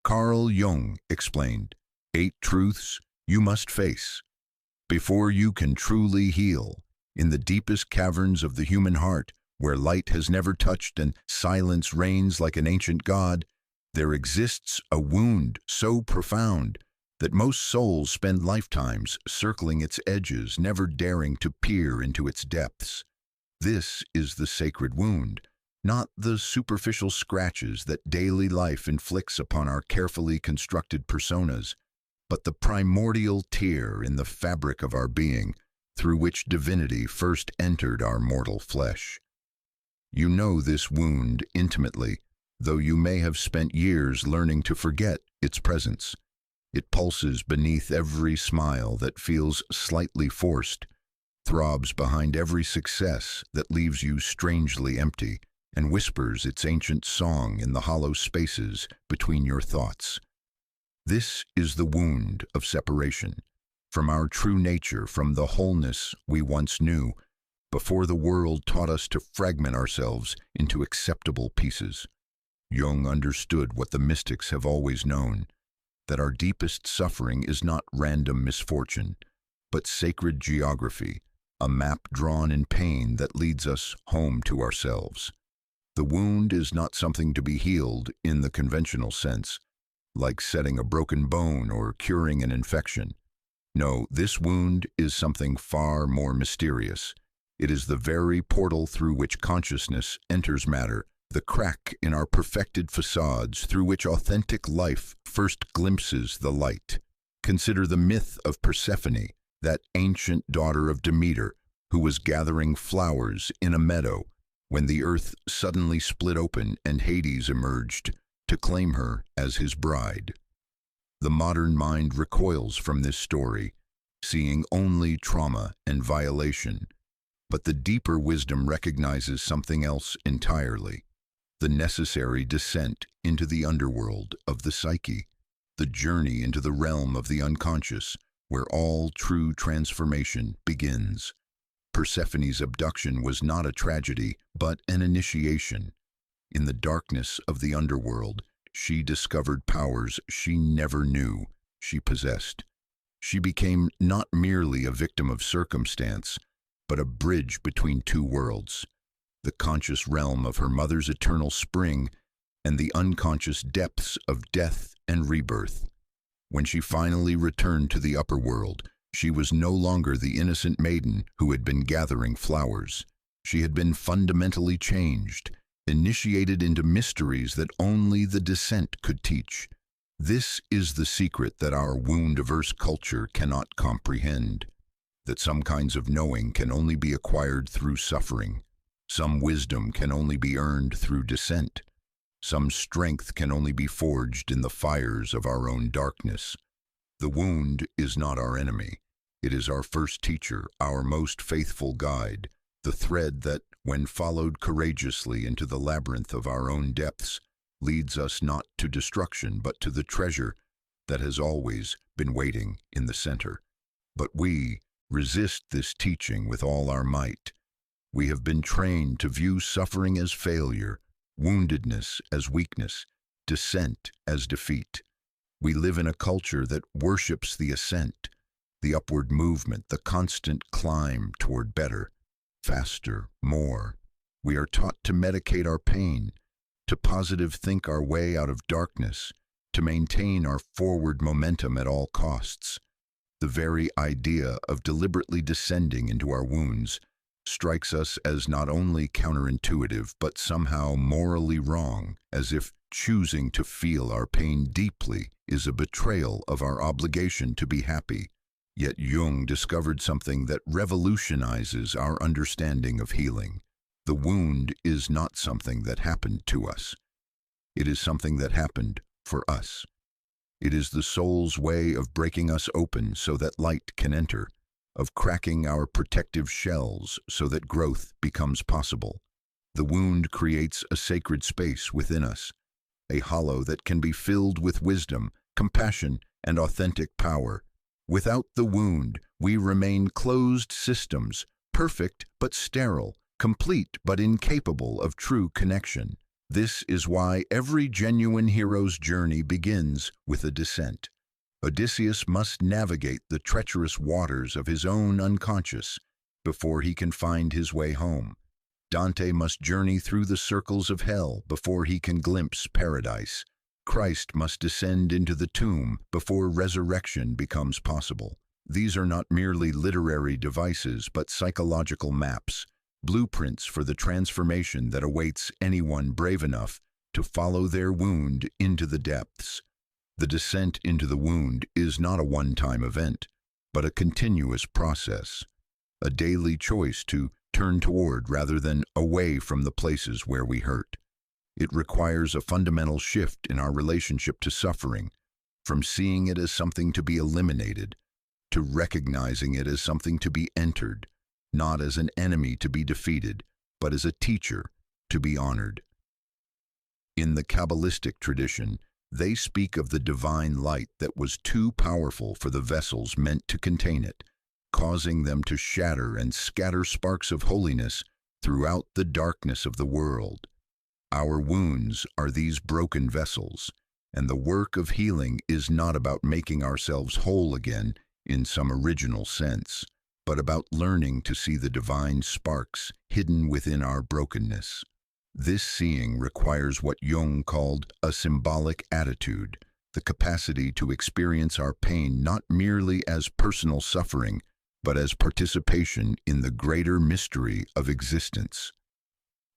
Carl Jung explained, 8 truths you must face before you can truly heal. In the deepest caverns of the human heart, where light has never touched and silence reigns like an ancient god, there exists a wound so profound that most souls spend lifetimes circling its edges, never daring to peer into its depths. This is the sacred wound, not the superficial scratches that daily life inflicts upon our carefully constructed personas, but the primordial tear in the fabric of our being, through which divinity first entered our mortal flesh. You know this wound intimately, though you may have spent years learning to forget its presence. It pulses beneath every smile that feels slightly forced, throbs behind every success that leaves you strangely empty, and whispers its ancient song in the hollow spaces between your thoughts. This is the wound of separation, from our true nature, from the wholeness we once knew, before the world taught us to fragment ourselves into acceptable pieces. Jung understood what the mystics have always known, that our deepest suffering is not random misfortune, but sacred geography, a map drawn in pain that leads us home to ourselves. The wound is not something to be healed in the conventional sense, like setting a broken bone or curing an infection. No, this wound is something far more mysterious. It is the very portal through which consciousness enters matter, the crack in our perfected facades through which authentic life first glimpses the light. Consider the myth of Persephone, that ancient daughter of Demeter, who was gathering flowers in a meadow when the earth suddenly split open and Hades emerged to claim her as his bride. The modern mind recoils from this story, seeing only trauma and violation, but the deeper wisdom recognizes something else entirely: the necessary descent into the underworld of the psyche, the journey into the realm of the unconscious, where all true transformation begins. Persephone's abduction was not a tragedy, but an initiation. In the darkness of the underworld, she discovered powers she never knew she possessed. She became not merely a victim of circumstance, but a bridge between two worlds: the conscious realm of her mother's eternal spring and the unconscious depths of death and rebirth. When she finally returned to the upper world, she was no longer the innocent maiden who had been gathering flowers. She had been fundamentally changed, initiated into mysteries that only the descent could teach. This is the secret that our wound-averse culture cannot comprehend, that some kinds of knowing can only be acquired through suffering. Some wisdom can only be earned through descent. Some strength can only be forged in the fires of our own darkness. The wound is not our enemy. It is our first teacher, our most faithful guide, the thread that, when followed courageously into the labyrinth of our own depths, leads us not to destruction but to the treasure that has always been waiting in the center. But we resist this teaching with all our might. We have been trained to view suffering as failure, woundedness as weakness, descent as defeat. We live in a culture that worships the ascent, the upward movement, the constant climb toward better, faster, more. We are taught to medicate our pain, to positive think our way out of darkness, to maintain our forward momentum at all costs. The very idea of deliberately descending into our wounds strikes us as not only counterintuitive but somehow morally wrong, as if choosing to feel our pain deeply is a betrayal of our obligation to be happy. Yet Jung discovered something that revolutionizes our understanding of healing. The wound is not something that happened to us. It is something that happened for us. It is the soul's way of breaking us open so that light can enter, of cracking our protective shells so that growth becomes possible. The wound creates a sacred space within us, a hollow that can be filled with wisdom, compassion, and authentic power. Without the wound, we remain closed systems, perfect but sterile, complete but incapable of true connection. This is why every genuine hero's journey begins with a descent. Odysseus must navigate the treacherous waters of his own unconscious before he can find his way home. Dante must journey through the circles of hell before he can glimpse paradise. Christ must descend into the tomb before resurrection becomes possible. These are not merely literary devices, but psychological maps, blueprints for the transformation that awaits anyone brave enough to follow their wound into the depths. The descent into the wound is not a one-time event, but a continuous process, a daily choice to turn toward rather than away from the places where we hurt. It requires a fundamental shift in our relationship to suffering, from seeing it as something to be eliminated, to recognizing it as something to be entered, not as an enemy to be defeated, but as a teacher to be honored. In the Kabbalistic tradition, they speak of the divine light that was too powerful for the vessels meant to contain it, causing them to shatter and scatter sparks of holiness throughout the darkness of the world. Our wounds are these broken vessels, and the work of healing is not about making ourselves whole again in some original sense, but about learning to see the divine sparks hidden within our brokenness. This seeing requires what Jung called a symbolic attitude, the capacity to experience our pain not merely as personal suffering, but as participation in the greater mystery of existence.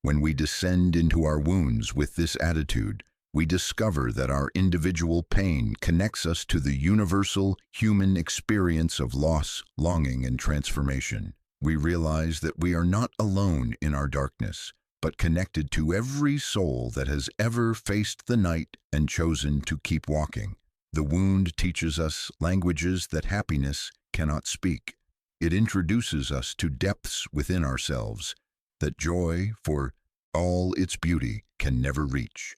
When we descend into our wounds with this attitude, we discover that our individual pain connects us to the universal human experience of loss, longing, and transformation. We realize that we are not alone in our darkness, but connected to every soul that has ever faced the night and chosen to keep walking. The wound teaches us languages that happiness cannot speak. It introduces us to depths within ourselves that joy, for all its beauty, can never reach.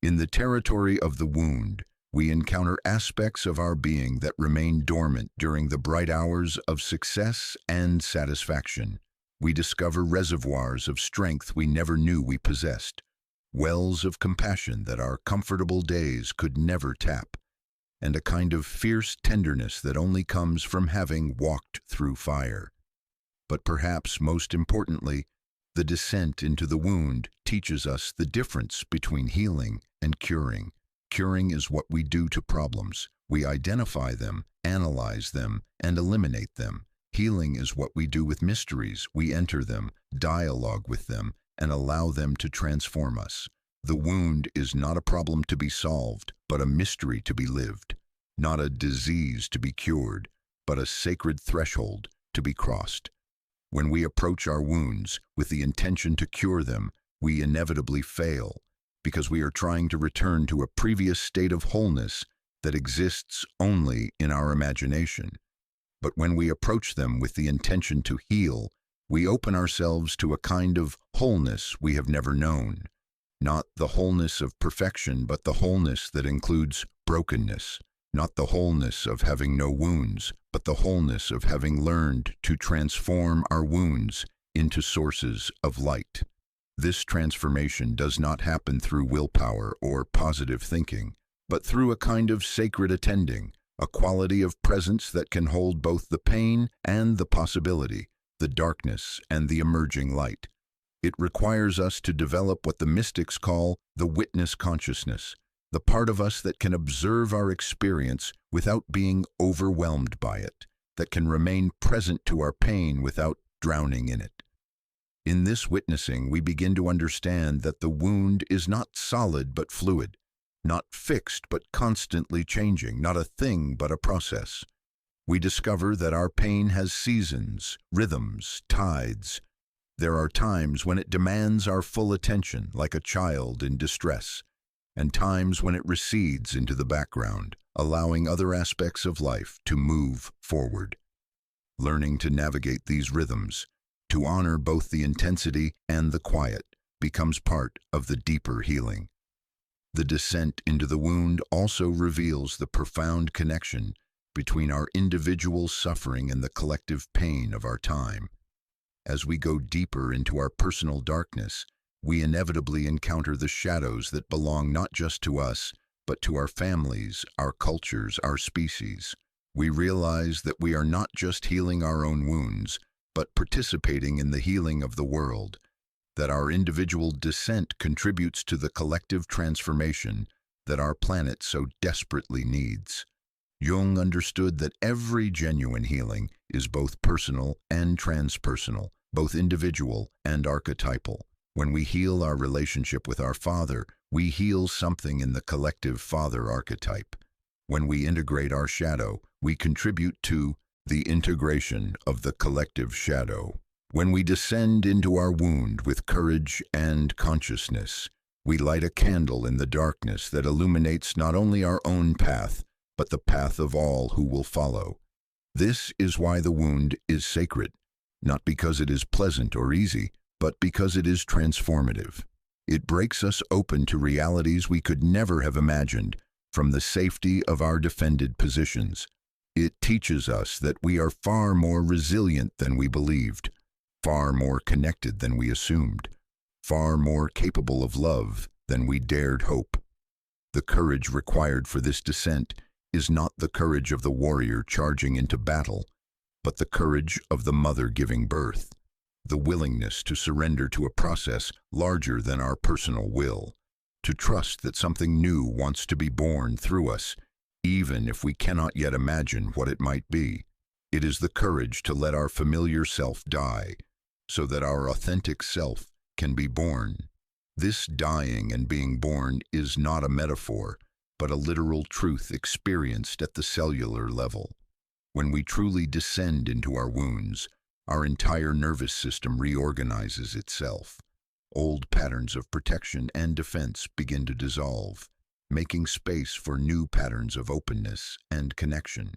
In the territory of the wound, we encounter aspects of our being that remain dormant during the bright hours of success and satisfaction. We discover reservoirs of strength we never knew we possessed, wells of compassion that our comfortable days could never tap, and a kind of fierce tenderness that only comes from having walked through fire. But perhaps most importantly, the descent into the wound teaches us the difference between healing and curing. Curing is what we do to problems. We identify them, analyze them, and eliminate them. Healing is what we do with mysteries. We enter them, dialogue with them, and allow them to transform us. The wound is not a problem to be solved, but a mystery to be lived. Not a disease to be cured, but a sacred threshold to be crossed. When we approach our wounds with the intention to cure them, we inevitably fail, because we are trying to return to a previous state of wholeness that exists only in our imagination. But when we approach them with the intention to heal, we open ourselves to a kind of wholeness we have never known. Not the wholeness of perfection, but the wholeness that includes brokenness. Not the wholeness of having no wounds, but the wholeness of having learned to transform our wounds into sources of light. This transformation does not happen through willpower or positive thinking, but through a kind of sacred attending, a quality of presence that can hold both the pain and the possibility, the darkness and the emerging light. It requires us to develop what the mystics call the witness consciousness, the part of us that can observe our experience without being overwhelmed by it, that can remain present to our pain without drowning in it. In this witnessing, we begin to understand that the wound is not solid but fluid, not fixed but constantly changing, not a thing but a process. We discover that our pain has seasons, rhythms, tides. There are times when it demands our full attention, like a child in distress, and times when it recedes into the background, allowing other aspects of life to move forward. Learning to navigate these rhythms, to honor both the intensity and the quiet, becomes part of the deeper healing. The descent into the wound also reveals the profound connection between our individual suffering and the collective pain of our time. As we go deeper into our personal darkness, we inevitably encounter the shadows that belong not just to us, but to our families, our cultures, our species. We realize that we are not just healing our own wounds, but participating in the healing of the world, that our individual descent contributes to the collective transformation that our planet so desperately needs. Jung understood that every genuine healing is both personal and transpersonal, both individual and archetypal. When we heal our relationship with our Father, we heal something in the collective Father archetype. When we integrate our shadow, we contribute to the integration of the collective shadow. When we descend into our wound with courage and consciousness, we light a candle in the darkness that illuminates not only our own path, but the path of all who will follow. This is why the wound is sacred, not because it is pleasant or easy, but because it is transformative. It breaks us open to realities we could never have imagined from the safety of our defended positions. It teaches us that we are far more resilient than we believed, far more connected than we assumed, far more capable of love than we dared hope. The courage required for this descent is not the courage of the warrior charging into battle, but the courage of the mother giving birth, the willingness to surrender to a process larger than our personal will, to trust that something new wants to be born through us, even if we cannot yet imagine what it might be. It is the courage to let our familiar self die, so that our authentic self can be born. This dying and being born is not a metaphor, but a literal truth experienced at the cellular level. When we truly descend into our wounds, our entire nervous system reorganizes itself. Old patterns of protection and defense begin to dissolve, making space for new patterns of openness and connection.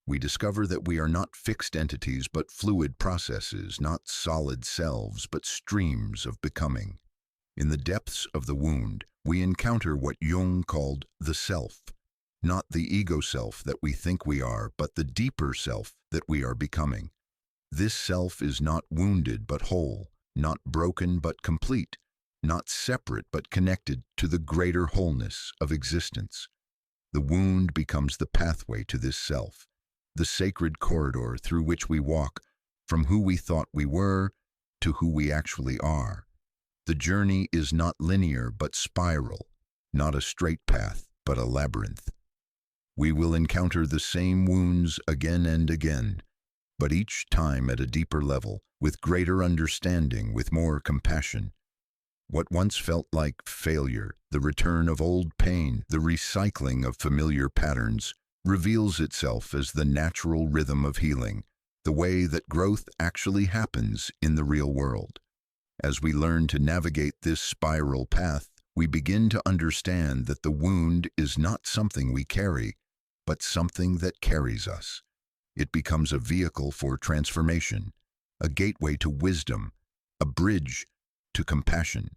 We discover that we are not fixed entities but fluid processes, not solid selves but streams of becoming. In the depths of the wound, we encounter what Jung called the self, not the ego self that we think we are, but the deeper self that we are becoming. This self is not wounded but whole, not broken but complete, not separate but connected to the greater wholeness of existence. The wound becomes the pathway to this self, the sacred corridor through which we walk from who we thought we were to who we actually are. The journey is not linear but spiral, not a straight path but a labyrinth. We will encounter the same wounds again and again, but each time at a deeper level, with greater understanding, with more compassion. What once felt like failure, the return of old pain, the recycling of familiar patterns, reveals itself as the natural rhythm of healing, the way that growth actually happens in the real world. As we learn to navigate this spiral path, we begin to understand that the wound is not something we carry, but something that carries us. It becomes a vehicle for transformation, a gateway to wisdom, a bridge to compassion.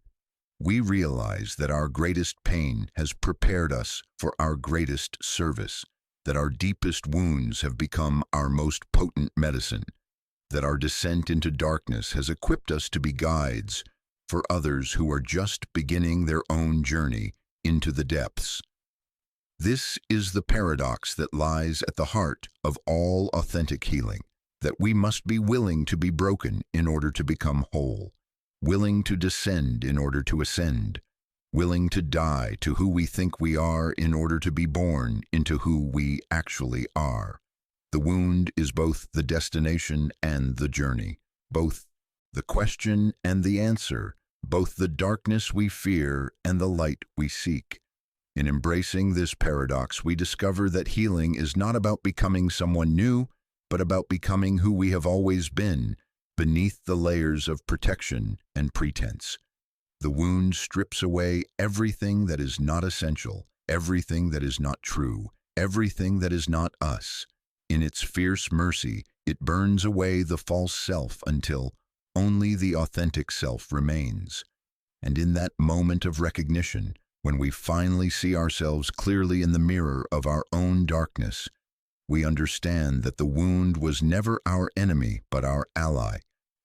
We realize that our greatest pain has prepared us for our greatest service, that our deepest wounds have become our most potent medicine, that our descent into darkness has equipped us to be guides for others who are just beginning their own journey into the depths. This is the paradox that lies at the heart of all authentic healing, that we must be willing to be broken in order to become whole, willing to descend in order to ascend, willing to die to who we think we are in order to be born into who we actually are. The wound is both the destination and the journey, both the question and the answer, both the darkness we fear and the light we seek. In embracing this paradox, we discover that healing is not about becoming someone new, but about becoming who we have always been, beneath the layers of protection and pretense. The wound strips away everything that is not essential, everything that is not true, everything that is not us. In its fierce mercy, it burns away the false self until only the authentic self remains. And in that moment of recognition, when we finally see ourselves clearly in the mirror of our own darkness, we understand that the wound was never our enemy but our ally,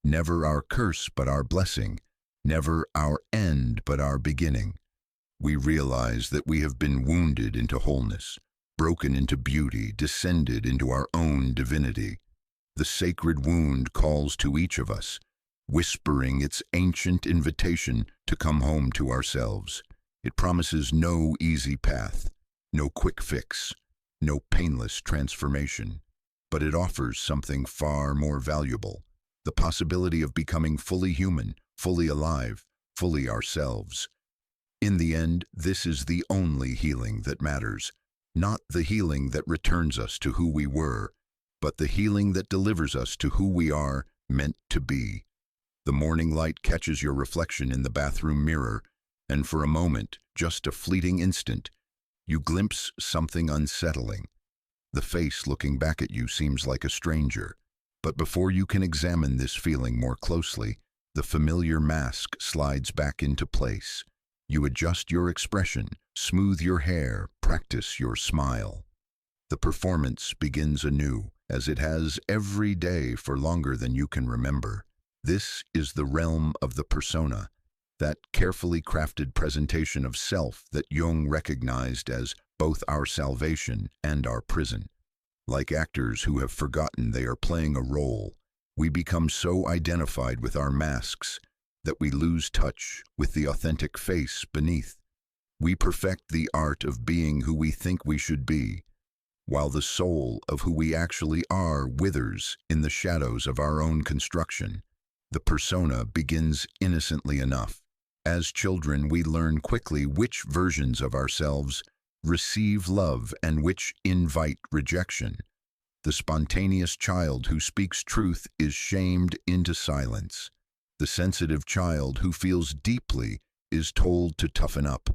never our curse but our blessing, never our end but our beginning. We realize that we have been wounded into wholeness, broken into beauty, descended into our own divinity. The sacred wound calls to each of us, whispering its ancient invitation to come home to ourselves. It promises no easy path, no quick fix, no painless transformation, but it offers something far more valuable, the possibility of becoming fully human, fully alive, fully ourselves. In the end, this is the only healing that matters, not the healing that returns us to who we were, but the healing that delivers us to who we are meant to be. The morning light catches your reflection in the bathroom mirror, and for a moment, just a fleeting instant, you glimpse something unsettling. The face looking back at you seems like a stranger, but before you can examine this feeling more closely, the familiar mask slides back into place. You adjust your expression, smooth your hair, practice your smile. The performance begins anew, as it has every day for longer than you can remember. This is the realm of the persona, that carefully crafted presentation of self that Jung recognized as both our salvation and our prison. Like actors who have forgotten they are playing a role, we become so identified with our masks that we lose touch with the authentic face beneath. We perfect the art of being who we think we should be, while the soul of who we actually are withers in the shadows of our own construction. The persona begins innocently enough. As children, we learn quickly which versions of ourselves receive love and which invite rejection. The spontaneous child who speaks truth is shamed into silence. The sensitive child who feels deeply is told to toughen up.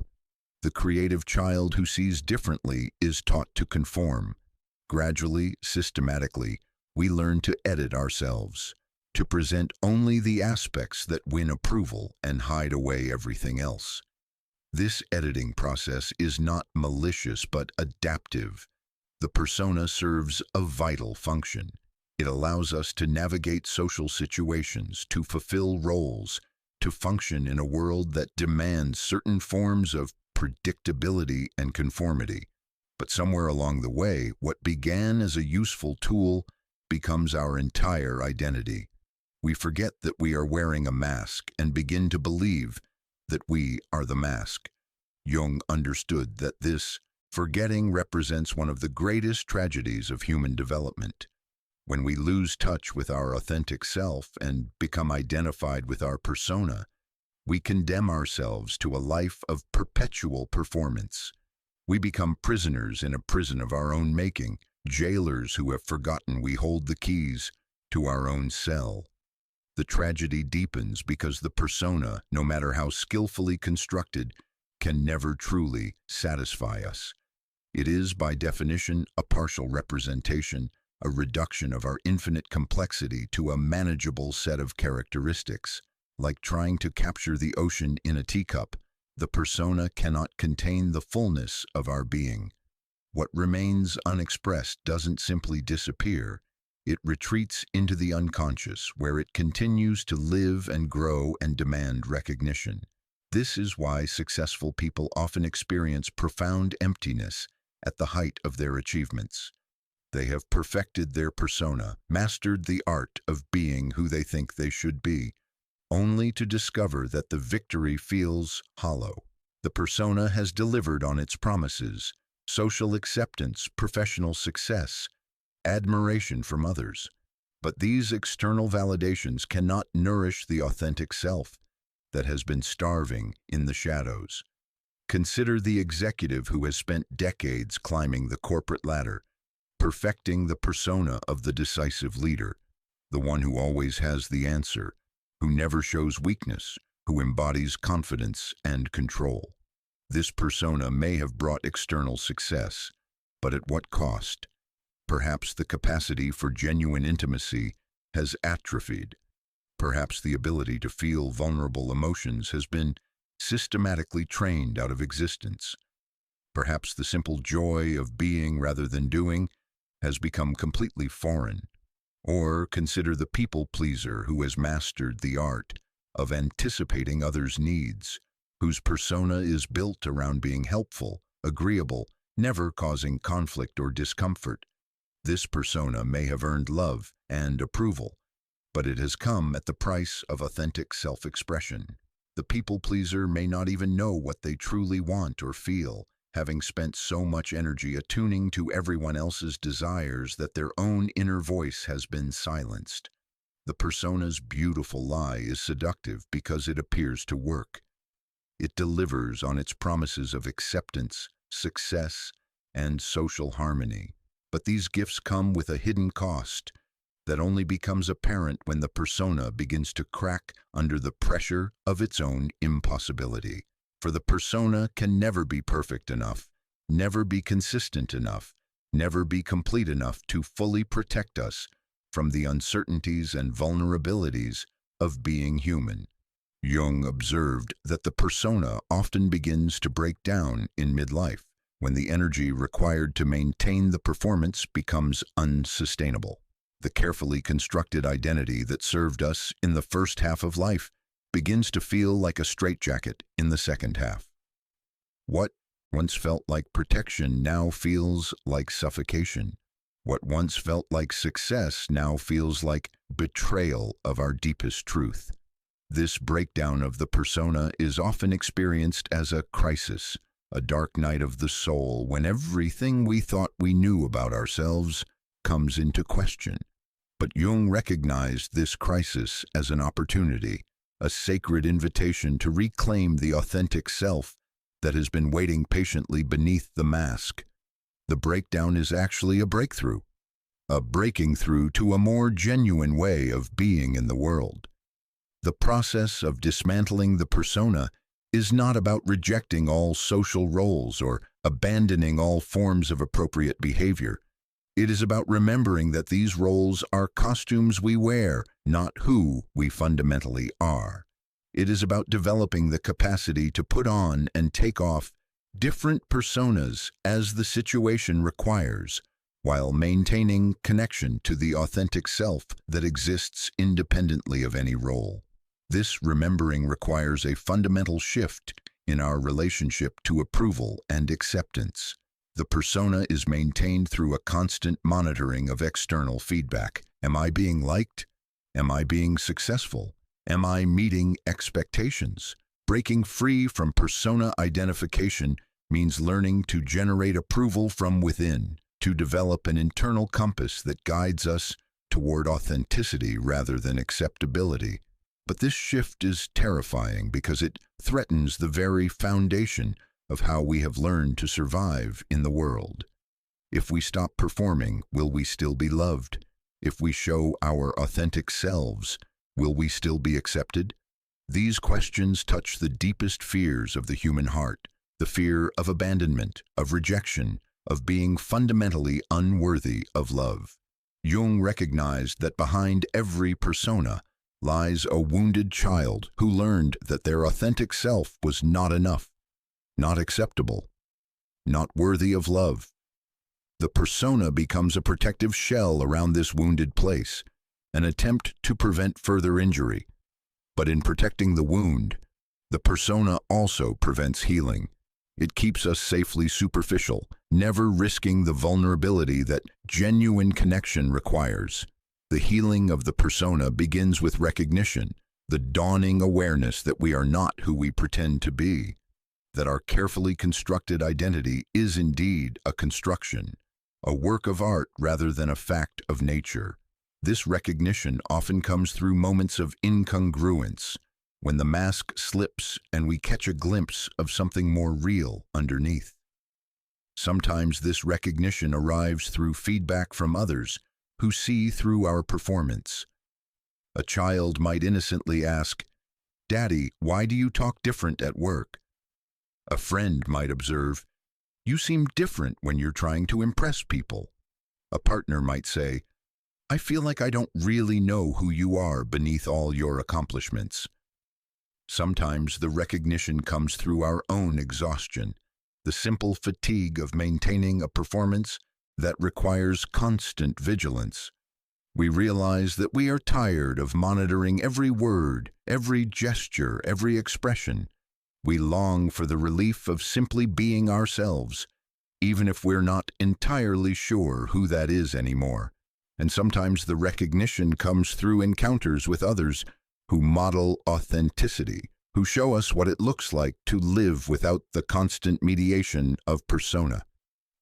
The creative child who sees differently is taught to conform. Gradually, systematically, we learn to edit ourselves, to present only the aspects that win approval and hide away everything else. This editing process is not malicious but adaptive. The persona serves a vital function. It allows us to navigate social situations, to fulfill roles, to function in a world that demands certain forms of predictability and conformity. But somewhere along the way, what began as a useful tool becomes our entire identity. We forget that we are wearing a mask and begin to believe that we are the mask. Jung understood that this forgetting represents one of the greatest tragedies of human development. When we lose touch with our authentic self and become identified with our persona, we condemn ourselves to a life of perpetual performance. We become prisoners in a prison of our own making, jailers who have forgotten we hold the keys to our own cell. The tragedy deepens because the persona, no matter how skillfully constructed, can never truly satisfy us. It is, by definition, a partial representation, a reduction of our infinite complexity to a manageable set of characteristics. Like trying to capture the ocean in a teacup, the persona cannot contain the fullness of our being. What remains unexpressed doesn't simply disappear. It retreats into the unconscious, where it continues to live and grow and demand recognition. This is why successful people often experience profound emptiness at the height of their achievements. They have perfected their persona, mastered the art of being who they think they should be, only to discover that the victory feels hollow. The persona has delivered on its promises: social acceptance, professional success, admiration from others. But these external validations cannot nourish the authentic self that has been starving in the shadows. Consider the executive who has spent decades climbing the corporate ladder, perfecting the persona of the decisive leader, the one who always has the answer, who never shows weakness, who embodies confidence and control. This persona may have brought external success, but at what cost? Perhaps the capacity for genuine intimacy has atrophied. Perhaps the ability to feel vulnerable emotions has been systematically trained out of existence. Perhaps the simple joy of being rather than doing has become completely foreign. Or consider the people pleaser who has mastered the art of anticipating others' needs, whose persona is built around being helpful, agreeable, never causing conflict or discomfort. This persona may have earned love and approval, but it has come at the price of authentic self-expression. The people-pleaser may not even know what they truly want or feel, having spent so much energy attuning to everyone else's desires that their own inner voice has been silenced. The persona's beautiful lie is seductive because it appears to work. It delivers on its promises of acceptance, success, and social harmony. But these gifts come with a hidden cost that only becomes apparent when the persona begins to crack under the pressure of its own impossibility. For the persona can never be perfect enough, never be consistent enough, never be complete enough to fully protect us from the uncertainties and vulnerabilities of being human. Jung observed that the persona often begins to break down in midlife, when the energy required to maintain the performance becomes unsustainable. The carefully constructed identity that served us in the first half of life begins to feel like a straitjacket in the second half. What once felt like protection now feels like suffocation. What once felt like success now feels like betrayal of our deepest truth. This breakdown of the persona is often experienced as a crisis, a dark night of the soul when everything we thought we knew about ourselves comes into question. But Jung recognized this crisis as an opportunity, a sacred invitation to reclaim the authentic self that has been waiting patiently beneath the mask. The breakdown is actually a breakthrough, a breaking through to a more genuine way of being in the world. The process of dismantling the persona is not about rejecting all social roles or abandoning all forms of appropriate behavior. It is about remembering that these roles are costumes we wear, not who we fundamentally are. It is about developing the capacity to put on and take off different personas as the situation requires, while maintaining connection to the authentic self that exists independently of any role. This remembering requires a fundamental shift in our relationship to approval and acceptance. The persona is maintained through a constant monitoring of external feedback. Am I being liked? Am I being successful? Am I meeting expectations? Breaking free from persona identification means learning to generate approval from within, to develop an internal compass that guides us toward authenticity rather than acceptability. But this shift is terrifying because it threatens the very foundation of how we have learned to survive in the world. If we stop performing, will we still be loved? If we show our authentic selves, will we still be accepted? These questions touch the deepest fears of the human heart, the fear of abandonment, of rejection, of being fundamentally unworthy of love. Jung recognized that behind every persona lies a wounded child who learned that their authentic self was not enough, not acceptable, not worthy of love. The persona becomes a protective shell around this wounded place, an attempt to prevent further injury. But in protecting the wound, the persona also prevents healing. It keeps us safely superficial, never risking the vulnerability that genuine connection requires. The healing of the persona begins with recognition, the dawning awareness that we are not who we pretend to be, that our carefully constructed identity is indeed a construction, a work of art rather than a fact of nature. This recognition often comes through moments of incongruence, when the mask slips and we catch a glimpse of something more real underneath. Sometimes this recognition arrives through feedback from others who see through our performance. A child might innocently ask, "Daddy, why do you talk different at work?" A friend might observe, "You seem different when you're trying to impress people." A partner might say, "I feel like I don't really know who you are beneath all your accomplishments." Sometimes the recognition comes through our own exhaustion, the simple fatigue of maintaining a performance that requires constant vigilance. We realize that we are tired of monitoring every word, every gesture, every expression. We long for the relief of simply being ourselves, even if we're not entirely sure who that is anymore. And sometimes the recognition comes through encounters with others who model authenticity, who show us what it looks like to live without the constant mediation of persona.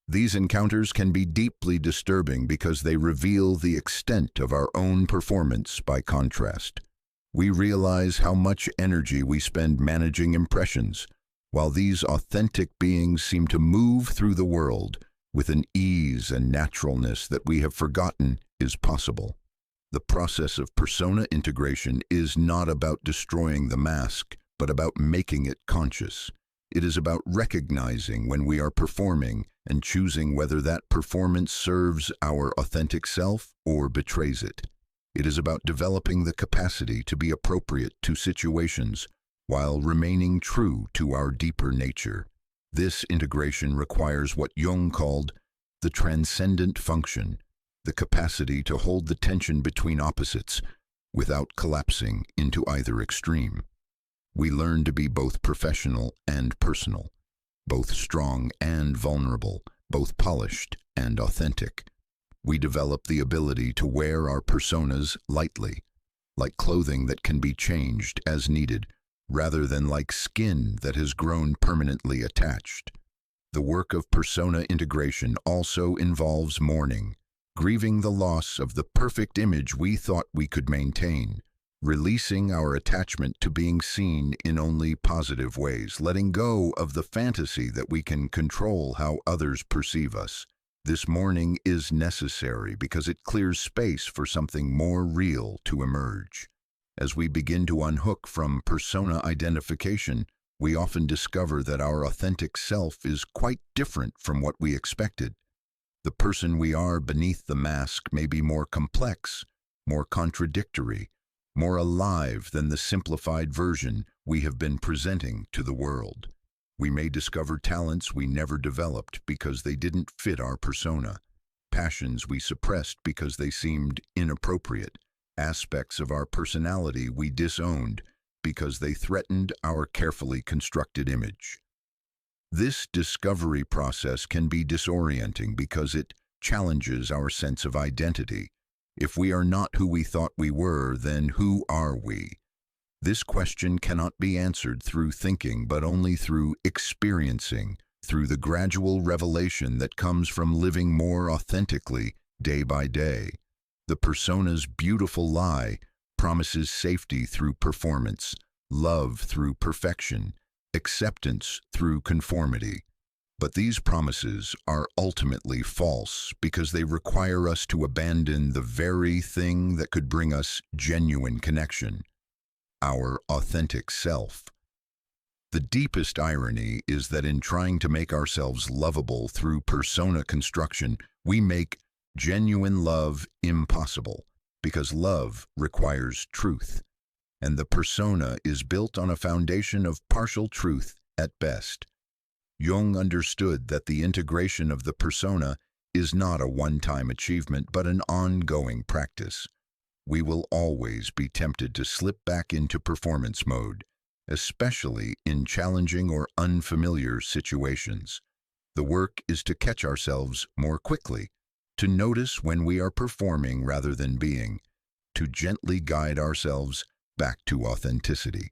These encounters can be deeply disturbing because they reveal the extent of our own performance by contrast. We realize how much energy we spend managing impressions, while these authentic beings seem to move through the world with an ease and naturalness that we have forgotten is possible. The process of persona integration is not about destroying the mask, but about making it conscious. It is about recognizing when we are performing and choosing whether that performance serves our authentic self or betrays it. It is about developing the capacity to be appropriate to situations while remaining true to our deeper nature. This integration requires what Jung called the transcendent function, the capacity to hold the tension between opposites without collapsing into either extreme. We learn to be both professional and personal, both strong and vulnerable, both polished and authentic. We develop the ability to wear our personas lightly, like clothing that can be changed as needed, rather than like skin that has grown permanently attached. The work of persona integration also involves mourning, grieving the loss of the perfect image we thought we could maintain, releasing our attachment to being seen in only positive ways, letting go of the fantasy that we can control how others perceive us. This mourning is necessary because it clears space for something more real to emerge. As we begin to unhook from persona identification, we often discover that our authentic self is quite different from what we expected. The person we are beneath the mask may be more complex, more contradictory, more alive than the simplified version we have been presenting to the world. We may discover talents we never developed because they didn't fit our persona, passions we suppressed because they seemed inappropriate, aspects of our personality we disowned because they threatened our carefully constructed image. This discovery process can be disorienting because it challenges our sense of identity. If we are not who we thought we were, then who are we? This question cannot be answered through thinking, but only through experiencing, through the gradual revelation that comes from living more authentically day by day. The persona's beautiful lie promises safety through performance, love through perfection, acceptance through conformity. But these promises are ultimately false because they require us to abandon the very thing that could bring us genuine connection, our authentic self. The deepest irony is that in trying to make ourselves lovable through persona construction, we make genuine love impossible, because love requires truth, and the persona is built on a foundation of partial truth at best. Jung understood that the integration of the persona is not a one-time achievement, but an ongoing practice. We will always be tempted to slip back into performance mode, especially in challenging or unfamiliar situations. The work is to catch ourselves more quickly, to notice when we are performing rather than being, to gently guide ourselves back to authenticity.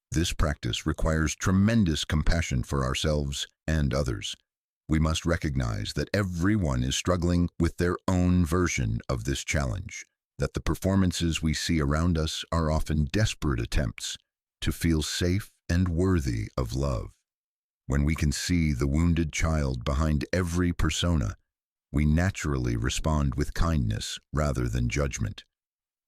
This practice requires tremendous compassion for ourselves and others. We must recognize that everyone is struggling with their own version of this challenge, that the performances we see around us are often desperate attempts to feel safe and worthy of love. When we can see the wounded child behind every persona, we naturally respond with kindness rather than judgment.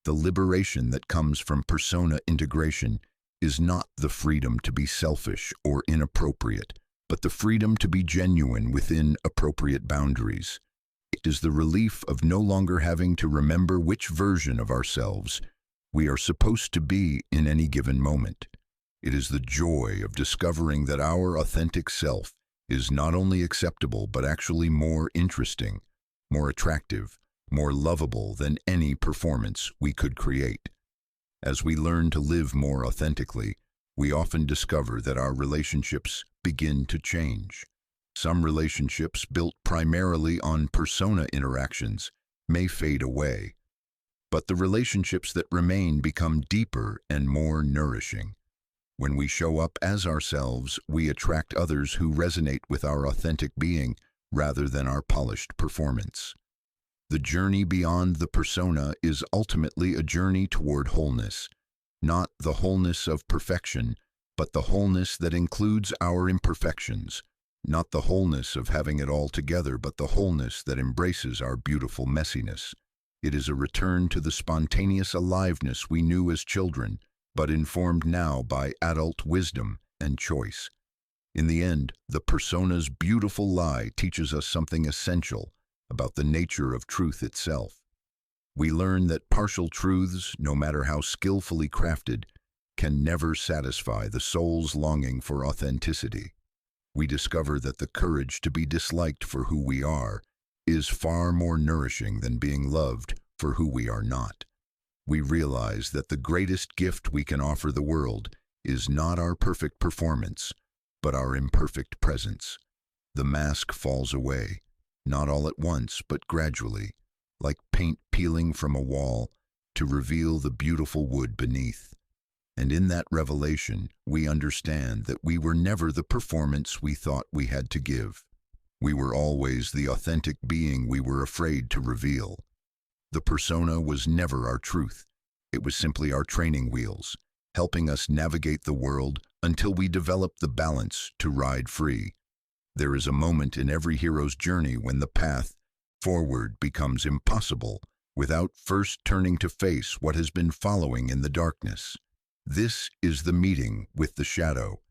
The liberation that comes from persona integration is not the freedom to be selfish or inappropriate, but the freedom to be genuine within appropriate boundaries. It is the relief of no longer having to remember which version of ourselves we are supposed to be in any given moment. It is the joy of discovering that our authentic self is not only acceptable but actually more interesting, more attractive, more lovable than any performance we could create. As we learn to live more authentically, we often discover that our relationships begin to change. Some relationships built primarily on persona interactions may fade away, but the relationships that remain become deeper and more nourishing. When we show up as ourselves, we attract others who resonate with our authentic being rather than our polished performance. The journey beyond the persona is ultimately a journey toward wholeness, not the wholeness of perfection, but the wholeness that includes our imperfections, not the wholeness of having it all together, but the wholeness that embraces our beautiful messiness. It is a return to the spontaneous aliveness we knew as children, but informed now by adult wisdom and choice. In the end, the persona's beautiful lie teaches us something essential about the nature of truth itself. We learn that partial truths, no matter how skillfully crafted, can never satisfy the soul's longing for authenticity. We discover that the courage to be disliked for who we are is far more nourishing than being loved for who we are not. We realize that the greatest gift we can offer the world is not our perfect performance, but our imperfect presence. The mask falls away, not all at once, but gradually, like paint peeling from a wall, to reveal the beautiful wood beneath. And in that revelation, we understand that we were never the performance we thought we had to give. We were always the authentic being we were afraid to reveal. The persona was never our truth. It was simply our training wheels, helping us navigate the world until we developed the balance to ride free. There is a moment in every hero's journey when the path forward becomes impossible without first turning to face what has been following in the darkness. This is the meeting with the shadow,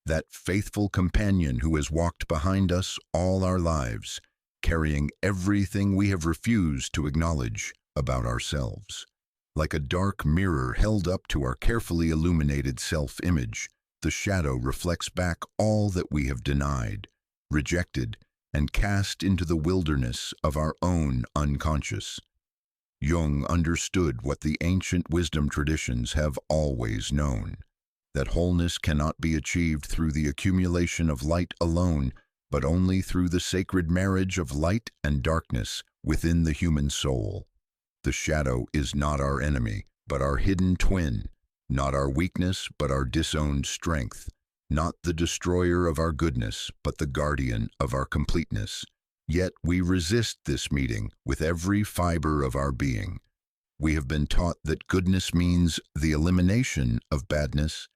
that faithful companion who has walked behind us all our lives, carrying everything we have refused to acknowledge about ourselves. Like a dark mirror held up to our carefully illuminated self-image, the shadow reflects back all that we have denied, rejected, and cast into the wilderness of our own unconscious. Jung understood what the ancient wisdom traditions have always known, that wholeness cannot be achieved through the accumulation of light alone, but only through the sacred marriage of light and darkness within the human soul. The shadow is not our enemy, but our hidden twin, not our weakness, but our disowned strength, not the destroyer of our goodness, but the guardian of our completeness. Yet we resist this meeting with every fiber of our being. We have been taught that goodness means the elimination of badness,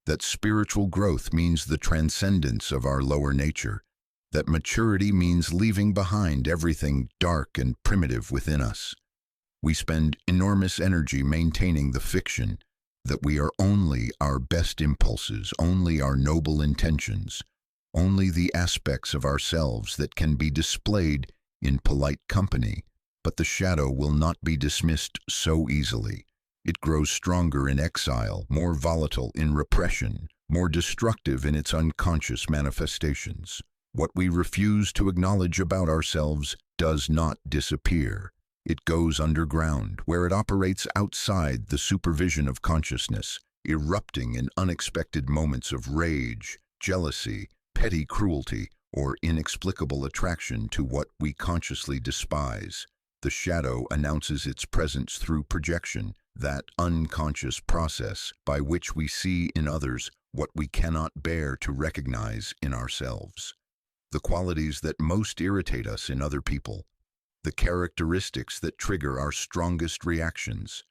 that spiritual growth means the transcendence of our lower nature, that maturity means leaving behind everything dark and primitive within us. We spend enormous energy maintaining the fiction that we are only our best impulses, only our noble intentions, only the aspects of ourselves that can be displayed in polite company. But the shadow will not be dismissed so easily. It grows stronger in exile, more volatile in repression, more destructive in its unconscious manifestations. What we refuse to acknowledge about ourselves does not disappear. It goes underground, where it operates outside the supervision of consciousness, erupting in unexpected moments of rage, jealousy, petty cruelty, or inexplicable attraction to what we consciously despise. The shadow announces its presence through projection, that unconscious process by which we see in others what we cannot bear to recognize in ourselves. The qualities that most irritate us in other people, the characteristics that trigger our strongest reactions,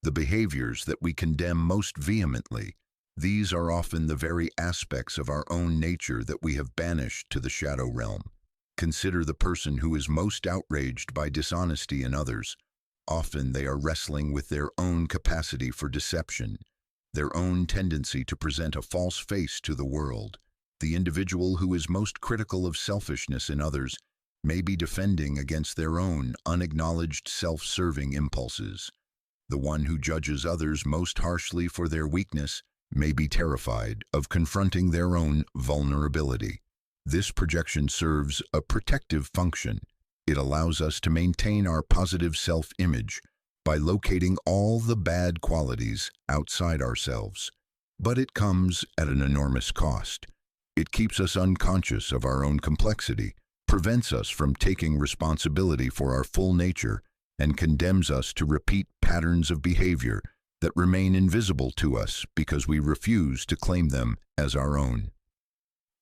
the behaviors that we condemn most vehemently, these are often the very aspects of our own nature that we have banished to the shadow realm. Consider the person who is most outraged by dishonesty in others. Often they are wrestling with their own capacity for deception, their own tendency to present a false face to the world. The individual who is most critical of selfishness in others may be defending against their own unacknowledged self-serving impulses. The one who judges others most harshly for their weakness may be terrified of confronting their own vulnerability. This projection serves a protective function. It allows us to maintain our positive self-image by locating all the bad qualities outside ourselves. But it comes at an enormous cost. It keeps us unconscious of our own complexity, prevents us from taking responsibility for our full nature, and condemns us to repeat patterns of behavior that remain invisible to us because we refuse to claim them as our own.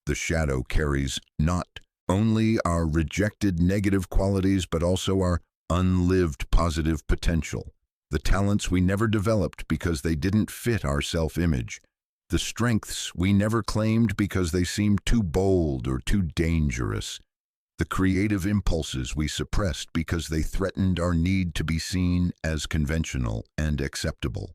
The shadow carries not only our rejected negative qualities, but also our unlived positive potential, the talents we never developed because they didn't fit our self-image, the strengths we never claimed because they seemed too bold or too dangerous, the creative impulses we suppressed because they threatened our need to be seen as conventional and acceptable.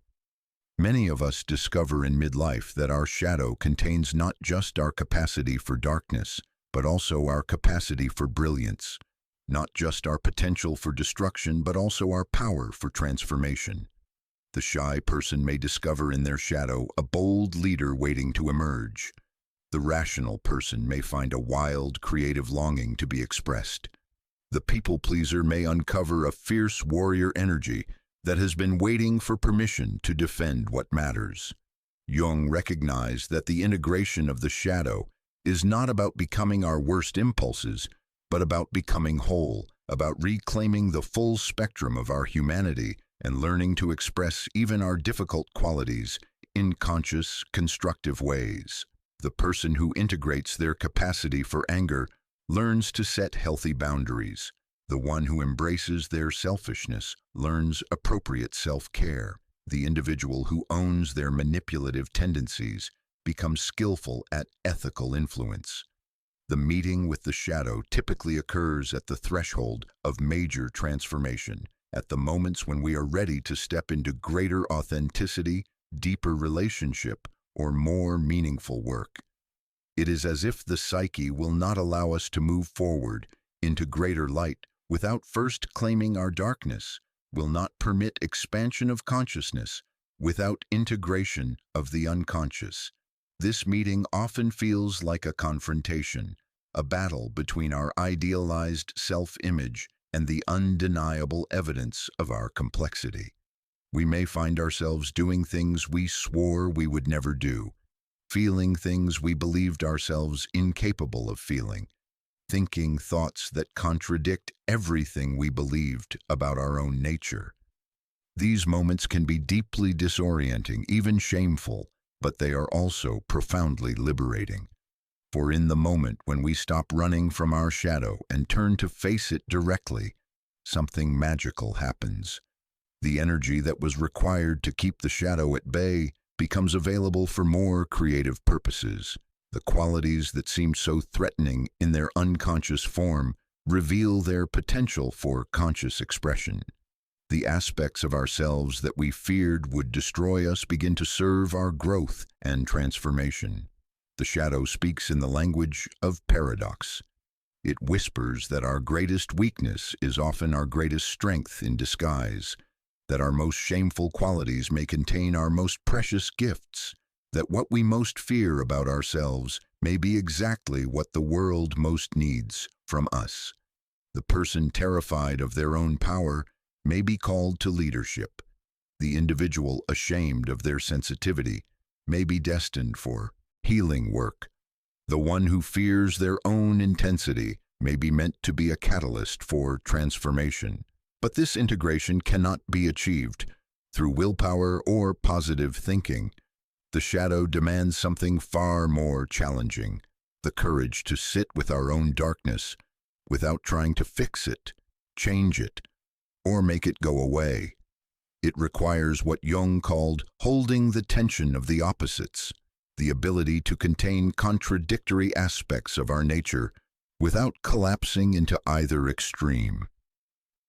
Many of us discover in midlife that our shadow contains not just our capacity for darkness, but also our capacity for brilliance, not just our potential for destruction, but also our power for transformation. The shy person may discover in their shadow a bold leader waiting to emerge. The rational person may find a wild, creative longing to be expressed. The people-pleaser may uncover a fierce warrior energy that has been waiting for permission to defend what matters. Jung recognized that the integration of the shadow is not about becoming our worst impulses, but about becoming whole, about reclaiming the full spectrum of our humanity and learning to express even our difficult qualities in conscious, constructive ways. The person who integrates their capacity for anger learns to set healthy boundaries. The one who embraces their selfishness learns appropriate self-care. The individual who owns their manipulative tendencies becomes skillful at ethical influence. The meeting with the shadow typically occurs at the threshold of major transformation, at the moments when we are ready to step into greater authenticity, deeper relationship, or more meaningful work. It is as if the psyche will not allow us to move forward into greater light without first claiming our darkness, will not permit expansion of consciousness without integration of the unconscious. This meeting often feels like a confrontation, a battle between our idealized self-image and the undeniable evidence of our complexity. We may find ourselves doing things we swore we would never do, feeling things we believed ourselves incapable of feeling, thinking thoughts that contradict everything we believed about our own nature. These moments can be deeply disorienting, even shameful, but they are also profoundly liberating. For in the moment when we stop running from our shadow and turn to face it directly, something magical happens. The energy that was required to keep the shadow at bay becomes available for more creative purposes. The qualities that seemed so threatening in their unconscious form reveal their potential for conscious expression. The aspects of ourselves that we feared would destroy us begin to serve our growth and transformation. The shadow speaks in the language of paradox. It whispers that our greatest weakness is often our greatest strength in disguise, that our most shameful qualities may contain our most precious gifts, that what we most fear about ourselves may be exactly what the world most needs from us. The person terrified of their own power may be called to leadership. The individual ashamed of their sensitivity may be destined for healing work. The one who fears their own intensity may be meant to be a catalyst for transformation. But this integration cannot be achieved through willpower or positive thinking. The shadow demands something far more challenging, the courage to sit with our own darkness without trying to fix it, change it, or make it go away. It requires what Jung called holding the tension of the opposites, the ability to contain contradictory aspects of our nature without collapsing into either extreme.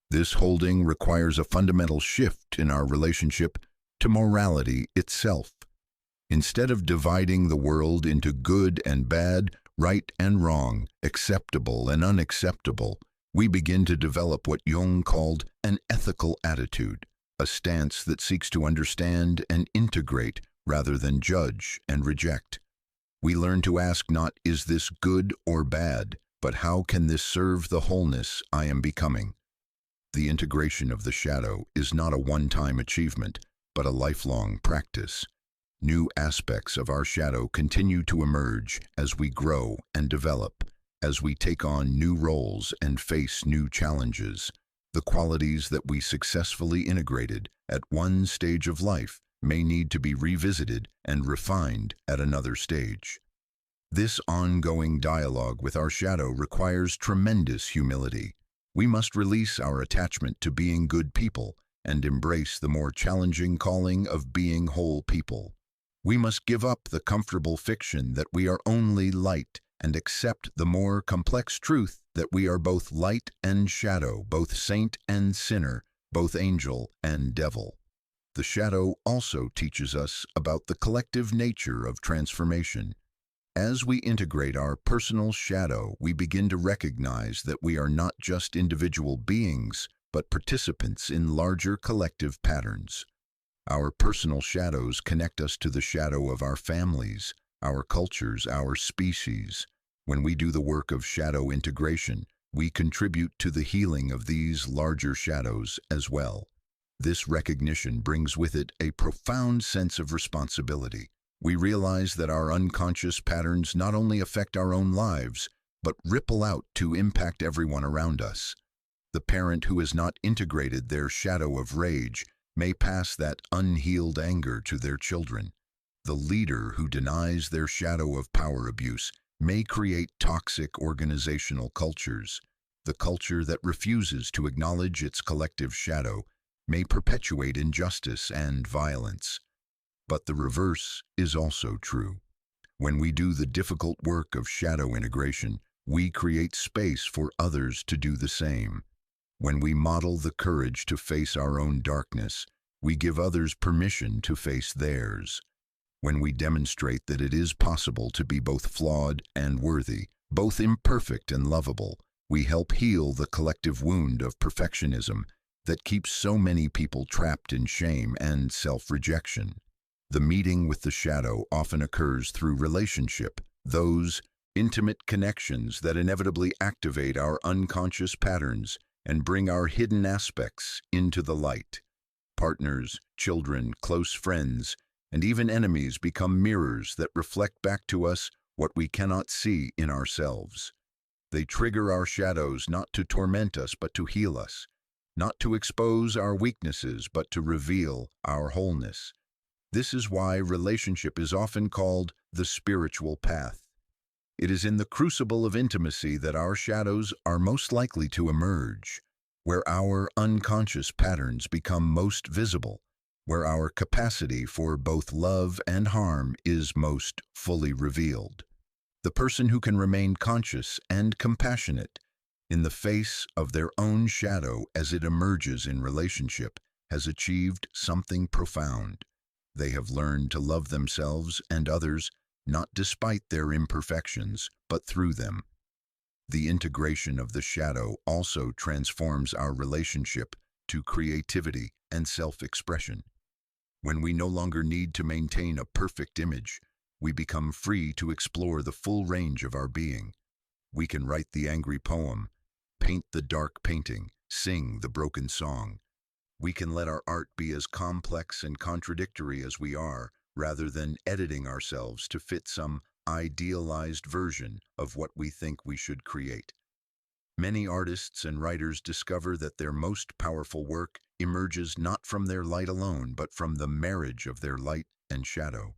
This holding requires a fundamental shift in our relationship to morality itself. Instead of dividing the world into good and bad, right and wrong, acceptable and unacceptable, we begin to develop what Jung called an ethical attitude, a stance that seeks to understand and integrate rather than judge and reject. We learn to ask not, is this good or bad, But how can this serve the wholeness I am becoming? The integration of the shadow is not a one-time achievement, but a lifelong practice. New aspects of our shadow continue to emerge as we grow and develop, as we take on new roles and face new challenges. The qualities that we successfully integrated at one stage of life may need to be revisited and refined at another stage. This ongoing dialogue with our shadow requires tremendous humility. We must release our attachment to being good people and embrace the more challenging calling of being whole people. We must give up the comfortable fiction that we are only light and accept the more complex truth that we are both light and shadow, both saint and sinner, both angel and devil. The shadow also teaches us about the collective nature of transformation. As we integrate our personal shadow, we begin to recognize that we are not just individual beings, but participants in larger collective patterns. Our personal shadows connect us to the shadow of our families, our cultures, our species. When we do the work of shadow integration, we contribute to the healing of these larger shadows as well. This recognition brings with it a profound sense of responsibility. We realize that our unconscious patterns not only affect our own lives, but ripple out to impact everyone around us. The parent who has not integrated their shadow of rage may pass that unhealed anger to their children. The leader who denies their shadow of power abuse may create toxic organizational cultures. The culture that refuses to acknowledge its collective shadow may perpetuate injustice and violence. But the reverse is also true. When we do the difficult work of shadow integration, we create space for others to do the same. When we model the courage to face our own darkness, we give others permission to face theirs. When we demonstrate that it is possible to be both flawed and worthy, both imperfect and lovable, we help heal the collective wound of perfectionism that keeps so many people trapped in shame and self-rejection. The meeting with the shadow often occurs through relationship, those intimate connections that inevitably activate our unconscious patterns and bring our hidden aspects into the light. Partners, children, close friends, and even enemies become mirrors that reflect back to us what we cannot see in ourselves. They trigger our shadows not to torment us but to heal us, not to expose our weaknesses but to reveal our wholeness. This is why relationship is often called the spiritual path. It is in the crucible of intimacy that our shadows are most likely to emerge, where our unconscious patterns become most visible, where our capacity for both love and harm is most fully revealed. The person who can remain conscious and compassionate in the face of their own shadow as it emerges in relationship has achieved something profound. They have learned to love themselves and others, not despite their imperfections, but through them. The integration of the shadow also transforms our relationship to creativity and self-expression. When we no longer need to maintain a perfect image, we become free to explore the full range of our being. We can write the angry poem, paint the dark painting, sing the broken song. We can let our art be as complex and contradictory as we are, rather than editing ourselves to fit some idealized version of what we think we should create. Many artists and writers discover that their most powerful work emerges not from their light alone, but from the marriage of their light and shadow.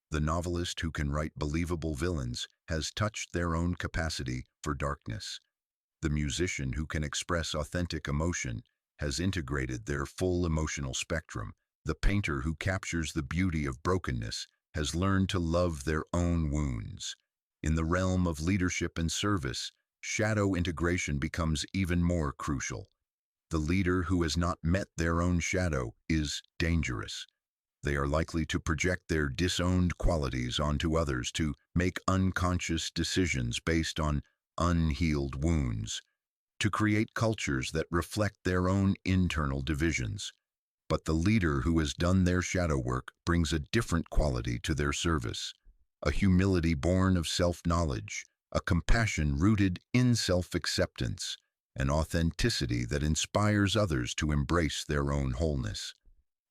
The novelist who can write believable villains has touched their own capacity for darkness. The musician who can express authentic emotion has integrated their full emotional spectrum. The painter who captures the beauty of brokenness has learned to love their own wounds. In the realm of leadership and service, shadow integration becomes even more crucial. The leader who has not met their own shadow is dangerous. They are likely to project their disowned qualities onto others, to make unconscious decisions based on unhealed wounds, to create cultures that reflect their own internal divisions. But the leader who has done their shadow work brings a different quality to their service, a humility born of self-knowledge, a compassion rooted in self-acceptance, an authenticity that inspires others to embrace their own wholeness.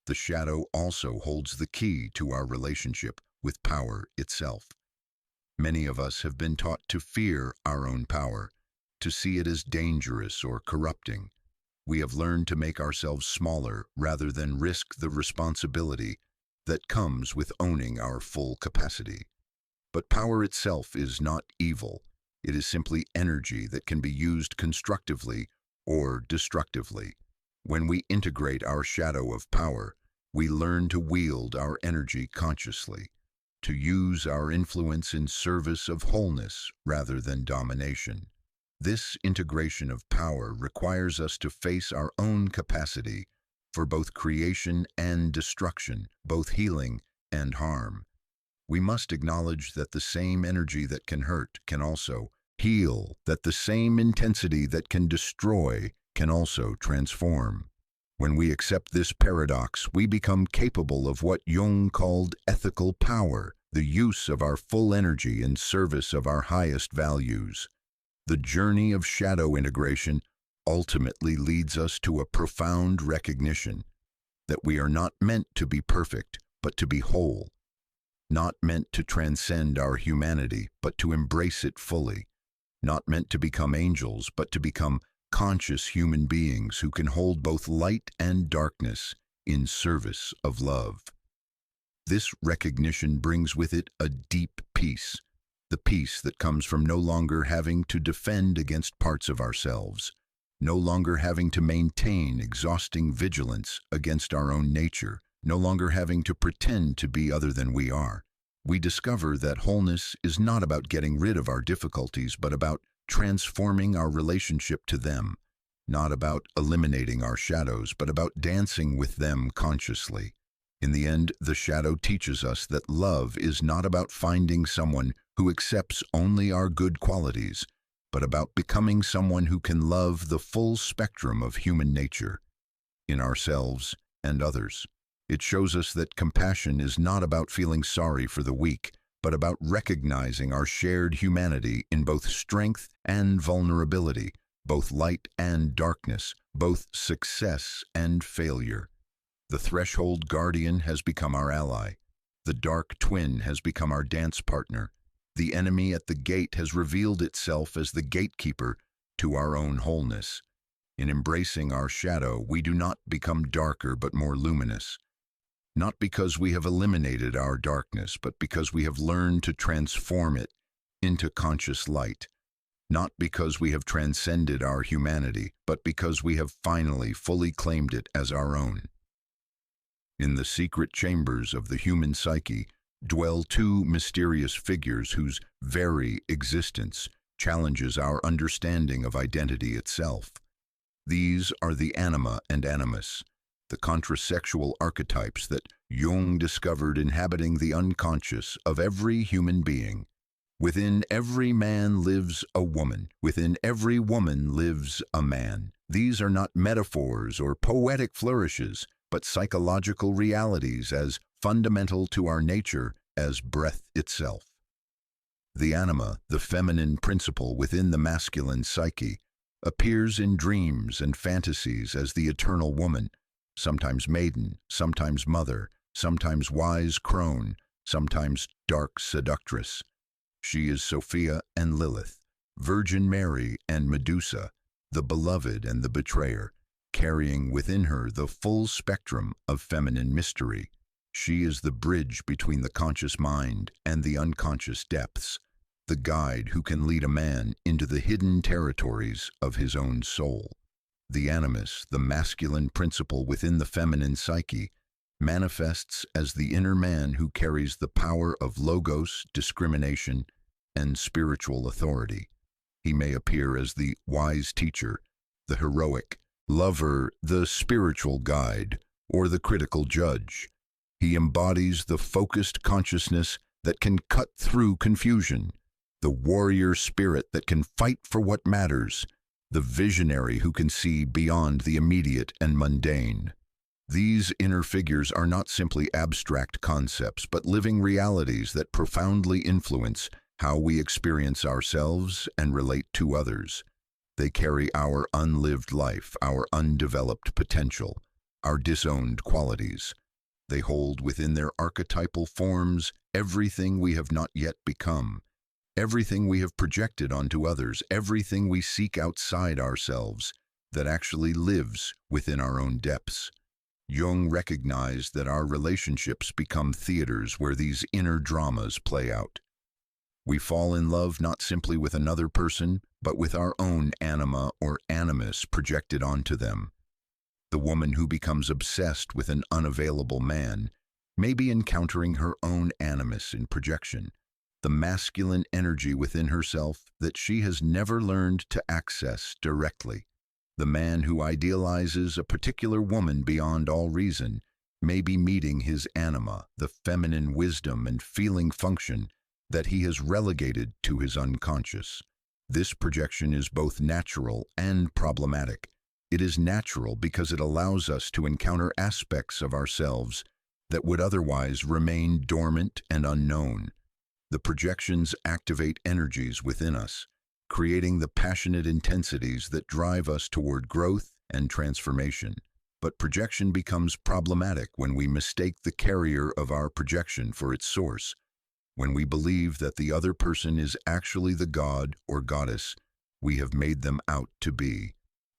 The shadow also holds the key to our relationship with power itself. Many of us have been taught to fear our own power, to see it as dangerous or corrupting. We have learned to make ourselves smaller rather than risk the responsibility that comes with owning our full capacity. But power itself is not evil. It is simply energy that can be used constructively or destructively. When we integrate our shadow of power, we learn to wield our energy consciously, to use our influence in service of wholeness rather than domination. This integration of power requires us to face our own capacity for both creation and destruction, both healing and harm. We must acknowledge that the same energy that can hurt can also heal, that the same intensity that can destroy can also transform. When we accept this paradox, we become capable of what Jung called ethical power, the use of our full energy in service of our highest values. The journey of shadow integration ultimately leads us to a profound recognition that we are not meant to be perfect, but to be whole, not meant to transcend our humanity, but to embrace it fully, not meant to become angels, but to become conscious human beings who can hold both light and darkness in service of love. This recognition brings with it a deep peace, the peace that comes from no longer having to defend against parts of ourselves, no longer having to maintain exhausting vigilance against our own nature, no longer having to pretend to be other than we are. We discover that wholeness is not about getting rid of our difficulties, but about transforming our relationship to them, not about eliminating our shadows, but about dancing with them consciously. In the end, the shadow teaches us that love is not about finding someone who accepts only our good qualities, but about becoming someone who can love the full spectrum of human nature, in ourselves and others. It shows us that compassion is not about feeling sorry for the weak, but about recognizing our shared humanity in both strength and vulnerability, both light and darkness, both success and failure. The threshold guardian has become our ally. The dark twin has become our dance partner. The enemy at the gate has revealed itself as the gatekeeper to our own wholeness. In embracing our shadow, we do not become darker but more luminous. Not because we have eliminated our darkness, but because we have learned to transform it into conscious light. Not because we have transcended our humanity, but because we have finally fully claimed it as our own. In the secret chambers of the human psyche dwell two mysterious figures whose very existence challenges our understanding of identity itself. These are the anima and animus, the contrasexual archetypes that Jung discovered inhabiting the unconscious of every human being. Within every man lives a woman. Within every woman lives a man. These are not metaphors or poetic flourishes, but psychological realities as fundamental to our nature as breath itself. The anima, the feminine principle within the masculine psyche, appears in dreams and fantasies as the eternal woman, sometimes maiden, sometimes mother, sometimes wise crone, sometimes dark seductress. She is Sophia and Lilith, Virgin Mary and Medusa, the beloved and the betrayer, carrying within her the full spectrum of feminine mystery. She is the bridge between the conscious mind and the unconscious depths, the guide who can lead a man into the hidden territories of his own soul. The animus, the masculine principle within the feminine psyche, manifests as the inner man who carries the power of logos, discrimination, and spiritual authority. He may appear as the wise teacher, the heroic lover, the spiritual guide, or the critical judge. He embodies the focused consciousness that can cut through confusion, the warrior spirit that can fight for what matters, the visionary who can see beyond the immediate and mundane. These inner figures are not simply abstract concepts, but living realities that profoundly influence how we experience ourselves and relate to others. They carry our unlived life, our undeveloped potential, our disowned qualities. They hold within their archetypal forms everything we have not yet become, everything we have projected onto others, everything we seek outside ourselves that actually lives within our own depths. Jung recognized that our relationships become theaters where these inner dramas play out. We fall in love not simply with another person, but with our own anima or animus projected onto them. The woman who becomes obsessed with an unavailable man may be encountering her own animus in projection, the masculine energy within herself that she has never learned to access directly. The man who idealizes a particular woman beyond all reason may be meeting his anima, the feminine wisdom and feeling function that he has relegated to his unconscious. This projection is both natural and problematic. It is natural because it allows us to encounter aspects of ourselves that would otherwise remain dormant and unknown. The projections activate energies within us, creating the passionate intensities that drive us toward growth and transformation. But projection becomes problematic when we mistake the carrier of our projection for its source, when we believe that the other person is actually the god or goddess we have made them out to be.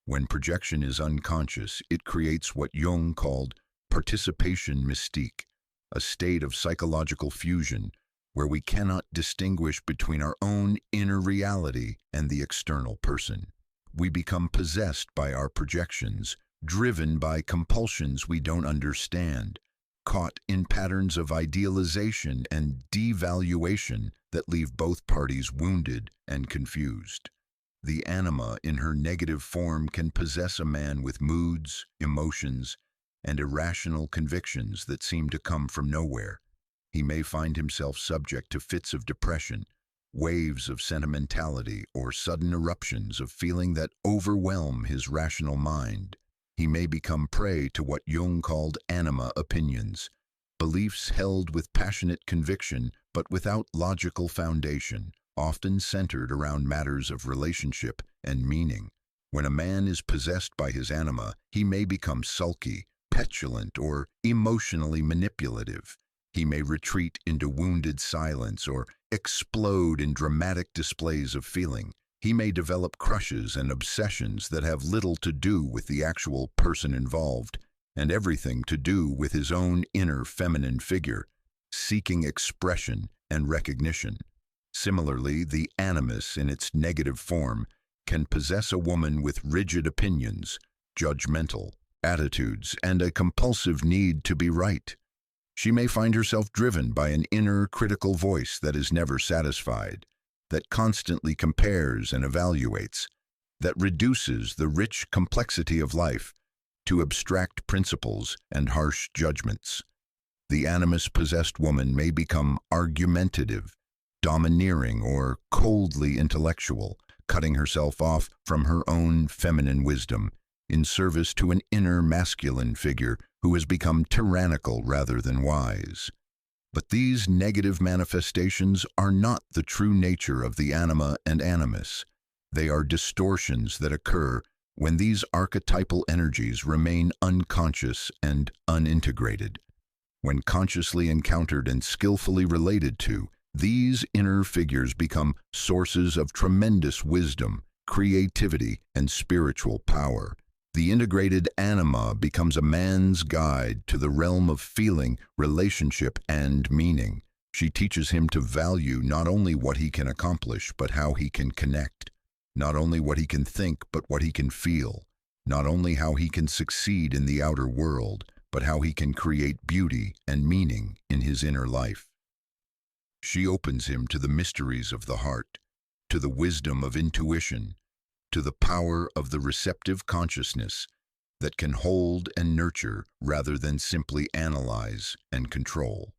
When projection is unconscious, it creates what Jung called participation mystique, a state of psychological fusion where we cannot distinguish between our own inner reality and the external person. We become possessed by our projections, driven by compulsions we don't understand, caught in patterns of idealization and devaluation that leave both parties wounded and confused. The anima in her negative form can possess a man with moods, emotions, and irrational convictions that seem to come from nowhere. He may find himself subject to fits of depression, waves of sentimentality, or sudden eruptions of feeling that overwhelm his rational mind. He may become prey to what Jung called anima opinions, beliefs held with passionate conviction but without logical foundation, often centered around matters of relationship and meaning. When a man is possessed by his anima, he may become sulky, petulant, or emotionally manipulative. He may retreat into wounded silence or explode in dramatic displays of feeling. He may develop crushes and obsessions that have little to do with the actual person involved and everything to do with his own inner feminine figure, seeking expression and recognition. Similarly, the animus in its negative form can possess a woman with rigid opinions, judgmental attitudes, and a compulsive need to be right. She may find herself driven by an inner critical voice that is never satisfied, that constantly compares and evaluates, that reduces the rich complexity of life to abstract principles and harsh judgments. The animus-possessed woman may become argumentative, domineering, or coldly intellectual, cutting herself off from her own feminine wisdom in service to an inner masculine figure who has become tyrannical rather than wise. But these negative manifestations are not the true nature of the anima and animus. They are distortions that occur when these archetypal energies remain unconscious and unintegrated. When consciously encountered and skillfully related to, these inner figures become sources of tremendous wisdom, creativity, and spiritual power. The integrated anima becomes a man's guide to the realm of feeling, relationship, and meaning. She teaches him to value not only what he can accomplish, but how he can connect. Not only what he can think, but what he can feel. Not only how he can succeed in the outer world, but how he can create beauty and meaning in his inner life. She opens him to the mysteries of the heart, to the wisdom of intuition, to the power of the receptive consciousness that can hold and nurture rather than simply analyze and control.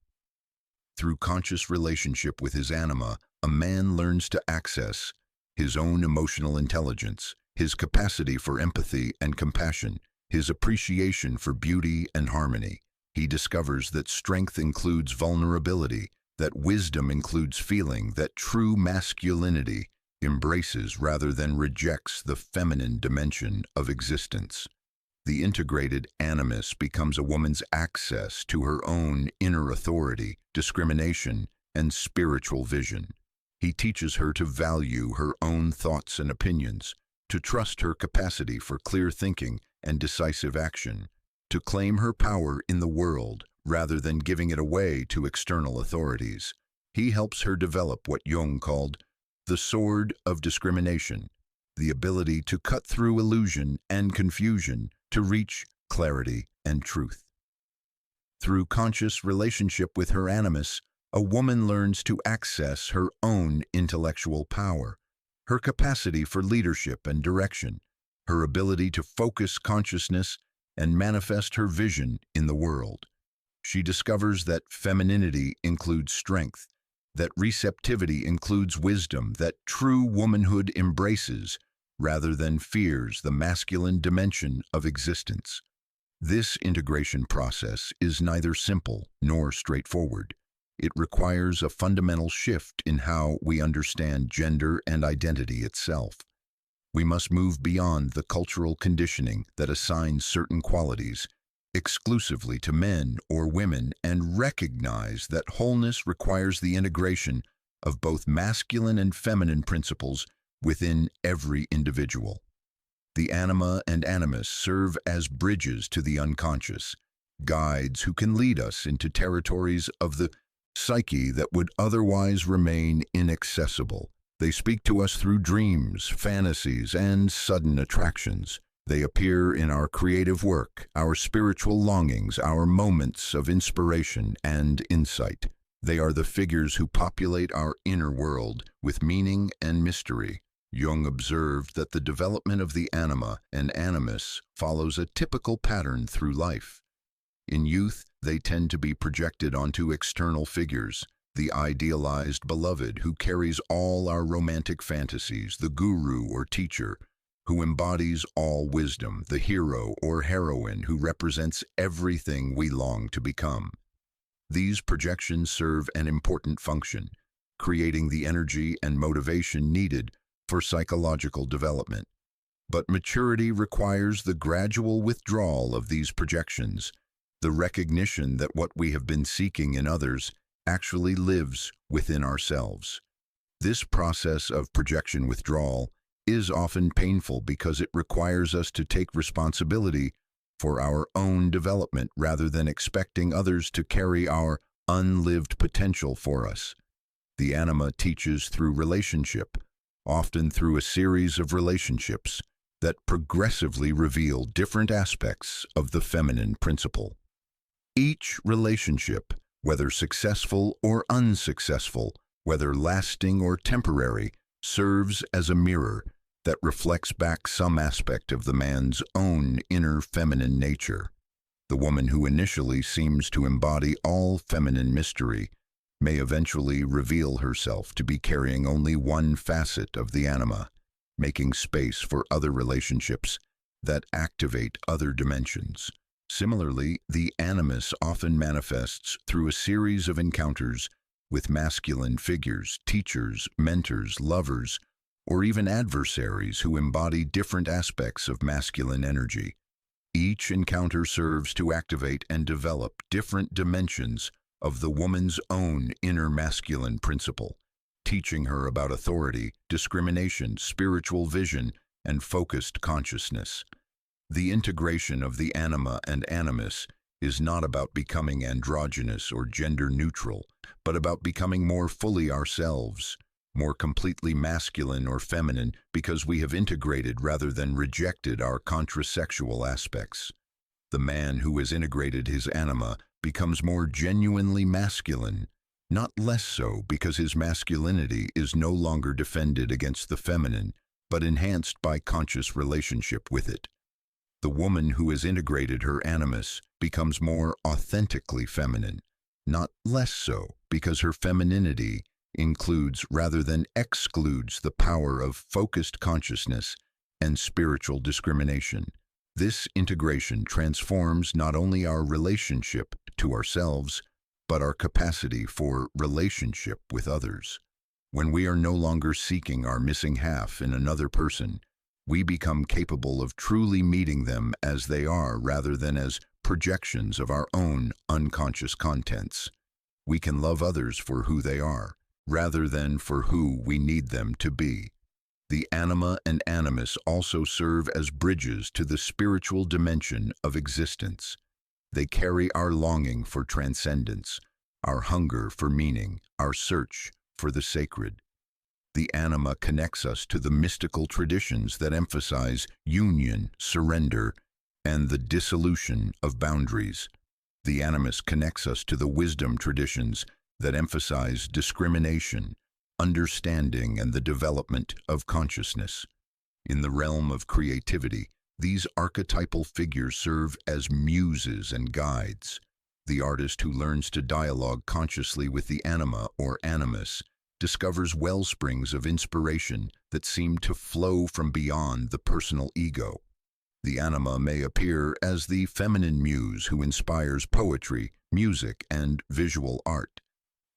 Through conscious relationship with his anima, a man learns to access his own emotional intelligence, his capacity for empathy and compassion, his appreciation for beauty and harmony. He discovers that strength includes vulnerability, that wisdom includes feeling, that true masculinity embraces rather than rejects the feminine dimension of existence. The integrated animus becomes a woman's access to her own inner authority, discrimination, and spiritual vision. He teaches her to value her own thoughts and opinions, to trust her capacity for clear thinking and decisive action, to claim her power in the world rather than giving it away to external authorities. He helps her develop what Jung called the sword of discrimination, the ability to cut through illusion and confusion to reach clarity and truth. Through conscious relationship with her animus, a woman learns to access her own intellectual power, her capacity for leadership and direction, her ability to focus consciousness and manifest her vision in the world. She discovers that femininity includes strength, that receptivity includes wisdom, that true womanhood embraces, rather than fears, the masculine dimension of existence. This integration process is neither simple nor straightforward. It requires a fundamental shift in how we understand gender and identity itself. We must move beyond the cultural conditioning that assigns certain qualities exclusively to men or women and recognize that wholeness requires the integration of both masculine and feminine principles within every individual. The anima and animus serve as bridges to the unconscious, guides who can lead us into territories of the psyche that would otherwise remain inaccessible. They speak to us through dreams, fantasies, and sudden attractions. They appear in our creative work, our spiritual longings, our moments of inspiration and insight. They are the figures who populate our inner world with meaning and mystery. Jung observed that the development of the anima and animus follows a typical pattern through life. In youth, they tend to be projected onto external figures, the idealized beloved who carries all our romantic fantasies, the guru or teacher who embodies all wisdom, the hero or heroine who represents everything we long to become. These projections serve an important function, creating the energy and motivation needed for psychological development. But maturity requires the gradual withdrawal of these projections, the recognition that what we have been seeking in others actually lives within ourselves. This process of projection withdrawal is often painful because it requires us to take responsibility for our own development rather than expecting others to carry our unlived potential for us. The anima teaches through relationship, often through a series of relationships that progressively reveal different aspects of the feminine principle. Each relationship, whether successful or unsuccessful, whether lasting or temporary, serves as a mirror that reflects back some aspect of the man's own inner feminine nature. The woman who initially seems to embody all feminine mystery may eventually reveal herself to be carrying only one facet of the anima, making space for other relationships that activate other dimensions. Similarly, the animus often manifests through a series of encounters with masculine figures, teachers, mentors, lovers, or even adversaries who embody different aspects of masculine energy. Each encounter serves to activate and develop different dimensions of the woman's own inner masculine principle, teaching her about authority, discrimination, spiritual vision, and focused consciousness. The integration of the anima and animus is not about becoming androgynous or gender neutral, but about becoming more fully ourselves, more completely masculine or feminine because we have integrated rather than rejected our contrasexual aspects. The man who has integrated his anima becomes more genuinely masculine, not less so because his masculinity is no longer defended against the feminine, but enhanced by conscious relationship with it. The woman who has integrated her animus becomes more authentically feminine, not less so because her femininity includes rather than excludes the power of focused consciousness and spiritual discrimination. This integration transforms not only our relationship to ourselves, but our capacity for relationship with others. When we are no longer seeking our missing half in another person, we become capable of truly meeting them as they are rather than as projections of our own unconscious contents. We can love others for who they are, rather than for who we need them to be. The anima and animus also serve as bridges to the spiritual dimension of existence. They carry our longing for transcendence, our hunger for meaning, our search for the sacred. The anima connects us to the mystical traditions that emphasize union, surrender, and the dissolution of boundaries. The animus connects us to the wisdom traditions that emphasize discrimination, understanding, and the development of consciousness. In the realm of creativity, these archetypal figures serve as muses and guides. The artist who learns to dialogue consciously with the anima or animus discovers wellsprings of inspiration that seem to flow from beyond the personal ego. The anima may appear as the feminine muse who inspires poetry, music, and visual art.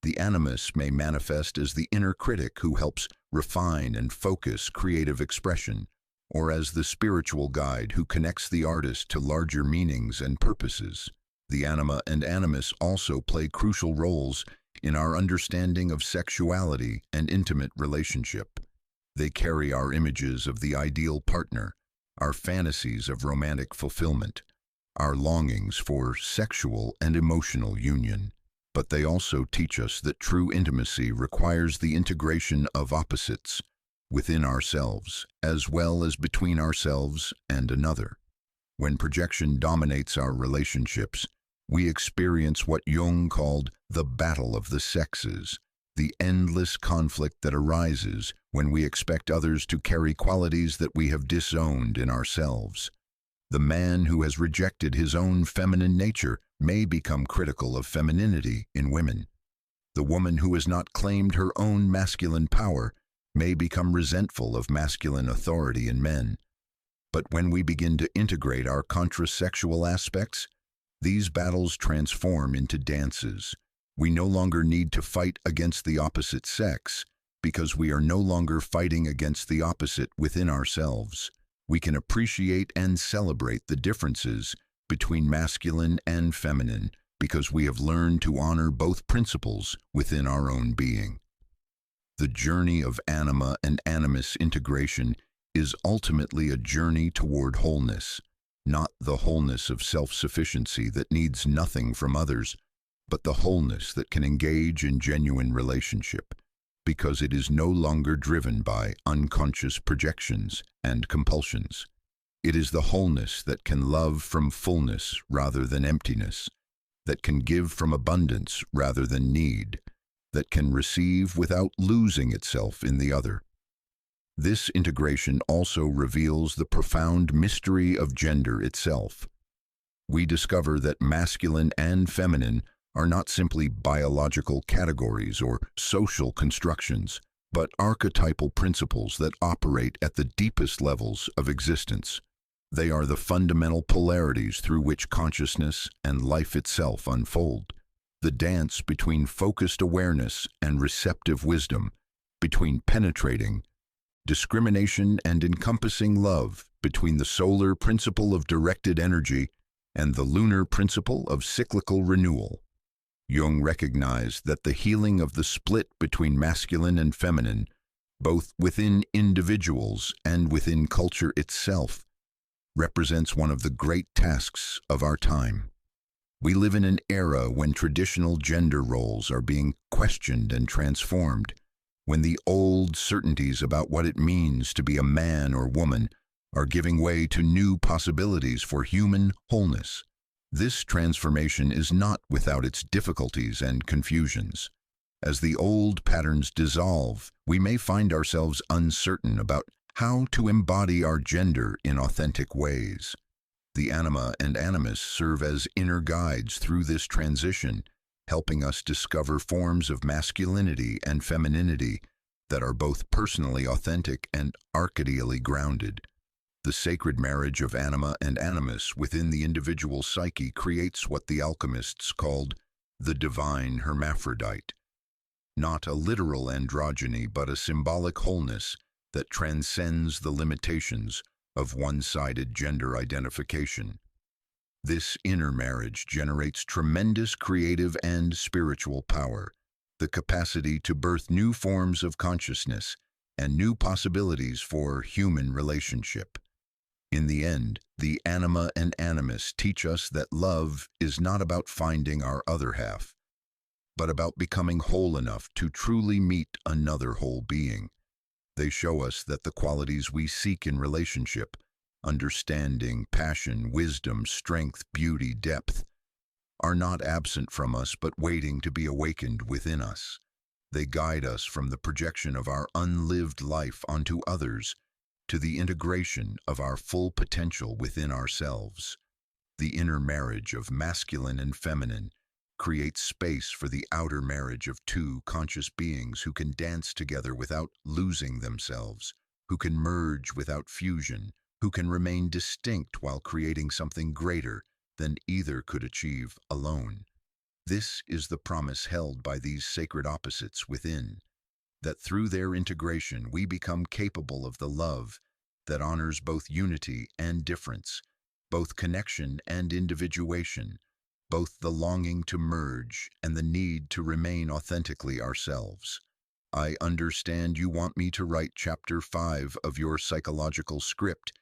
The animus may manifest as the inner critic who helps refine and focus creative expression, or as the spiritual guide who connects the artist to larger meanings and purposes. The anima and animus also play crucial roles in our understanding of sexuality and intimate relationship. They carry our images of the ideal partner, our fantasies of romantic fulfillment, our longings for sexual and emotional union. But they also teach us that true intimacy requires the integration of opposites within ourselves, as well as between ourselves and another. When projection dominates our relationships, we experience what Jung called the battle of the sexes, the endless conflict that arises when we expect others to carry qualities that we have disowned in ourselves. The man who has rejected his own feminine nature may become critical of femininity in women. The woman who has not claimed her own masculine power may become resentful of masculine authority in men. But when we begin to integrate our contrasexual aspects, these battles transform into dances. We no longer need to fight against the opposite sex because we are no longer fighting against the opposite within ourselves. We can appreciate and celebrate the differences between masculine and feminine because we have learned to honor both principles within our own being. The journey of anima and animus integration is ultimately a journey toward wholeness, not the wholeness of self-sufficiency that needs nothing from others, but the wholeness that can engage in genuine relationship, because it is no longer driven by unconscious projections and compulsions. It is the wholeness that can love from fullness rather than emptiness, that can give from abundance rather than need, that can receive without losing itself in the other. This integration also reveals the profound mystery of gender itself. We discover that masculine and feminine are not simply biological categories or social constructions, but archetypal principles that operate at the deepest levels of existence. They are the fundamental polarities through which consciousness and life itself unfold. The dance between focused awareness and receptive wisdom, between penetrating discrimination and encompassing love, between the solar principle of directed energy and the lunar principle of cyclical renewal. Jung recognized that the healing of the split between masculine and feminine, both within individuals and within culture itself, represents one of the great tasks of our time. We live in an era when traditional gender roles are being questioned and transformed, when the old certainties about what it means to be a man or woman are giving way to new possibilities for human wholeness. This transformation is not without its difficulties and confusions. As the old patterns dissolve, we may find ourselves uncertain about how to embody our gender in authentic ways. The anima and animus serve as inner guides through this transition, helping us discover forms of masculinity and femininity that are both personally authentic and archetypally grounded. The sacred marriage of anima and animus within the individual psyche creates what the alchemists called the divine hermaphrodite. Not a literal androgyny, but a symbolic wholeness that transcends the limitations of one-sided gender identification. This inner marriage generates tremendous creative and spiritual power, the capacity to birth new forms of consciousness and new possibilities for human relationship. In the end, the anima and animus teach us that love is not about finding our other half, but about becoming whole enough to truly meet another whole being. They show us that the qualities we seek in relationship, understanding, passion, wisdom, strength, beauty, depth, are not absent from us but waiting to be awakened within us. They guide us from the projection of our unlived life onto others to the integration of our full potential within ourselves. The inner marriage of masculine and feminine creates space for the outer marriage of two conscious beings who can dance together without losing themselves, who can merge without fusion, who can remain distinct while creating something greater than either could achieve alone. This is the promise held by these sacred opposites within, that through their integration we become capable of the love that honors both unity and difference, both connection and individuation, both the longing to merge and the need to remain authentically ourselves. I understand you want me to write chapter 5 of your psychological script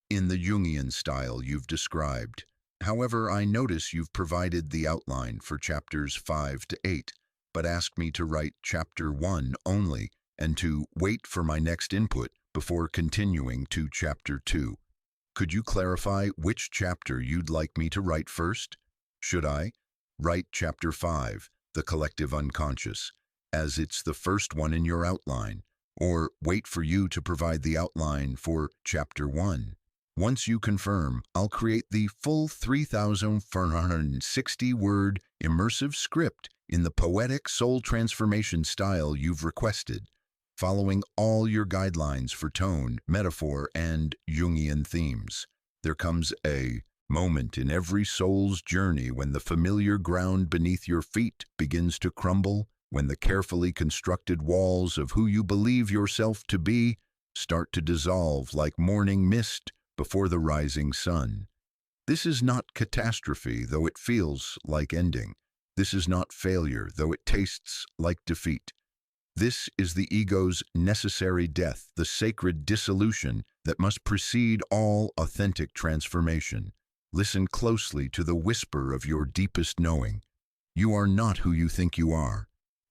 in the Jungian style you've described. However, I notice you've provided the outline for chapters 5 to 8, but asked me to write chapter 1 only and to wait for my next input before continuing to chapter 2. Could you clarify which chapter you'd like me to write first? Should I write chapter 5, the collective unconscious, as it's the first one in your outline, or wait for you to provide the outline for chapter 1? Once you confirm, I'll create the full 3,460-word immersive script in the poetic soul transformation style you've requested, following all your guidelines for tone, metaphor, and Jungian themes. There comes a moment in every soul's journey when the familiar ground beneath your feet begins to crumble, when the carefully constructed walls of who you believe yourself to be start to dissolve like morning mist before the rising sun. This is not catastrophe, though it feels like ending. This is not failure, though it tastes like defeat. This is the ego's necessary death, the sacred dissolution that must precede all authentic transformation. Listen closely to the whisper of your deepest knowing. You are not who you think you are.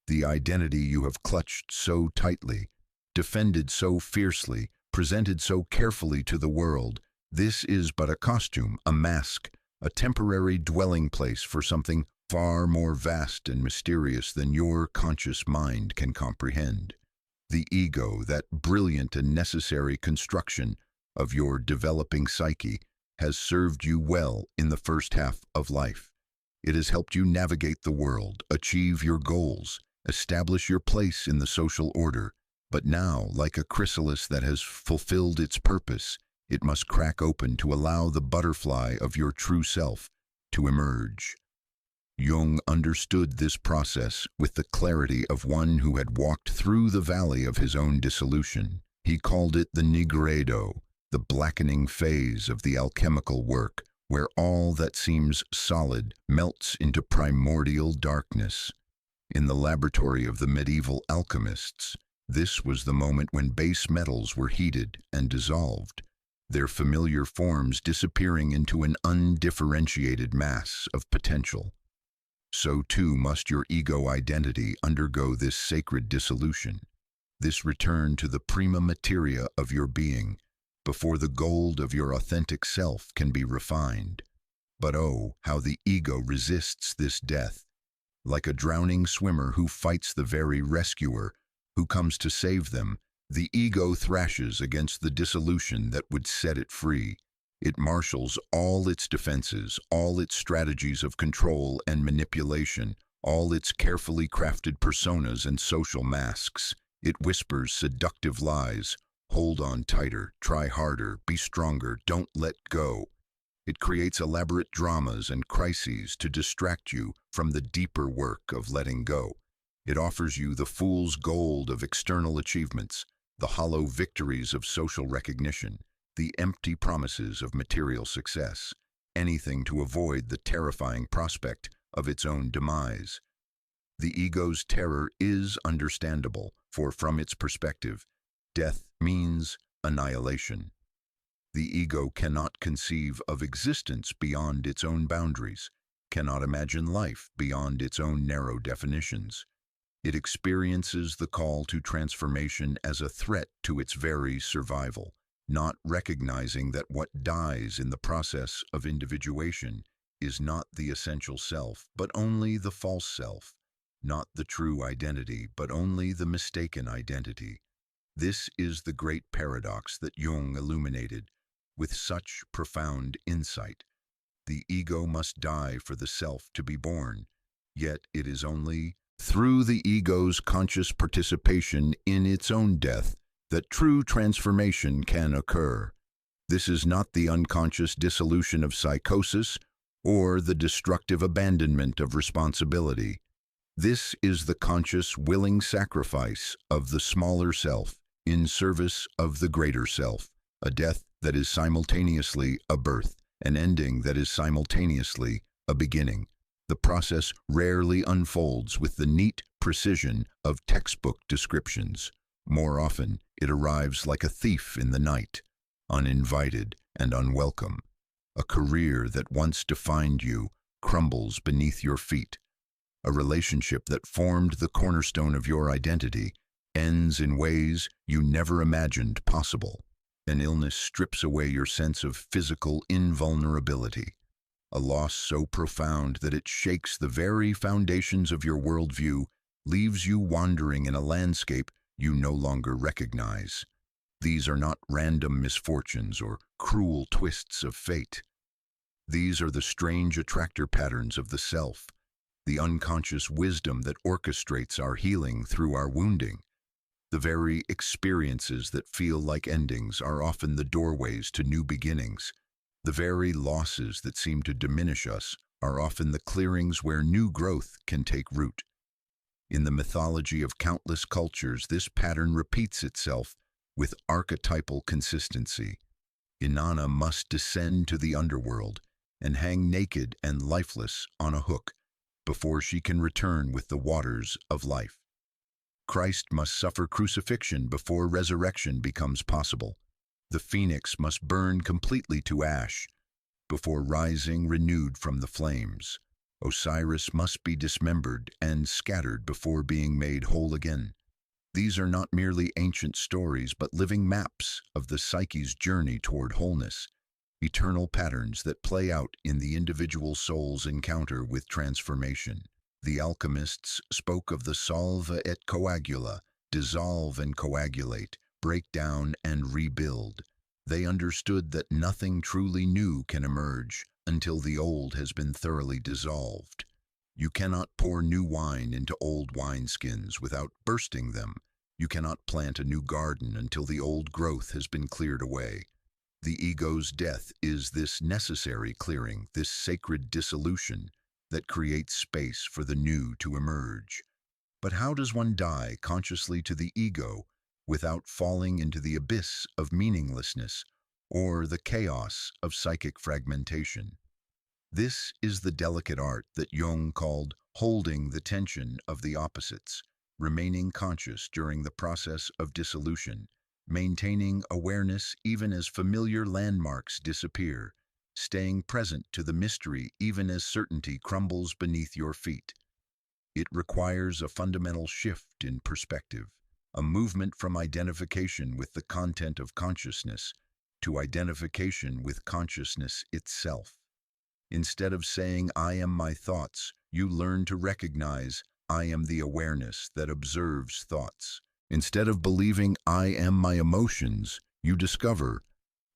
The identity you have clutched so tightly, defended so fiercely, presented so carefully to the world, this is but a costume, a mask, a temporary dwelling place for something far more vast and mysterious than your conscious mind can comprehend. The ego, that brilliant and necessary construction of your developing psyche, has served you well in the first half of life. It has helped you navigate the world, achieve your goals, establish your place in the social order. But now, like a chrysalis that has fulfilled its purpose, it must crack open to allow the butterfly of your true self to emerge. Jung understood this process with the clarity of one who had walked through the valley of his own dissolution. He called it the nigredo, the blackening phase of the alchemical work, where all that seems solid melts into primordial darkness. In the laboratory of the medieval alchemists, this was the moment when base metals were heated and dissolved, their familiar forms disappearing into an undifferentiated mass of potential. So too must your ego identity undergo this sacred dissolution, this return to the prima materia of your being, before the gold of your authentic self can be refined. But oh, how the ego resists this death. Like a drowning swimmer who fights the very rescuer who comes to save them, the ego thrashes against the dissolution that would set it free. It marshals all its defenses, all its strategies of control and manipulation, all its carefully crafted personas and social masks. It whispers seductive lies. Hold on tighter, try harder, be stronger, don't let go. It creates elaborate dramas and crises to distract you from the deeper work of letting go. It offers you the fool's gold of external achievements, the hollow victories of social recognition, the empty promises of material success, anything to avoid the terrifying prospect of its own demise. The ego's terror is understandable, for from its perspective, death means annihilation. The ego cannot conceive of existence beyond its own boundaries, cannot imagine life beyond its own narrow definitions. It experiences the call to transformation as a threat to its very survival, not recognizing that what dies in the process of individuation is not the essential self, but only the false self, not the true identity, but only the mistaken identity. This is the great paradox that Jung illuminated with such profound insight. The ego must die for the self to be born, yet it is only through the ego's conscious participation in its own death that true transformation can occur. This is not the unconscious dissolution of psychosis or the destructive abandonment of responsibility. This is the conscious, willing sacrifice of the smaller self in service of the greater self, a death that is simultaneously a birth, an ending that is simultaneously a beginning. The process rarely unfolds with the neat precision of textbook descriptions. More often, it arrives like a thief in the night, uninvited and unwelcome. A career that once defined you crumbles beneath your feet. A relationship that formed the cornerstone of your identity ends in ways you never imagined possible. An illness strips away your sense of physical invulnerability. A loss so profound that it shakes the very foundations of your worldview, leaves you wandering in a landscape you no longer recognize. These are not random misfortunes or cruel twists of fate. These are the strange attractor patterns of the self, the unconscious wisdom that orchestrates our healing through our wounding. The very experiences that feel like endings are often the doorways to new beginnings. The very losses that seem to diminish us are often the clearings where new growth can take root. In the mythology of countless cultures, this pattern repeats itself with archetypal consistency. Inanna must descend to the underworld and hang naked and lifeless on a hook before she can return with the waters of life. Christ must suffer crucifixion before resurrection becomes possible. The phoenix must burn completely to ash before rising renewed from the flames. Osiris must be dismembered and scattered before being made whole again. These are not merely ancient stories, but living maps of the psyche's journey toward wholeness, eternal patterns that play out in the individual soul's encounter with transformation. The alchemists spoke of the solva et coagula, dissolve and coagulate, break down and rebuild. They understood that nothing truly new can emerge until the old has been thoroughly dissolved. You cannot pour new wine into old wineskins without bursting them. You cannot plant a new garden until the old growth has been cleared away. The ego's death is this necessary clearing, this sacred dissolution that creates space for the new to emerge. But how does one die consciously to the ego without falling into the abyss of meaninglessness or the chaos of psychic fragmentation? This is the delicate art that Jung called holding the tension of the opposites, remaining conscious during the process of dissolution, maintaining awareness even as familiar landmarks disappear, staying present to the mystery even as certainty crumbles beneath your feet. It requires a fundamental shift in perspective, a movement from identification with the content of consciousness to identification with consciousness itself. Instead of saying, "I am my thoughts," you learn to recognize, "I am the awareness that observes thoughts." Instead of believing, "I am my emotions," you discover,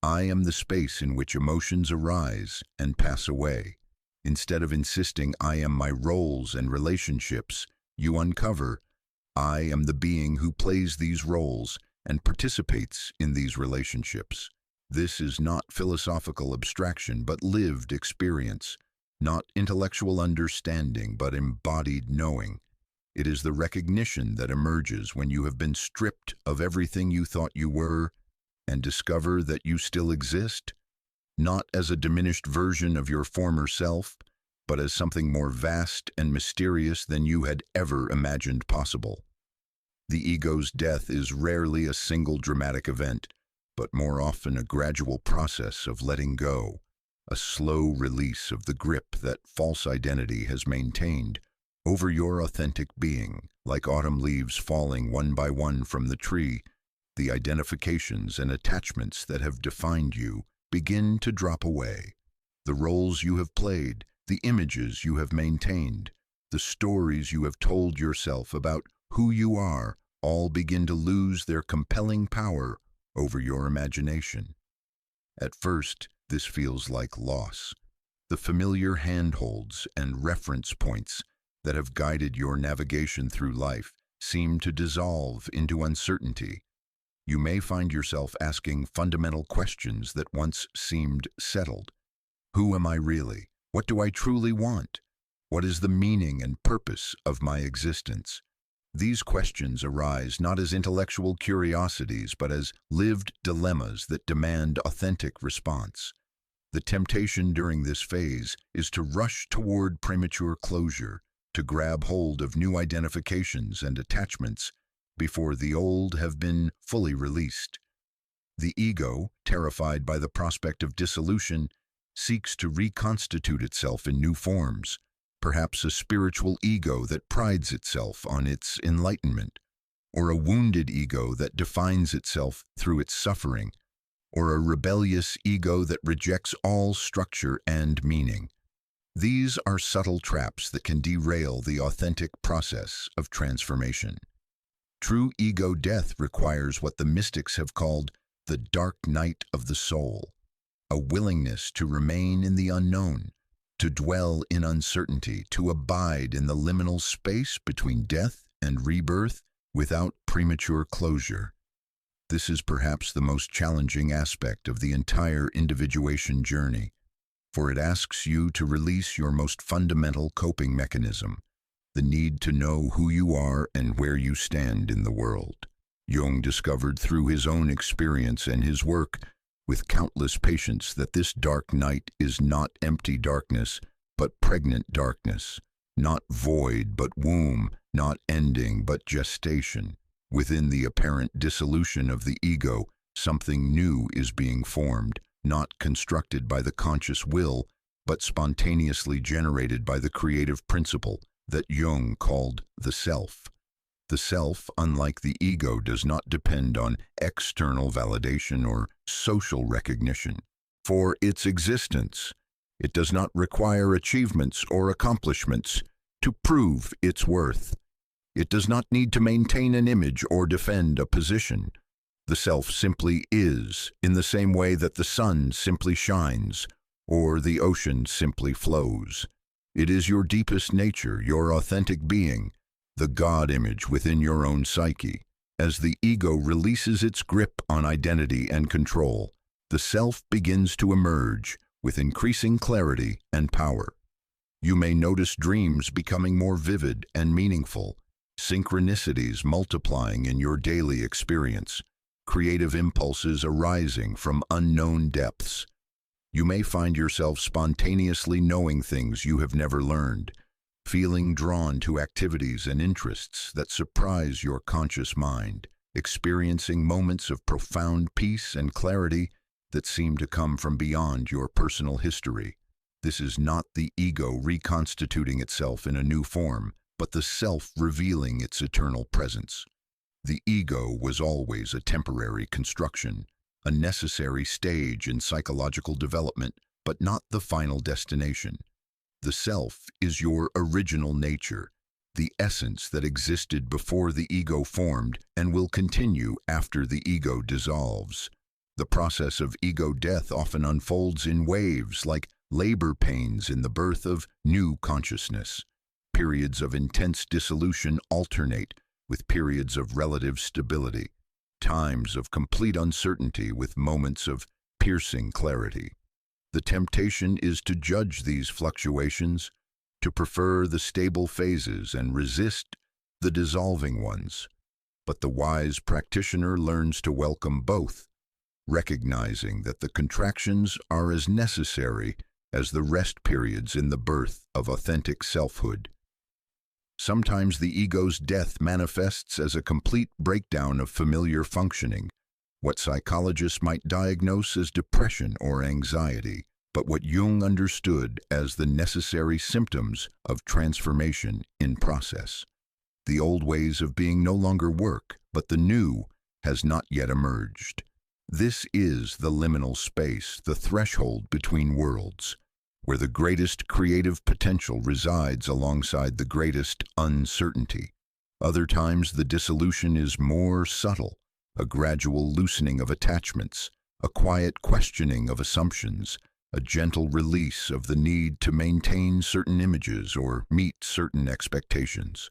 "I am the space in which emotions arise and pass away." Instead of insisting, "I am my roles and relationships," you uncover, "I am the being who plays these roles and participates in these relationships." This is not philosophical abstraction, but lived experience, not intellectual understanding, but embodied knowing. It is the recognition that emerges when you have been stripped of everything you thought you were and discover that you still exist, not as a diminished version of your former self, but as something more vast and mysterious than you had ever imagined possible. The ego's death is rarely a single dramatic event, but more often a gradual process of letting go, a slow release of the grip that false identity has maintained over your authentic being. Like autumn leaves falling one by one from the tree, the identifications and attachments that have defined you begin to drop away. The roles you have played, the images you have maintained, the stories you have told yourself about who you are, all begin to lose their compelling power over your imagination. At first, this feels like loss. The familiar handholds and reference points that have guided your navigation through life seem to dissolve into uncertainty. You may find yourself asking fundamental questions that once seemed settled. Who am I really? What do I truly want? What is the meaning and purpose of my existence? These questions arise not as intellectual curiosities, but as lived dilemmas that demand authentic response. The temptation during this phase is to rush toward premature closure, to grab hold of new identifications and attachments before the old have been fully released. The ego, terrified by the prospect of dissolution, seeks to reconstitute itself in new forms, perhaps a spiritual ego that prides itself on its enlightenment, or a wounded ego that defines itself through its suffering, or a rebellious ego that rejects all structure and meaning. These are subtle traps that can derail the authentic process of transformation. True ego death requires what the mystics have called the dark night of the soul, a willingness to remain in the unknown, to dwell in uncertainty, to abide in the liminal space between death and rebirth without premature closure. This is perhaps the most challenging aspect of the entire individuation journey, for it asks you to release your most fundamental coping mechanism, the need to know who you are and where you stand in the world. Jung discovered through his own experience and his work with countless patients that this dark night is not empty darkness, but pregnant darkness, not void but womb, not ending but gestation. Within the apparent dissolution of the ego, something new is being formed, not constructed by the conscious will, but spontaneously generated by the creative principle that Jung called the self. The self, unlike the ego, does not depend on external validation or social recognition. For its existence, it does not require achievements or accomplishments to prove its worth. It does not need to maintain an image or defend a position. The self simply is, in the same way that the sun simply shines, or the ocean simply flows. It is your deepest nature, your authentic being, the God image within your own psyche. As the ego releases its grip on identity and control, the self begins to emerge with increasing clarity and power. You may notice dreams becoming more vivid and meaningful, synchronicities multiplying in your daily experience, creative impulses arising from unknown depths. You may find yourself spontaneously knowing things you have never learned, feeling drawn to activities and interests that surprise your conscious mind, experiencing moments of profound peace and clarity that seem to come from beyond your personal history. This is not the ego reconstituting itself in a new form, but the self revealing its eternal presence. The ego was always a temporary construction, a necessary stage in psychological development, but not the final destination. The self is your original nature, the essence that existed before the ego formed and will continue after the ego dissolves. The process of ego death often unfolds in waves, like labor pains in the birth of new consciousness. Periods of intense dissolution alternate with periods of relative stability, times of complete uncertainty with moments of piercing clarity. The temptation is to judge these fluctuations, to prefer the stable phases and resist the dissolving ones. But the wise practitioner learns to welcome both, recognizing that the contractions are as necessary as the rest periods in the birth of authentic selfhood. Sometimes the ego's death manifests as a complete breakdown of familiar functioning, what psychologists might diagnose as depression or anxiety, but what Jung understood as the necessary symptoms of transformation in process. The old ways of being no longer work, but the new has not yet emerged. This is the liminal space, the threshold between worlds, where the greatest creative potential resides alongside the greatest uncertainty. Other times the dissolution is more subtle, a gradual loosening of attachments, a quiet questioning of assumptions, a gentle release of the need to maintain certain images or meet certain expectations.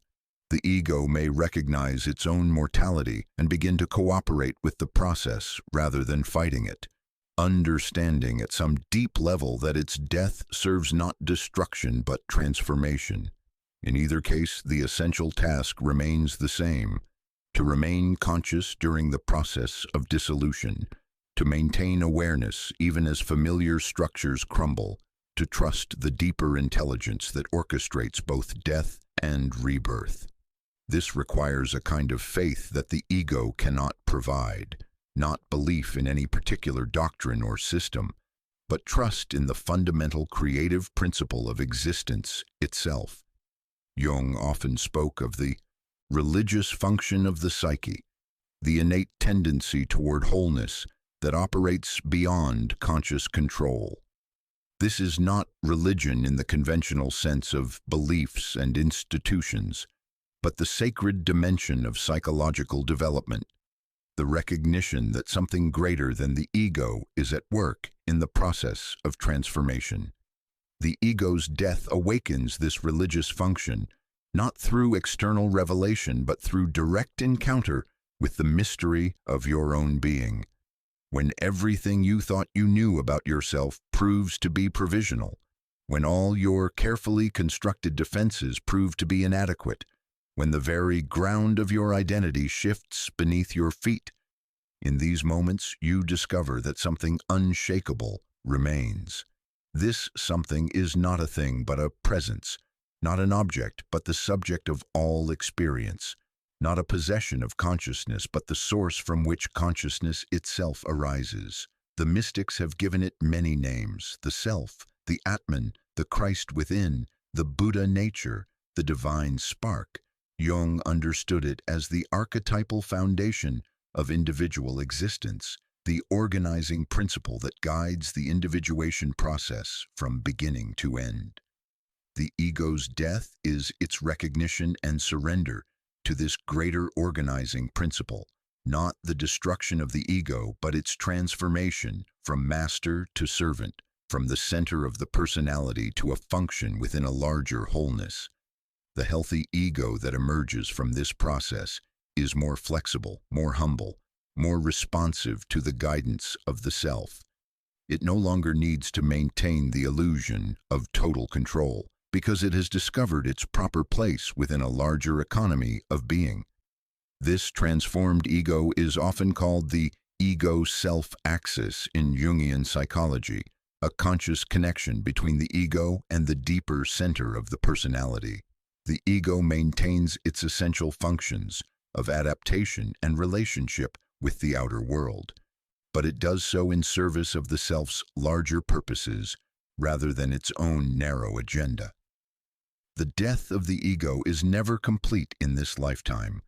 The ego may recognize its own mortality and begin to cooperate with the process rather than fighting it, understanding at some deep level that its death serves not destruction but transformation. In either case, the essential task remains the same: to remain conscious during the process of dissolution, to maintain awareness even as familiar structures crumble, to trust the deeper intelligence that orchestrates both death and rebirth. This requires a kind of faith that the ego cannot provide, not belief in any particular doctrine or system, but trust in the fundamental creative principle of existence itself. Jung often spoke of the religious function of the psyche, the innate tendency toward wholeness that operates beyond conscious control. This is not religion in the conventional sense of beliefs and institutions, but the sacred dimension of psychological development, the recognition that something greater than the ego is at work in the process of transformation. The ego's death awakens this religious function, not through external revelation, but through direct encounter with the mystery of your own being. When everything you thought you knew about yourself proves to be provisional, when all your carefully constructed defenses prove to be inadequate, when the very ground of your identity shifts beneath your feet, in these moments you discover that something unshakable remains. This something is not a thing but a presence, not an object but the subject of all experience, not a possession of consciousness but the source from which consciousness itself arises. The mystics have given it many names: the self, the Atman, the Christ within, the Buddha nature, the divine spark. Jung understood it as the archetypal foundation of individual existence, the organizing principle that guides the individuation process from beginning to end. The ego's death is its recognition and surrender to this greater organizing principle, not the destruction of the ego, but its transformation from master to servant, from the center of the personality to a function within a larger wholeness. The healthy ego that emerges from this process is more flexible, more humble, more responsive to the guidance of the self. It no longer needs to maintain the illusion of total control, because it has discovered its proper place within a larger economy of being. This transformed ego is often called the ego-self axis in Jungian psychology, a conscious connection between the ego and the deeper center of the personality. The ego maintains its essential functions of adaptation and relationship with the outer world, but it does so in service of the self's larger purposes rather than its own narrow agenda. The death of the ego is never complete in this lifetime.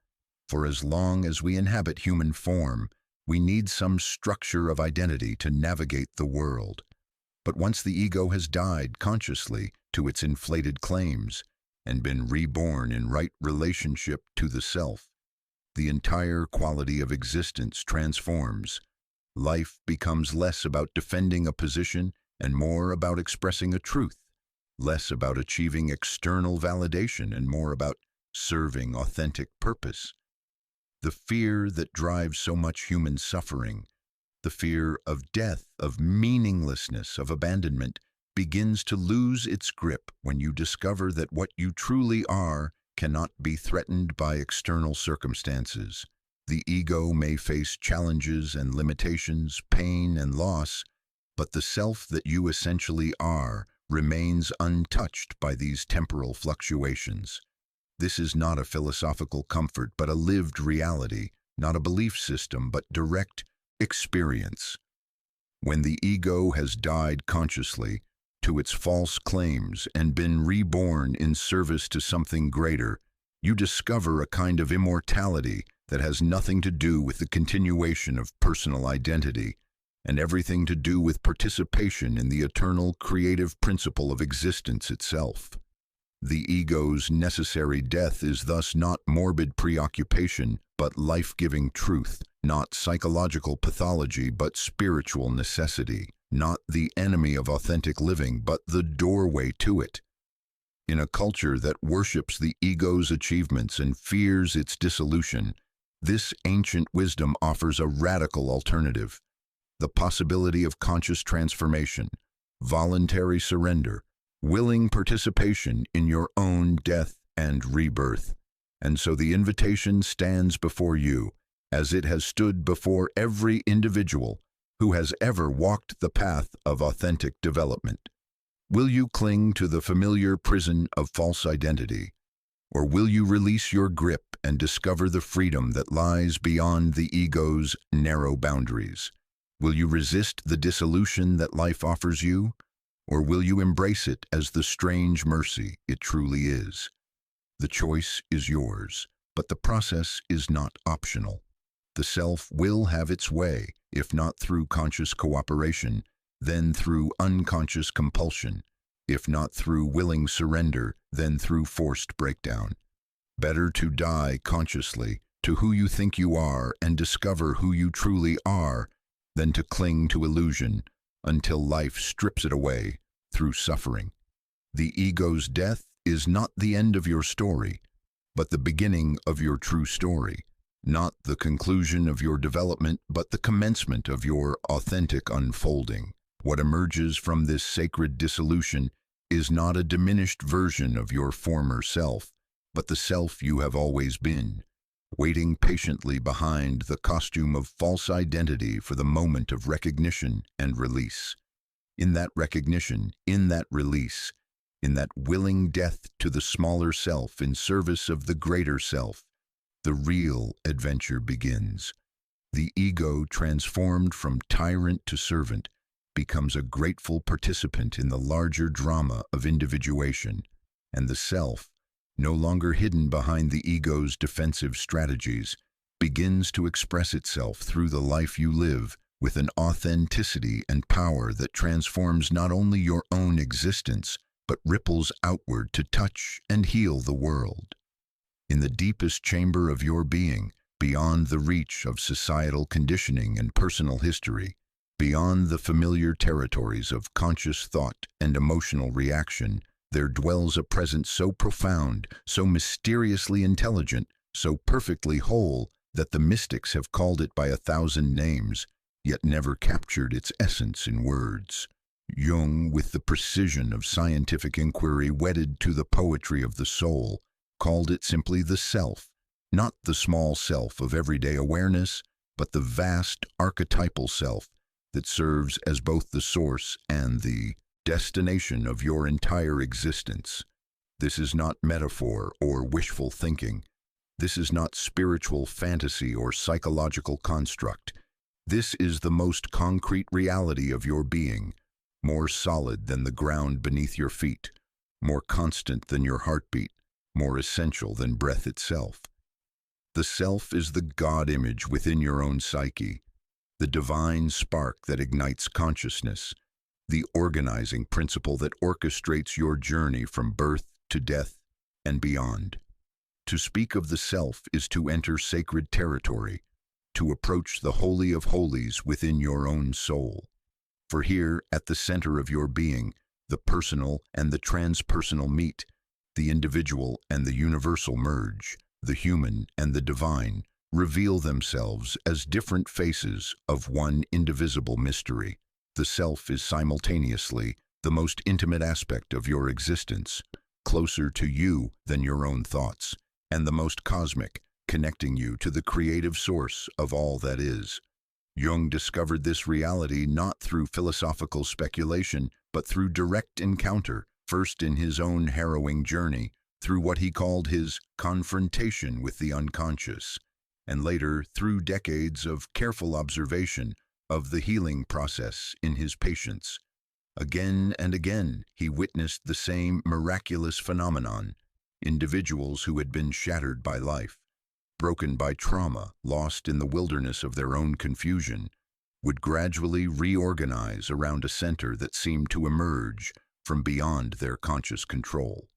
For as long as we inhabit human form, we need some structure of identity to navigate the world. But once the ego has died consciously to its inflated claims and been reborn in right relationship to the self, the entire quality of existence transforms. Life becomes less about defending a position and more about expressing a truth, less about achieving external validation and more about serving authentic purpose. The fear that drives so much human suffering, The fear of death, of meaninglessness, of abandonment begins to lose its grip when you discover that what you truly are cannot be threatened by external circumstances. The ego may face challenges and limitations, pain and loss, but the self that you essentially are remains untouched by these temporal fluctuations. This is not a philosophical comfort, but a lived reality, not a belief system, but direct experience. When the ego has died consciously to its false claims and been reborn in service to something greater, you discover a kind of immortality that has nothing to do with the continuation of personal identity and everything to do with participation in the eternal creative principle of existence itself. The ego's necessary death is thus not morbid preoccupation, but life-giving truth, not psychological pathology, but spiritual necessity, not the enemy of authentic living, but the doorway to it. In a culture that worships the ego's achievements and fears its dissolution, this ancient wisdom offers a radical alternative: the possibility of conscious transformation, voluntary surrender, willing participation in your own death and rebirth. And so the invitation stands before you, as it has stood before every individual who has ever walked the path of authentic development. Will you cling to the familiar prison of false identity, or will you release your grip and discover the freedom that lies beyond the ego's narrow boundaries? Will you resist the dissolution that life offers you, or will you embrace it as the strange mercy it truly is? The choice is yours, but the process is not optional. The self will have its way, if not through conscious cooperation, then through unconscious compulsion, if not through willing surrender, then through forced breakdown. Better to die consciously to who you think you are and discover who you truly are, than to cling to illusion until life strips it away through suffering. The ego's death is not the end of your story, but the beginning of your true story, not the conclusion of your development, but the commencement of your authentic unfolding. What emerges from this sacred dissolution is not a diminished version of your former self, but the self you have always been, waiting patiently behind the costume of false identity for the moment of recognition and release. In that recognition, in that release, in that willing death to the smaller self in service of the greater self, the real adventure begins. The ego, transformed from tyrant to servant, becomes a grateful participant in the larger drama of individuation, and the self, no longer hidden behind the ego's defensive strategies, begins to express itself through the life you live with an authenticity and power that transforms not only your own existence, but ripples outward to touch and heal the world. In the deepest chamber of your being, beyond the reach of societal conditioning and personal history, beyond the familiar territories of conscious thought and emotional reaction, there dwells a presence so profound, so mysteriously intelligent, so perfectly whole, that the mystics have called it by 1,000 names, yet never captured its essence in words. Jung, with the precision of scientific inquiry wedded to the poetry of the soul, called it simply the self, not the small self of everyday awareness, but the vast archetypal self that serves as both the source and the destination of your entire existence. This is not metaphor or wishful thinking. This is not spiritual fantasy or psychological construct. This is the most concrete reality of your being, more solid than the ground beneath your feet, more constant than your heartbeat, more essential than breath itself. The self is the God image within your own psyche, the divine spark that ignites consciousness, the organizing principle that orchestrates your journey from birth to death and beyond. To speak of the self is to enter sacred territory, to approach the Holy of Holies within your own soul. For here, at the center of your being, the personal and the transpersonal meet, the individual and the universal merge, the human and the divine, reveal themselves as different faces of one indivisible mystery. The self is simultaneously the most intimate aspect of your existence, closer to you than your own thoughts, and the most cosmic, connecting you to the creative source of all that is. Jung discovered this reality not through philosophical speculation, but through direct encounter, first in his own harrowing journey, through what he called his confrontation with the unconscious, and later through decades of careful observation of the healing process in his patients. Again and again, he witnessed the same miraculous phenomenon: individuals who had been shattered by life, broken by trauma, lost in the wilderness of their own confusion, would gradually reorganize around a center that seemed to emerge from beyond their conscious control.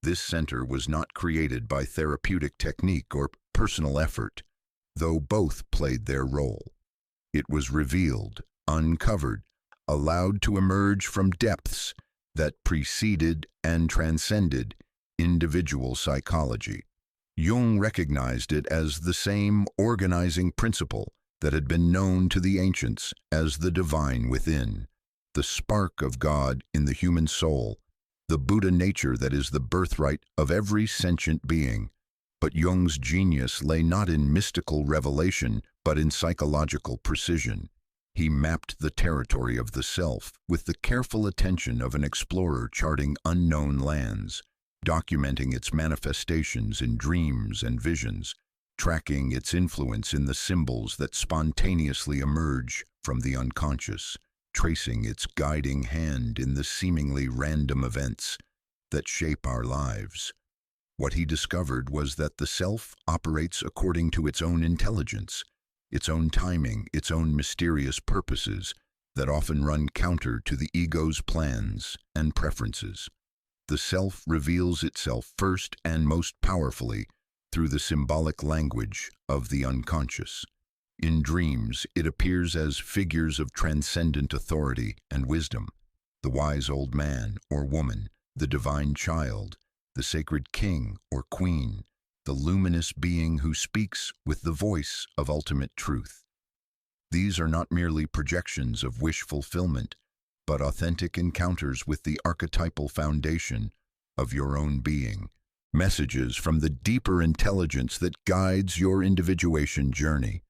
This center was not created by therapeutic technique or personal effort, though both played their role. It was revealed, uncovered, allowed to emerge from depths that preceded and transcended individual psychology. Jung recognized it as the same organizing principle that had been known to the ancients as the divine within, the spark of God in the human soul, the Buddha nature that is the birthright of every sentient being. But Jung's genius lay not in mystical revelation, but in psychological precision. He mapped the territory of the self with the careful attention of an explorer charting unknown lands, documenting its manifestations in dreams and visions, tracking its influence in the symbols that spontaneously emerge from the unconscious, tracing its guiding hand in the seemingly random events that shape our lives. What he discovered was that the self operates according to its own intelligence, its own timing, its own mysterious purposes that often run counter to the ego's plans and preferences. The self reveals itself first and most powerfully through the symbolic language of the unconscious. In dreams, it appears as figures of transcendent authority and wisdom: the wise old man or woman, the divine child, the sacred king or queen, the luminous being who speaks with the voice of ultimate truth. These are not merely projections of wish fulfillment, but authentic encounters with the archetypal foundation of your own being, messages from the deeper intelligence that guides your individuation journey.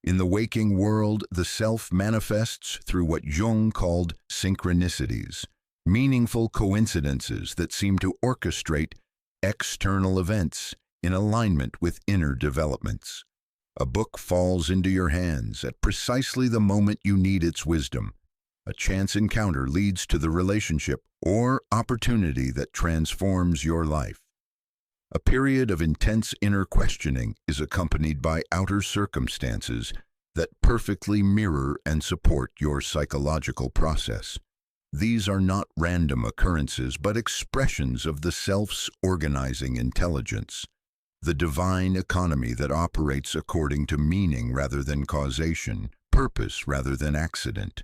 In the waking world, the self manifests through what Jung called synchronicities, meaningful coincidences that seem to orchestrate external events in alignment with inner developments. A book falls into your hands at precisely the moment you need its wisdom. A chance encounter leads to the relationship or opportunity that transforms your life. A period of intense inner questioning is accompanied by outer circumstances that perfectly mirror and support your psychological process. These are not random occurrences, but expressions of the self's organizing intelligence, the divine economy that operates according to meaning rather than causation, purpose rather than accident.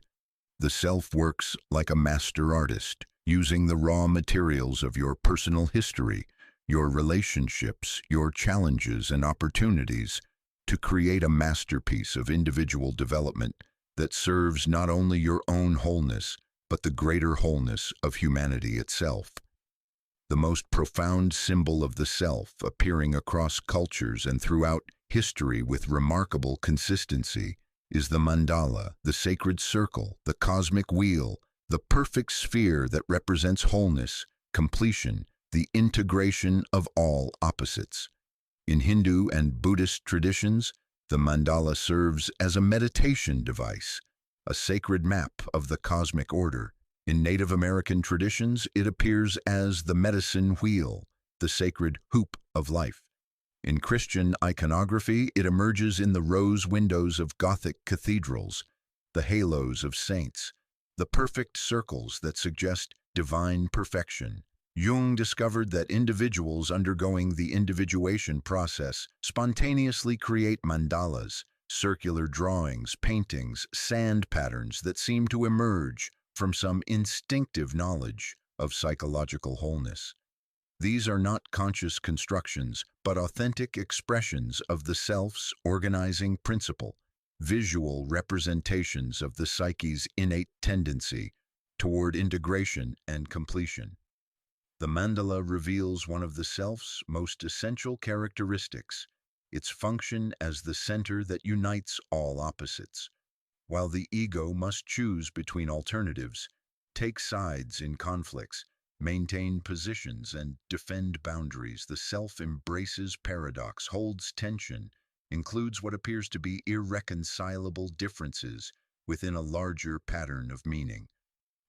The self works like a master artist, using the raw materials of your personal history, your relationships, your challenges and opportunities to create a masterpiece of individual development that serves not only your own wholeness, but the greater wholeness of humanity itself. The most profound symbol of the self, appearing across cultures and throughout history with remarkable consistency, is the mandala, the sacred circle, the cosmic wheel, the perfect sphere that represents wholeness, completion, the integration of all opposites. In Hindu and Buddhist traditions, the mandala serves as a meditation device, a sacred map of the cosmic order. In Native American traditions, it appears as the medicine wheel, the sacred hoop of life. In Christian iconography, it emerges in the rose windows of Gothic cathedrals, the halos of saints, the perfect circles that suggest divine perfection. Jung discovered that individuals undergoing the individuation process spontaneously create mandalas, circular drawings, paintings, sand patterns that seem to emerge from some instinctive knowledge of psychological wholeness. These are not conscious constructions, but authentic expressions of the self's organizing principle, visual representations of the psyche's innate tendency toward integration and completion. The mandala reveals one of the self's most essential characteristics, its function as the center that unites all opposites. While the ego must choose between alternatives, take sides in conflicts, maintain positions, and defend boundaries, the self embraces paradox, holds tension, includes what appears to be irreconcilable differences within a larger pattern of meaning.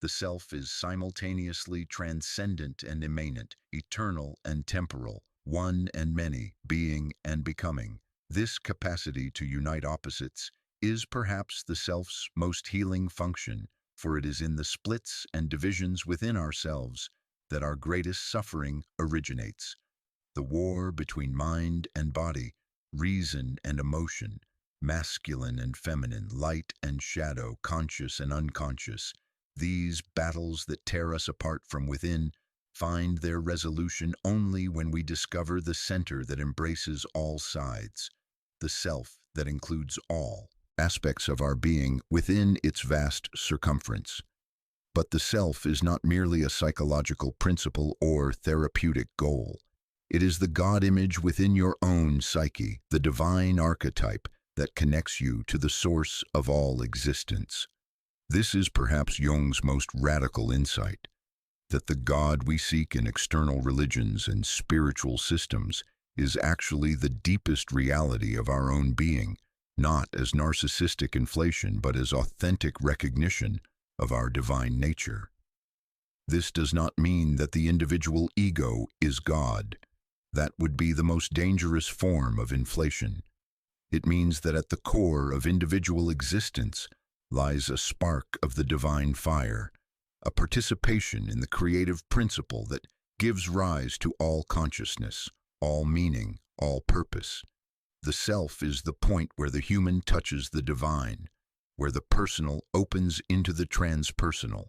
The self is simultaneously transcendent and immanent, eternal and temporal, one and many, being and becoming. This capacity to unite opposites is perhaps the self's most healing function, for it is in the splits and divisions within ourselves that our greatest suffering originates. The war between mind and body, reason and emotion, masculine and feminine, light and shadow, conscious and unconscious, these battles that tear us apart from within find their resolution only when we discover the center that embraces all sides, the self that includes all aspects of our being within its vast circumference. But the self is not merely a psychological principle or therapeutic goal. It is the God image within your own psyche, the divine archetype that connects you to the source of all existence. This is perhaps Jung's most radical insight, that the God we seek in external religions and spiritual systems is actually the deepest reality of our own being, not as narcissistic inflation, but as authentic recognition of our divine nature. This does not mean that the individual ego is God. That would be the most dangerous form of inflation. It means that at the core of individual existence lies a spark of the divine fire, a participation in the creative principle that gives rise to all consciousness, all meaning, all purpose. The self is the point where the human touches the divine, where the personal opens into the transpersonal,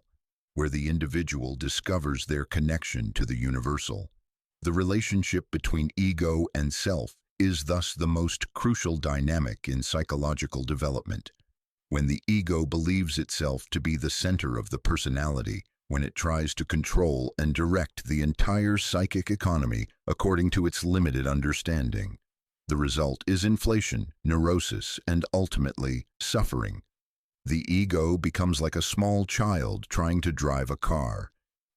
where the individual discovers their connection to the universal. The relationship between ego and self is thus the most crucial dynamic in psychological development. When the ego believes itself to be the center of the personality, when it tries to control and direct the entire psychic economy according to its limited understanding, the result is inflation, neurosis, and ultimately suffering. The ego becomes like a small child trying to drive a car.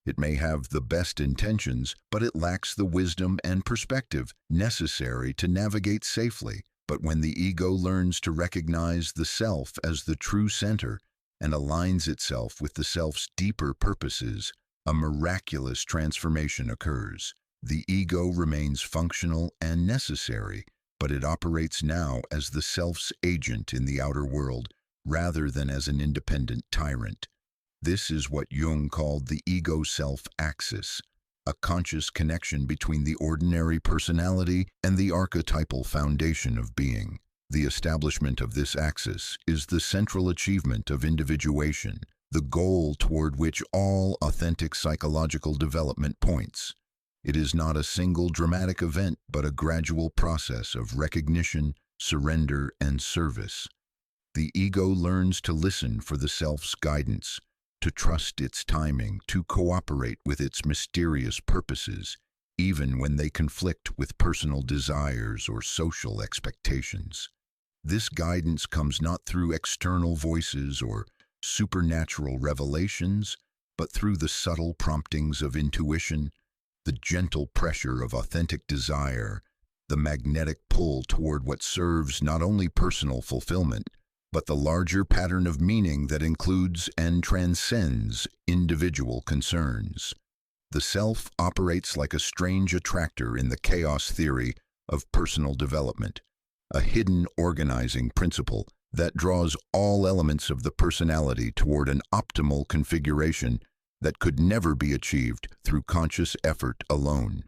It may have the best intentions, but it lacks the wisdom and perspective necessary to navigate safely. But when the ego learns to recognize the self as the true center and aligns itself with the self's deeper purposes, a miraculous transformation occurs. The ego remains functional and necessary, but it operates now as the self's agent in the outer world rather than as an independent tyrant. This is what Jung called the ego-self axis, a conscious connection between the ordinary personality and the archetypal foundation of being. The establishment of this axis is the central achievement of individuation, the goal toward which all authentic psychological development points. It is not a single dramatic event, but a gradual process of recognition, surrender, and service. The ego learns to listen for the self's guidance, to trust its timing, to cooperate with its mysterious purposes, even when they conflict with personal desires or social expectations. This guidance comes not through external voices or supernatural revelations, but through the subtle promptings of intuition, the gentle pressure of authentic desire, the magnetic pull toward what serves not only personal fulfillment, but the larger pattern of meaning that includes and transcends individual concerns. The self operates like a strange attractor in the chaos theory of personal development, a hidden organizing principle that draws all elements of the personality toward an optimal configuration that could never be achieved through conscious effort alone.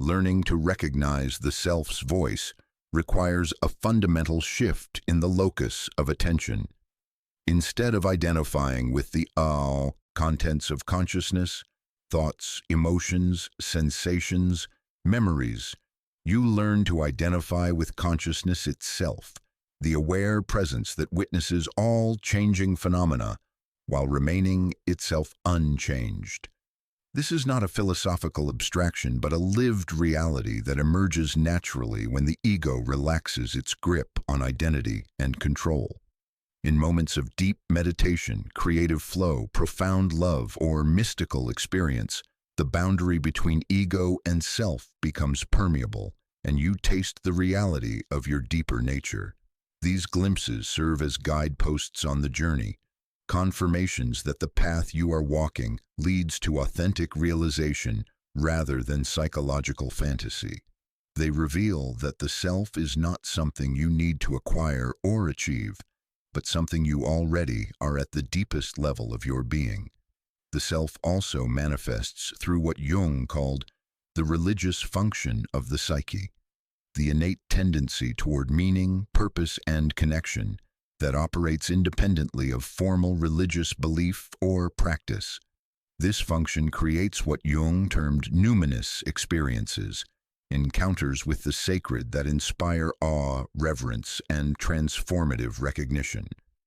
Learning to recognize the self's voice requires a fundamental shift in the locus of attention. Instead of identifying with the contents of consciousness, thoughts, emotions, sensations, memories. You learn to identify with consciousness itself, the aware presence that witnesses all changing phenomena while remaining itself unchanged. This is not a philosophical abstraction, but a lived reality that emerges naturally when the ego relaxes its grip on identity and control. In moments of deep meditation, creative flow, profound love, or mystical experience, the boundary between ego and self becomes permeable, and you taste the reality of your deeper nature. These glimpses serve as guideposts on the journey, confirmations that the path you are walking leads to authentic realization rather than psychological fantasy. They reveal that the self is not something you need to acquire or achieve, but something you already are at the deepest level of your being. The self also manifests through what Jung called the religious function of the psyche, the innate tendency toward meaning, purpose, and connection that operates independently of formal religious belief or practice. This function creates what Jung termed numinous experiences, encounters with the sacred that inspire awe, reverence, and transformative recognition.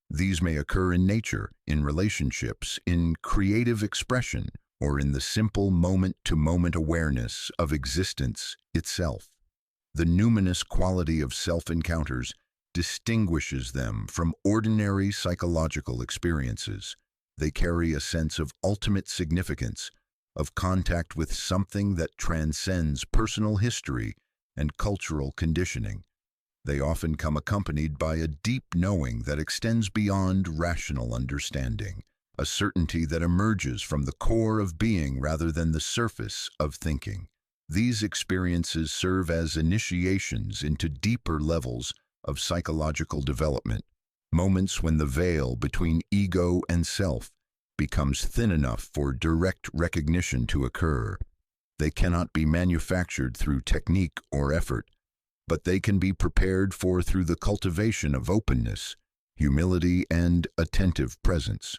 These may occur in nature, in relationships, in creative expression, or in the simple moment-to-moment awareness of existence itself. The numinous quality of self-encounters distinguishes them from ordinary psychological experiences. They carry a sense of ultimate significance, of contact with something that transcends personal history and cultural conditioning. They often come accompanied by a deep knowing that extends beyond rational understanding, a certainty that emerges from the core of being rather than the surface of thinking. These experiences serve as initiations into deeper levels of psychological development, moments when the veil between ego and self becomes thin enough for direct recognition to occur. They cannot be manufactured through technique or effort, but they can be prepared for through the cultivation of openness, humility, and attentive presence.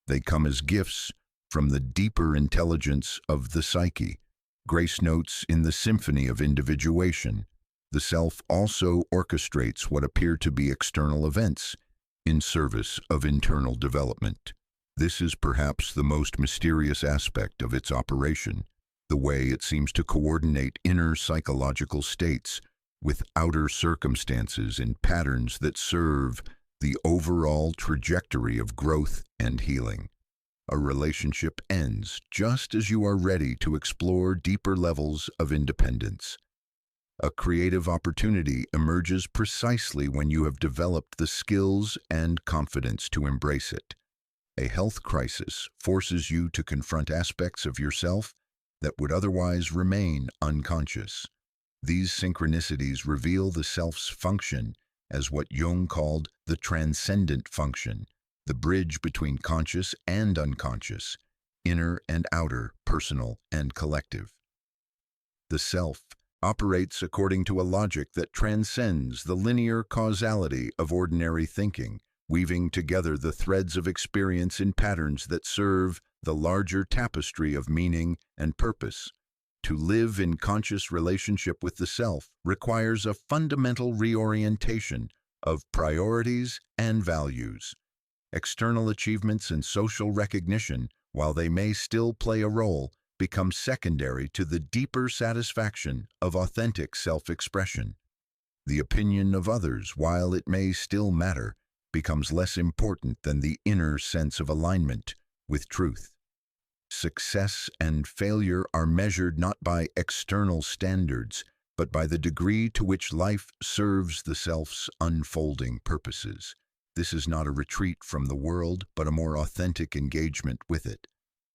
They come as gifts from the deeper intelligence of the psyche, grace notes in the symphony of individuation. The self also orchestrates what appear to be external events in service of internal development. This is perhaps the most mysterious aspect of its operation, the way it seems to coordinate inner psychological states with outer circumstances in patterns that serve the overall trajectory of growth and healing. A relationship ends just as you are ready to explore deeper levels of independence. A creative opportunity emerges precisely when you have developed the skills and confidence to embrace it. A health crisis forces you to confront aspects of yourself that would otherwise remain unconscious. These synchronicities reveal the self's function as what Jung called the transcendent function, the bridge between conscious and unconscious, inner and outer, personal and collective. The self operates according to a logic that transcends the linear causality of ordinary thinking, weaving together the threads of experience in patterns that serve the larger tapestry of meaning and purpose. To live in conscious relationship with the self requires a fundamental reorientation of priorities and values. External achievements and social recognition, while they may still play a role, become secondary to the deeper satisfaction of authentic self-expression. The opinion of others, while it may still matter, becomes less important than the inner sense of alignment with truth. Success and failure are measured not by external standards, but by the degree to which life serves the self's unfolding purposes. This is not a retreat from the world, but a more authentic engagement with it.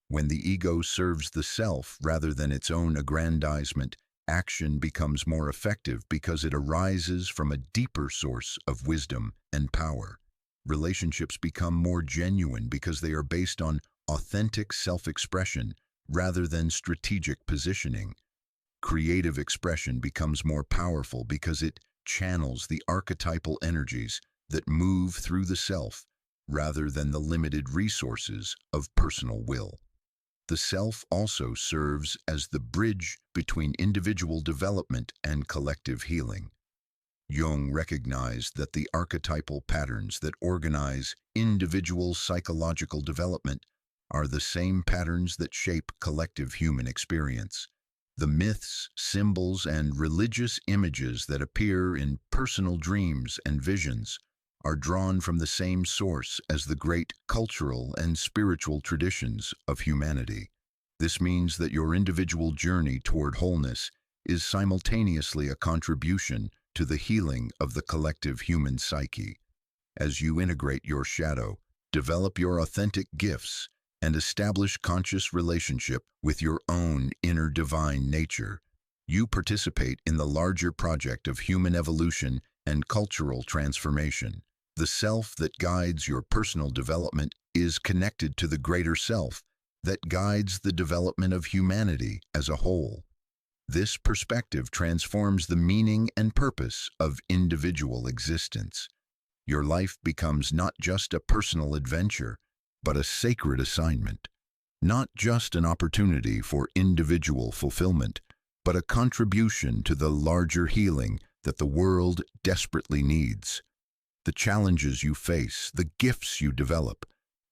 When the ego serves the self rather than its own aggrandizement, action becomes more effective because it arises from a deeper source of wisdom and power. Relationships become more genuine because they are based on authentic self-expression rather than strategic positioning. Creative expression becomes more powerful because it channels the archetypal energies that move through the self rather than the limited resources of personal will. The self also serves as the bridge between individual development and collective healing. Jung recognized that the archetypal patterns that organize individual psychological development are the same patterns that shape collective human experience. The myths, symbols, and religious images that appear in personal dreams and visions are drawn from the same source as the great cultural and spiritual traditions of humanity. This means that your individual journey toward wholeness is simultaneously a contribution to the healing of the collective human psyche. As you integrate your shadow, develop your authentic gifts, and establish conscious relationship with your own inner divine nature, you participate in the larger project of human evolution and cultural transformation. The self that guides your personal development is connected to the greater self that guides the development of humanity as a whole. This perspective transforms the meaning and purpose of individual existence. Your life becomes not just a personal adventure, but a sacred assignment. Not just an opportunity for individual fulfillment, but a contribution to the larger healing that the world desperately needs. The challenges you face, the gifts you develop,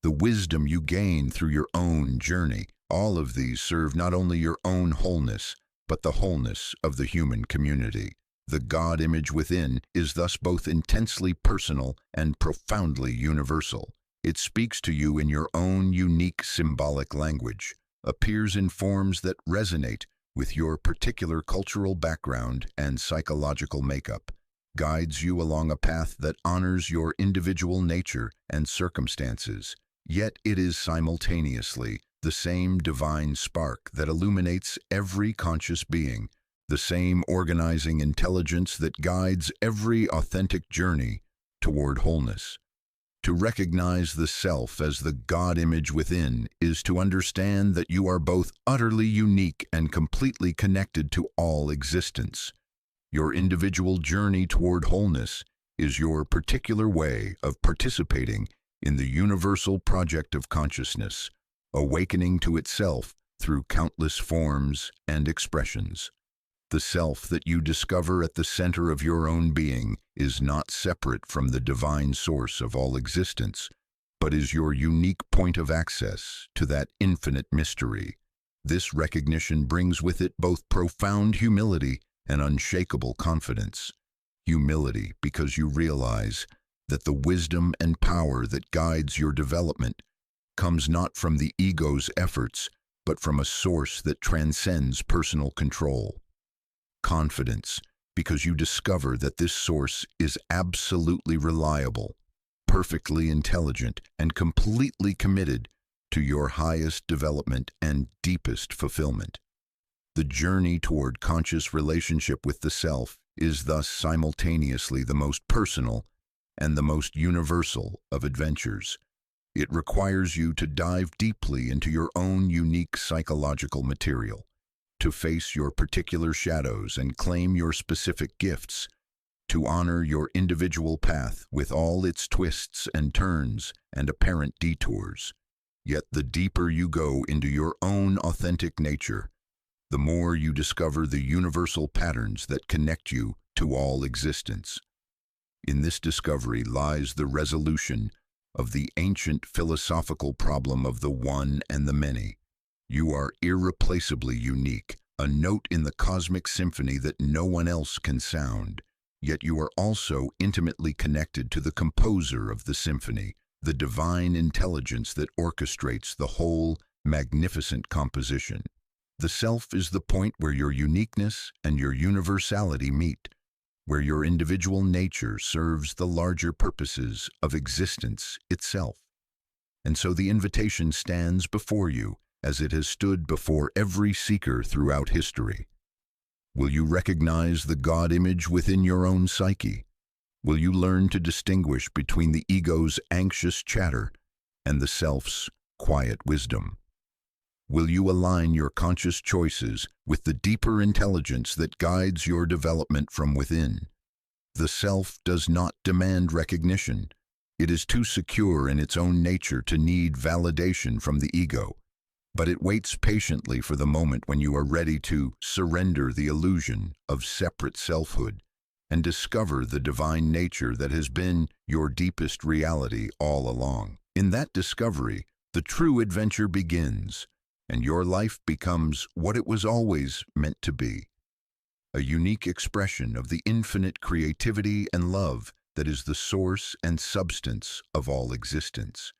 the wisdom you gain through your own journey, all of these serve not only your own wholeness, but the wholeness of the human community. The God image within is thus both intensely personal and profoundly universal. It speaks to you in your own unique symbolic language, appears in forms that resonate with your particular cultural background and psychological makeup, guides you along a path that honors your individual nature and circumstances, yet it is simultaneously the same divine spark that illuminates every conscious being, the same organizing intelligence that guides every authentic journey toward wholeness. To recognize the self as the God image within is to understand that you are both utterly unique and completely connected to all existence. Your individual journey toward wholeness is your particular way of participating in the universal project of consciousness, awakening to itself through countless forms and expressions. The self that you discover at the center of your own being is not separate from the divine source of all existence, but is your unique point of access to that infinite mystery. This recognition brings with it both profound humility and unshakable confidence. Humility because you realize that the wisdom and power that guides your development comes not from the ego's efforts, but from a source that transcends personal control. Confidence, because you discover that this source is absolutely reliable, perfectly intelligent, and completely committed to your highest development and deepest fulfillment. The journey toward conscious relationship with the self is thus simultaneously the most personal and the most universal of adventures. It requires you to dive deeply into your own unique psychological material, to face your particular shadows and claim your specific gifts, to honor your individual path with all its twists and turns and apparent detours. Yet the deeper you go into your own authentic nature, the more you discover the universal patterns that connect you to all existence. In this discovery lies the resolution of the ancient philosophical problem of the one and the many. You are irreplaceably unique, a note in the cosmic symphony that no one else can sound. Yet you are also intimately connected to the composer of the symphony, the divine intelligence that orchestrates the whole magnificent composition. The self is the point where your uniqueness and your universality meet, where your individual nature serves the larger purposes of existence itself. And so the invitation stands before you as it has stood before every seeker throughout history. Will you recognize the God image within your own psyche? Will you learn to distinguish between the ego's anxious chatter and the self's quiet wisdom? Will you align your conscious choices with the deeper intelligence that guides your development from within? The self does not demand recognition. It is too secure in its own nature to need validation from the ego. but it waits patiently for the moment when you are ready to surrender the illusion of separate selfhood and discover the divine nature that has been your deepest reality all along. In that discovery, the true adventure begins, and your life becomes what it was always meant to be, a unique expression of the infinite creativity and love that is the source and substance of all existence.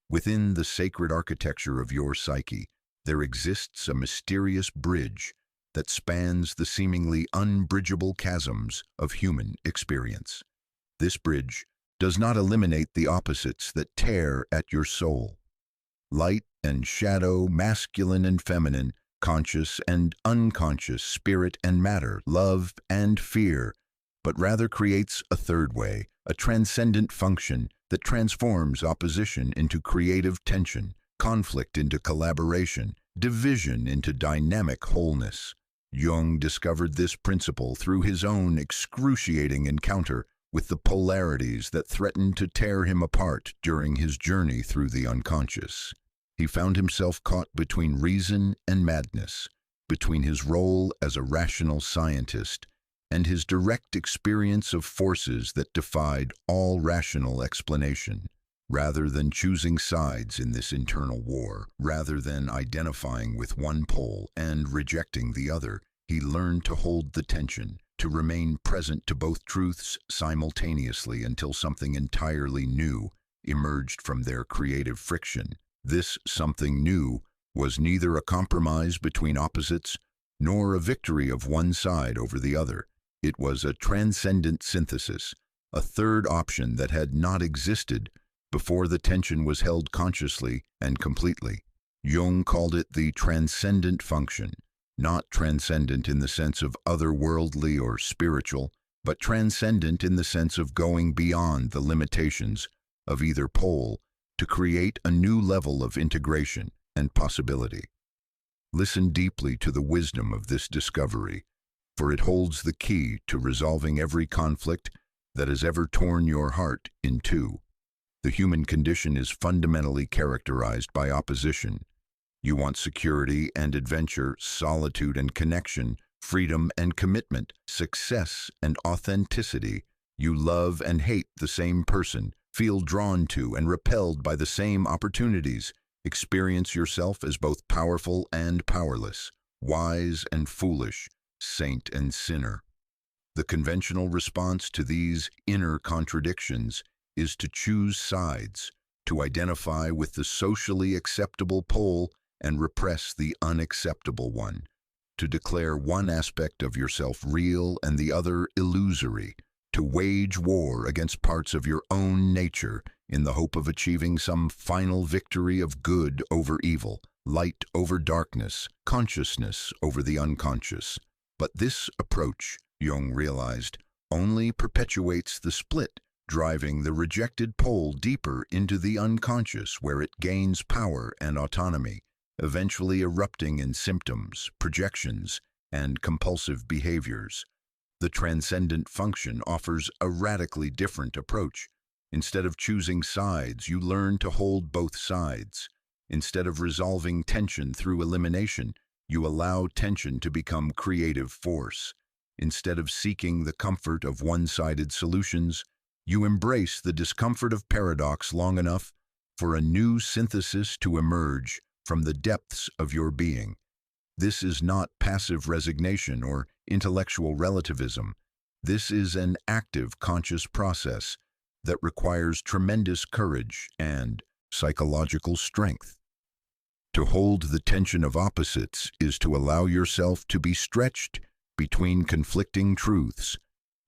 Within the sacred architecture of your psyche, there exists a mysterious bridge that spans the seemingly unbridgeable chasms of human experience. This bridge does not eliminate the opposites that tear at your soul. Light and shadow, masculine and feminine, conscious and unconscious, spirit and matter, love and fear, but rather creates a third way, a transcendent function that transforms opposition into creative tension, conflict into collaboration, division into dynamic wholeness. Jung discovered this principle through his own excruciating encounter with the polarities that threatened to tear him apart during his journey through the unconscious. He found himself caught between reason and madness, between his role as a rational scientist and his direct experience of forces that defied all rational explanation. Rather than choosing sides in this internal war, rather than identifying with one pole and rejecting the other, he learned to hold the tension, to remain present to both truths simultaneously until something entirely new emerged from their creative friction. This something new was neither a compromise between opposites nor a victory of one side over the other. It was a transcendent synthesis, a third option that had not existed before the tension was held consciously and completely. Jung called it the transcendent function, not transcendent in the sense of otherworldly or spiritual, but transcendent in the sense of going beyond the limitations of either pole to create a new level of integration and possibility. Listen deeply to the wisdom of this discovery, for it holds the key to resolving every conflict that has ever torn your heart in two. The human condition is fundamentally characterized by opposition. You want security and adventure, solitude and connection, freedom and commitment, success and authenticity. You love and hate the same person, feel drawn to and repelled by the same opportunities, experience yourself as both powerful and powerless, wise and foolish, saint and sinner. The conventional response to these inner contradictions is to choose sides, to identify with the socially acceptable pole and repress the unacceptable one, to declare one aspect of yourself real and the other illusory, to wage war against parts of your own nature in the hope of achieving some final victory of good over evil, light over darkness, consciousness over the unconscious. But this approach, Jung realized, only perpetuates the split, driving the rejected pole deeper into the unconscious where it gains power and autonomy, eventually erupting in symptoms, projections, and compulsive behaviors. The transcendent function offers a radically different approach. Instead of choosing sides, you learn to hold both sides. Instead of resolving tension through elimination, you allow tension to become creative force. Instead of seeking the comfort of one-sided solutions, you embrace the discomfort of paradox long enough for a new synthesis to emerge from the depths of your being. This is not passive resignation or intellectual relativism. This is an active conscious process that requires tremendous courage and psychological strength. To hold the tension of opposites is to allow yourself to be stretched between conflicting truths,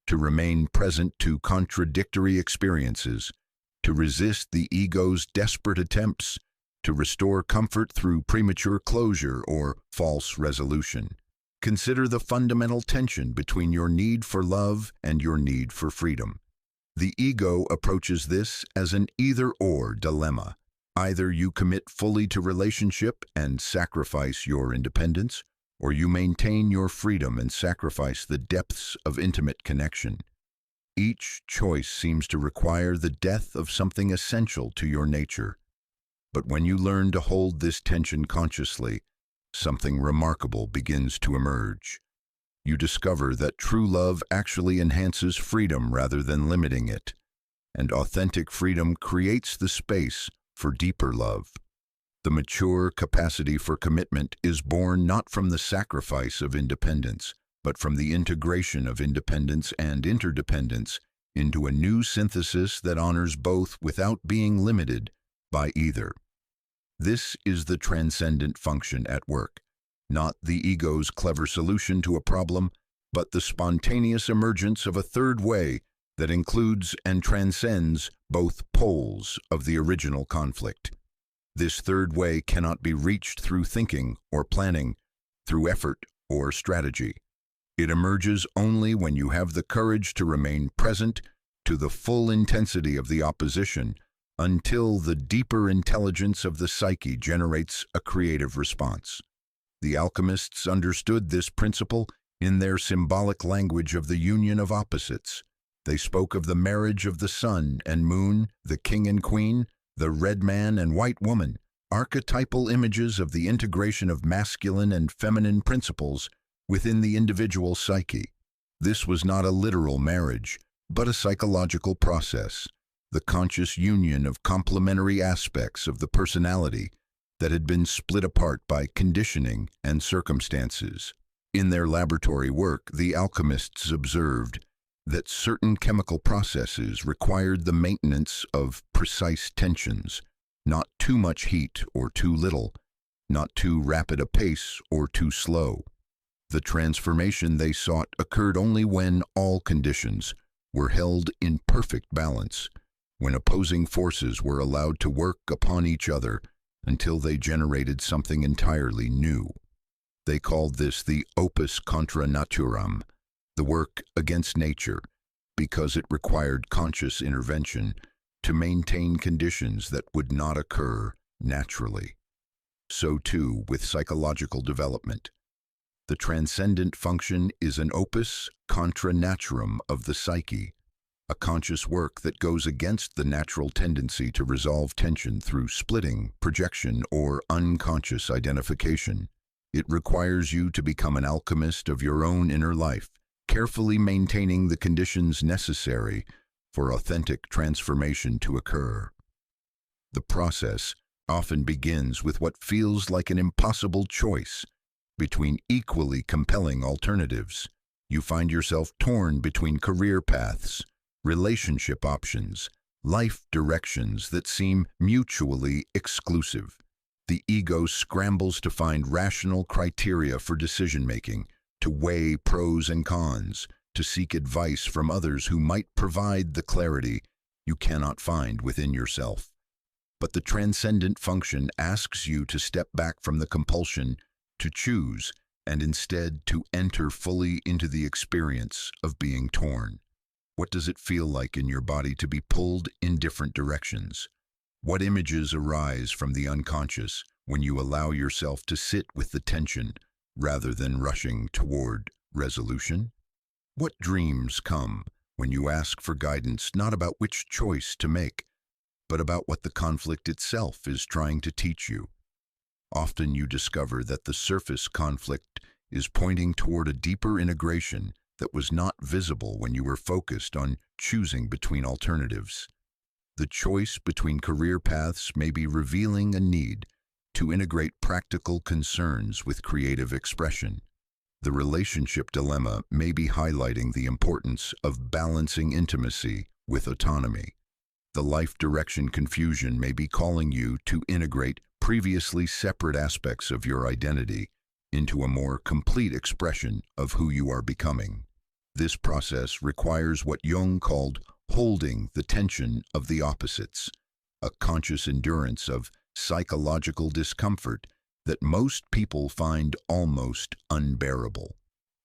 to remain present to contradictory experiences, to resist the ego's desperate attempts to restore comfort through premature closure or false resolution. Consider the fundamental tension between your need for love and your need for freedom. The ego approaches this as an either-or dilemma. Either you commit fully to relationship and sacrifice your independence, or you maintain your freedom and sacrifice the depths of intimate connection. Each choice seems to require the death of something essential to your nature. But when you learn to hold this tension consciously, something remarkable begins to emerge. You discover that true love actually enhances freedom rather than limiting it, and authentic freedom creates the space for deeper love. The mature capacity for commitment is born not from the sacrifice of independence, but from the integration of independence and interdependence into a new synthesis that honors both without being limited by either. This is the transcendent function at work, not the ego's clever solution to a problem, but the spontaneous emergence of a third way that includes and transcends both poles of the original conflict. This third way cannot be reached through thinking or planning, through effort or strategy. It emerges only when you have the courage to remain present to the full intensity of the opposition until the deeper intelligence of the psyche generates a creative response. The alchemists understood this principle in their symbolic language of the union of opposites. They spoke of the marriage of the sun and moon, the king and queen, the red man and white woman, archetypal images of the integration of masculine and feminine principles within the individual psyche. This was not a literal marriage, but a psychological process, the conscious union of complementary aspects of the personality that had been split apart by conditioning and circumstances. In their laboratory work, the alchemists observed that certain chemical processes required the maintenance of precise tensions, not too much heat or too little, not too rapid a pace or too slow. The transformation they sought occurred only when all conditions were held in perfect balance, when opposing forces were allowed to work upon each other until they generated something entirely new. They called this the opus contra naturam, the work against nature, because it required conscious intervention to maintain conditions that would not occur naturally. So too with psychological development. The transcendent function is an opus contra naturam of the psyche, a conscious work that goes against the natural tendency to resolve tension through splitting, projection, or unconscious identification. It requires you to become an alchemist of your own inner life, carefully maintaining the conditions necessary for authentic transformation to occur. The process often begins with what feels like an impossible choice between equally compelling alternatives. You find yourself torn between career paths, relationship options, life directions that seem mutually exclusive. The ego scrambles to find rational criteria for decision-making, to weigh pros and cons, to seek advice from others who might provide the clarity you cannot find within yourself. But the transcendent function asks you to step back from the compulsion to choose and instead to enter fully into the experience of being torn. What does it feel like in your body to be pulled in different directions? What images arise from the unconscious when you allow yourself to sit with the tension rather than rushing toward resolution? What dreams come when you ask for guidance not about which choice to make, but about what the conflict itself is trying to teach you? Often you discover that the surface conflict is pointing toward a deeper integration that was not visible when you were focused on choosing between alternatives. The choice between career paths may be revealing a need to integrate practical concerns with creative expression. The relationship dilemma may be highlighting the importance of balancing intimacy with autonomy. The life direction confusion may be calling you to integrate previously separate aspects of your identity into a more complete expression of who you are becoming. This process requires what Jung called holding the tension of the opposites, a conscious endurance of psychological discomfort that most people find almost unbearable.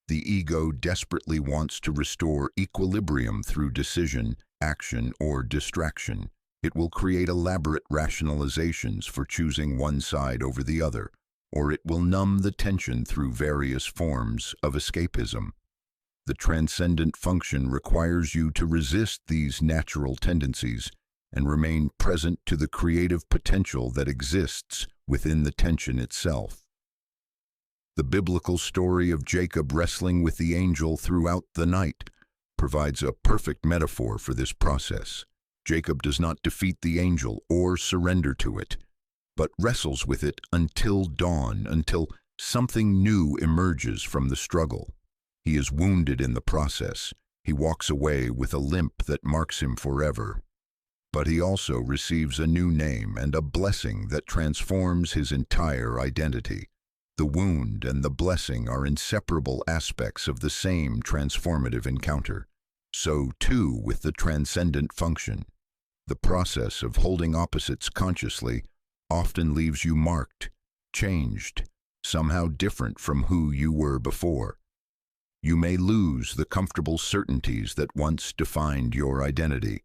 The ego desperately wants to restore equilibrium through decision, action, or distraction. It will create elaborate rationalizations for choosing one side over the other, or it will numb the tension through various forms of escapism. The transcendent function requires you to resist these natural tendencies and remain present to the creative potential that exists within the tension itself. The biblical story of Jacob wrestling with the angel throughout the night provides a perfect metaphor for this process. Jacob does not defeat the angel or surrender to it, but wrestles with it until dawn, until something new emerges from the struggle. He is wounded in the process. He walks away with a limp that marks him forever. But he also receives a new name and a blessing that transforms his entire identity. The wound and the blessing are inseparable aspects of the same transformative encounter. So too with the transcendent function. The process of holding opposites consciously often leaves you marked, changed, somehow different from who you were before. You may lose the comfortable certainties that once defined your identity,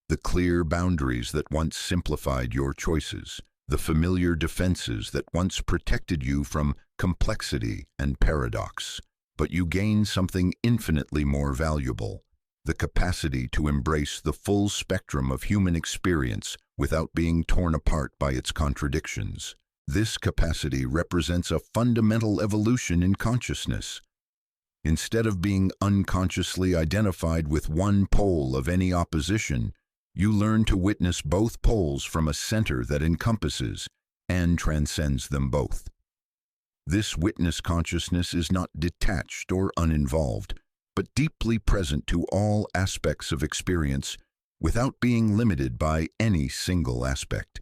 the clear boundaries that once simplified your choices, the familiar defenses that once protected you from complexity and paradox. But you gain something infinitely more valuable, the capacity to embrace the full spectrum of human experience without being torn apart by its contradictions. This capacity represents a fundamental evolution in consciousness. Instead of being unconsciously identified with one pole of any opposition, you learn to witness both poles from a center that encompasses and transcends them both. This witness consciousness is not detached or uninvolved, but deeply present to all aspects of experience without being limited by any single aspect.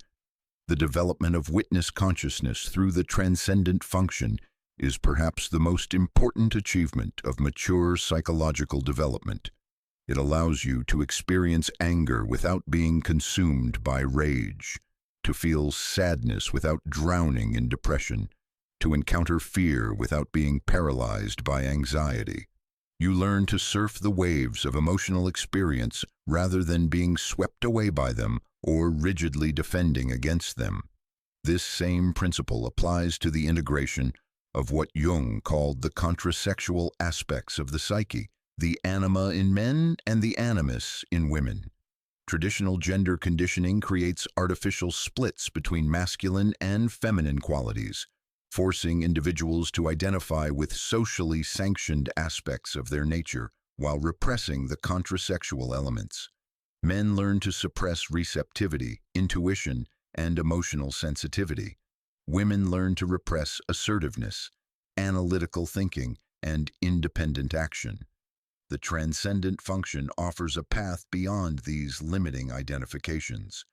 The development of witness consciousness through the transcendent function is perhaps the most important achievement of mature psychological development. It allows you to experience anger without being consumed by rage, to feel sadness without drowning in depression, to encounter fear without being paralyzed by anxiety. You learn to surf the waves of emotional experience rather than being swept away by them or rigidly defending against them. This same principle applies to the integration of what Jung called the contrasexual aspects of the psyche, the anima in men and the animus in women. Traditional gender conditioning creates artificial splits between masculine and feminine qualities, forcing individuals to identify with socially sanctioned aspects of their nature while repressing the contrasexual elements. Men learn to suppress receptivity, intuition, and emotional sensitivity. Women learn to repress assertiveness, analytical thinking, and independent action. The transcendent function offers a path beyond these limiting identifications.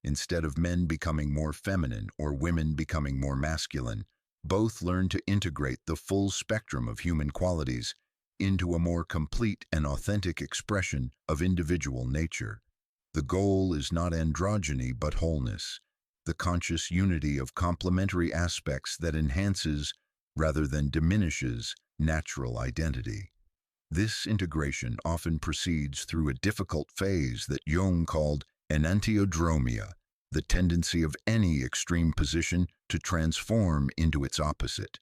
Instead of men becoming more feminine or women becoming more masculine, both learn to integrate the full spectrum of human qualities into a more complete and authentic expression of individual nature. The goal is not androgyny but wholeness, the conscious unity of complementary aspects that enhances, rather than diminishes, natural identity. This integration often proceeds through a difficult phase that Jung called enantiodromia, the tendency of any extreme position to transform into its opposite.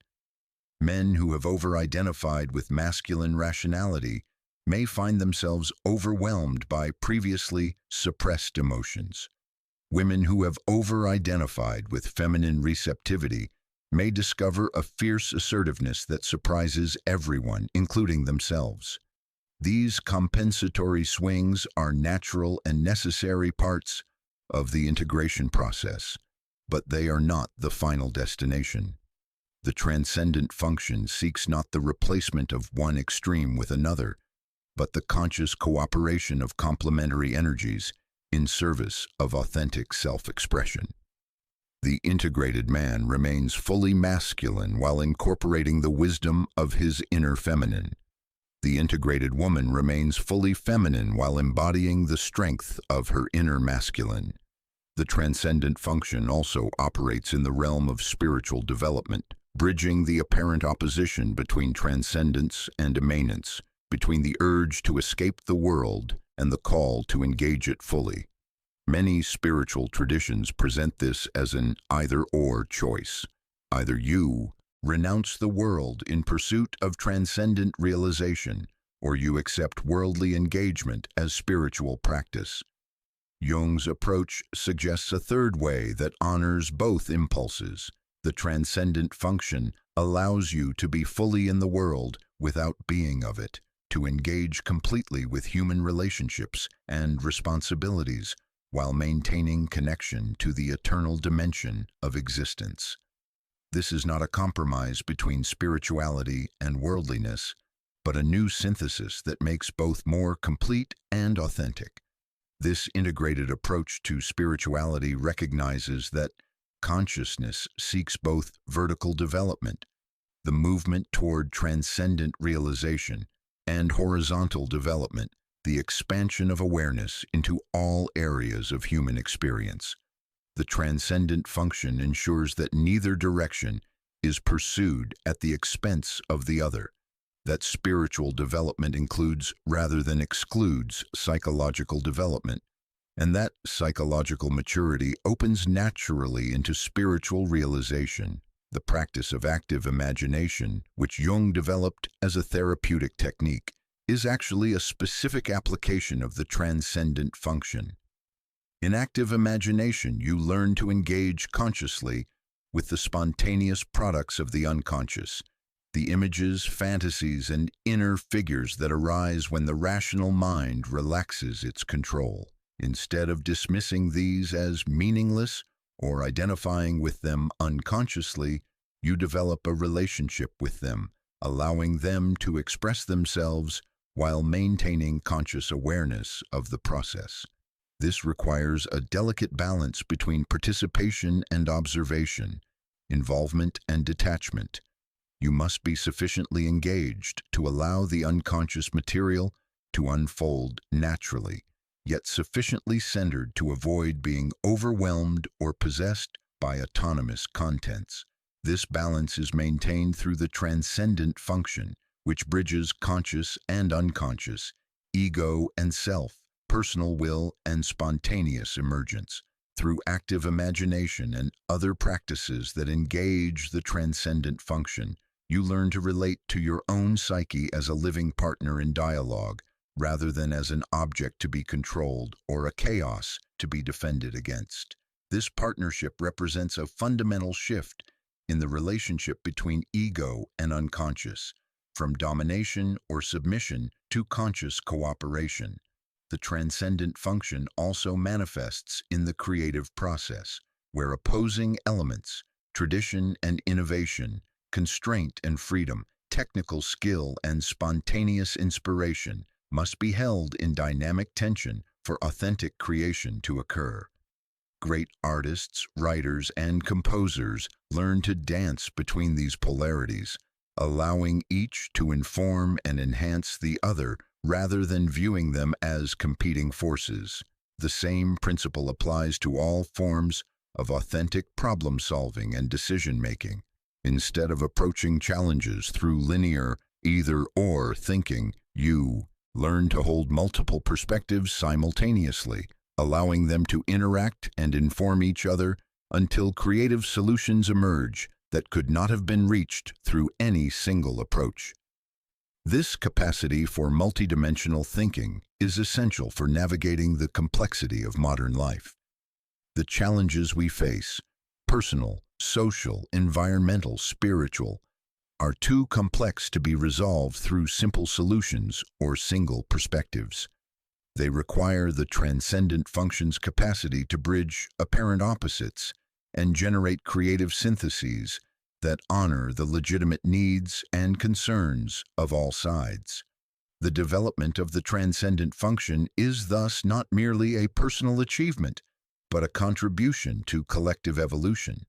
Men who have over-identified with masculine rationality may find themselves overwhelmed by previously suppressed emotions. Women who have over-identified with feminine receptivity may discover a fierce assertiveness that surprises everyone, including themselves. These compensatory swings are natural and necessary parts of the integration process, but they are not the final destination. The transcendent function seeks not the replacement of one extreme with another, but the conscious cooperation of complementary energies in service of authentic self-expression. The integrated man remains fully masculine while incorporating the wisdom of his inner feminine. The integrated woman remains fully feminine while embodying the strength of her inner masculine. The transcendent function also operates in the realm of spiritual development, bridging the apparent opposition between transcendence and immanence, between the urge to escape the world and the call to engage it fully. Many spiritual traditions present this as an either-or choice. Either you renounce the world in pursuit of transcendent realization, or you accept worldly engagement as spiritual practice. Jung's approach suggests a third way that honors both impulses. The transcendent function allows you to be fully in the world without being of it, to engage completely with human relationships and responsibilities while maintaining connection to the eternal dimension of existence. This is not a compromise between spirituality and worldliness, but a new synthesis that makes both more complete and authentic. This integrated approach to spirituality recognizes that consciousness seeks both vertical development, the movement toward transcendent realization, and horizontal development, the expansion of awareness into all areas of human experience. The transcendent function ensures that neither direction is pursued at the expense of the other, that spiritual development includes rather than excludes psychological development, and that psychological maturity opens naturally into spiritual realization. The practice of active imagination, which Jung developed as a therapeutic technique, is actually a specific application of the transcendent function. In active imagination, you learn to engage consciously with the spontaneous products of the unconscious, the images, fantasies, and inner figures that arise when the rational mind relaxes its control. Instead of dismissing these as meaningless or identifying with them unconsciously, you develop a relationship with them, allowing them to express themselves while maintaining conscious awareness of the process. This requires a delicate balance between participation and observation, involvement and detachment. You must be sufficiently engaged to allow the unconscious material to unfold naturally, yet sufficiently centered to avoid being overwhelmed or possessed by autonomous contents. This balance is maintained through the transcendent function, which bridges conscious and unconscious, ego and self, personal will and spontaneous emergence. Through active imagination and other practices that engage the transcendent function, you learn to relate to your own psyche as a living partner in dialogue, rather than as an object to be controlled or a chaos to be defended against. This partnership represents a fundamental shift in the relationship between ego and unconscious, from domination or submission to conscious cooperation. The transcendent function also manifests in the creative process, where opposing elements, tradition and innovation, constraint and freedom, technical skill and spontaneous inspiration must be held in dynamic tension for authentic creation to occur. Great artists, writers, and composers learn to dance between these polarities, allowing each to inform and enhance the other rather than viewing them as competing forces. The same principle applies to all forms of authentic problem-solving and decision-making. Instead of approaching challenges through linear either-or thinking, you learn to hold multiple perspectives simultaneously, allowing them to interact and inform each other until creative solutions emerge that could not have been reached through any single approach. This capacity for multidimensional thinking is essential for navigating the complexity of modern life. The challenges we face, personal, social, environmental, spiritual, are too complex to be resolved through simple solutions or single perspectives. They require the transcendent function's capacity to bridge apparent opposites and generate creative syntheses that honor the legitimate needs and concerns of all sides. The development of the transcendent function is thus not merely a personal achievement, but a contribution to collective evolution.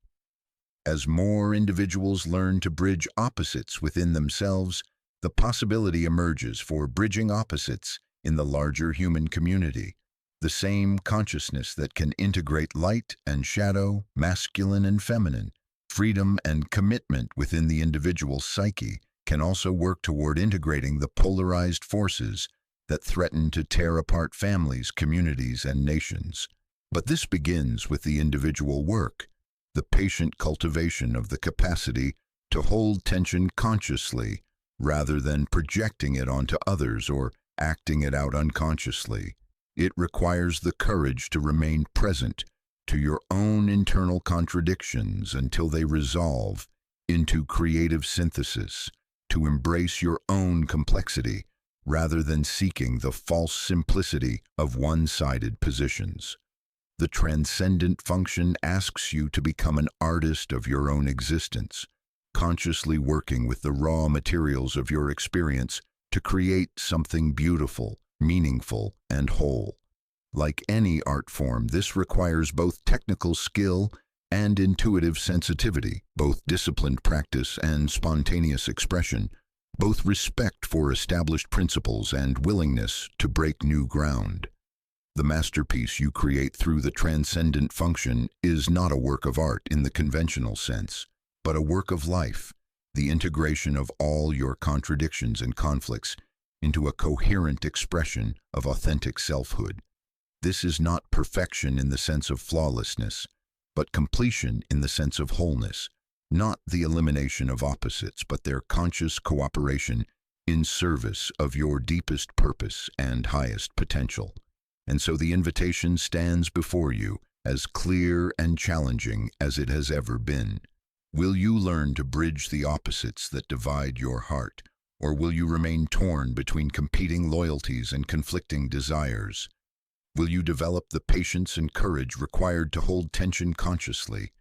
As more individuals learn to bridge opposites within themselves, the possibility emerges for bridging opposites in the larger human community. The same consciousness that can integrate light and shadow, masculine and feminine, freedom and commitment within the individual psyche can also work toward integrating the polarized forces that threaten to tear apart families, communities, and nations. But this begins with the individual work, the patient cultivation of the capacity to hold tension consciously rather than projecting it onto others or acting it out unconsciously. It requires the courage to remain present to your own internal contradictions until they resolve into creative synthesis, to embrace your own complexity rather than seeking the false simplicity of one-sided positions. The transcendent function asks you to become an artist of your own existence, consciously working with the raw materials of your experience to create something beautiful, meaningful, and whole. Like any art form, this requires both technical skill and intuitive sensitivity, both disciplined practice and spontaneous expression, both respect for established principles and willingness to break new ground. The masterpiece you create through the transcendent function is not a work of art in the conventional sense, but a work of life, the integration of all your contradictions and conflicts into a coherent expression of authentic selfhood. This is not perfection in the sense of flawlessness, but completion in the sense of wholeness, not the elimination of opposites, but their conscious cooperation in service of your deepest purpose and highest potential. And so the invitation stands before you as clear and challenging as it has ever been. Will you learn to bridge the opposites that divide your heart, or will you remain torn between competing loyalties and conflicting desires? Will you develop the patience and courage required to hold tension consciously,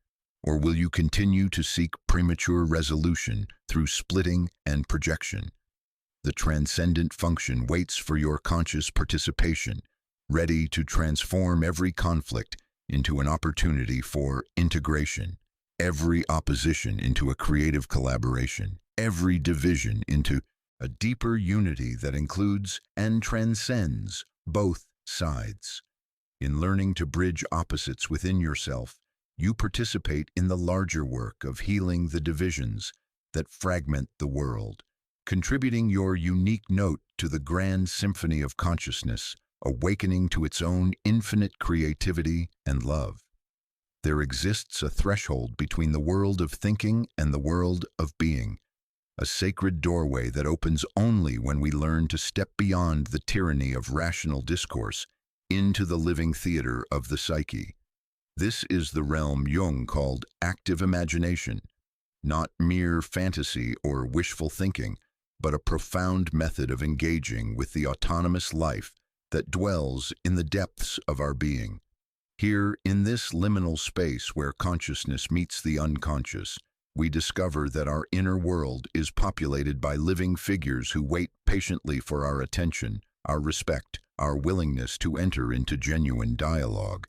or will you continue to seek premature resolution through splitting and projection? The transcendent function waits for your conscious participation, ready to transform every conflict into an opportunity for integration, every opposition into a creative collaboration, every division into a deeper unity that includes and transcends both sides. In learning to bridge opposites within yourself, you participate in the larger work of healing the divisions that fragment the world, contributing your unique note to the grand symphony of consciousness, awakening to its own infinite creativity and love. There exists a threshold between the world of thinking and the world of being, a sacred doorway that opens only when we learn to step beyond the tyranny of rational discourse into the living theater of the psyche. This is the realm Jung called active imagination, not mere fantasy or wishful thinking, but a profound method of engaging with the autonomous life that dwells in the depths of our being. Here, in this liminal space where consciousness meets the unconscious, we discover that our inner world is populated by living figures who wait patiently for our attention, our respect, our willingness to enter into genuine dialogue.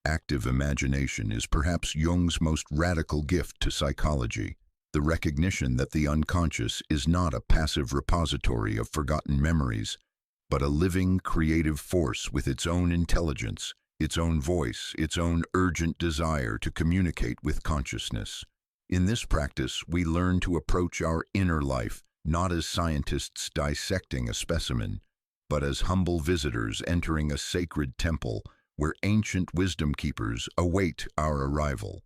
Active imagination is perhaps Jung's most radical gift to psychology, the recognition that the unconscious is not a passive repository of forgotten memories, but a living, creative force with its own intelligence, its own voice, its own urgent desire to communicate with consciousness. In this practice, we learn to approach our inner life not as scientists dissecting a specimen, but as humble visitors entering a sacred temple where ancient wisdom keepers await our arrival.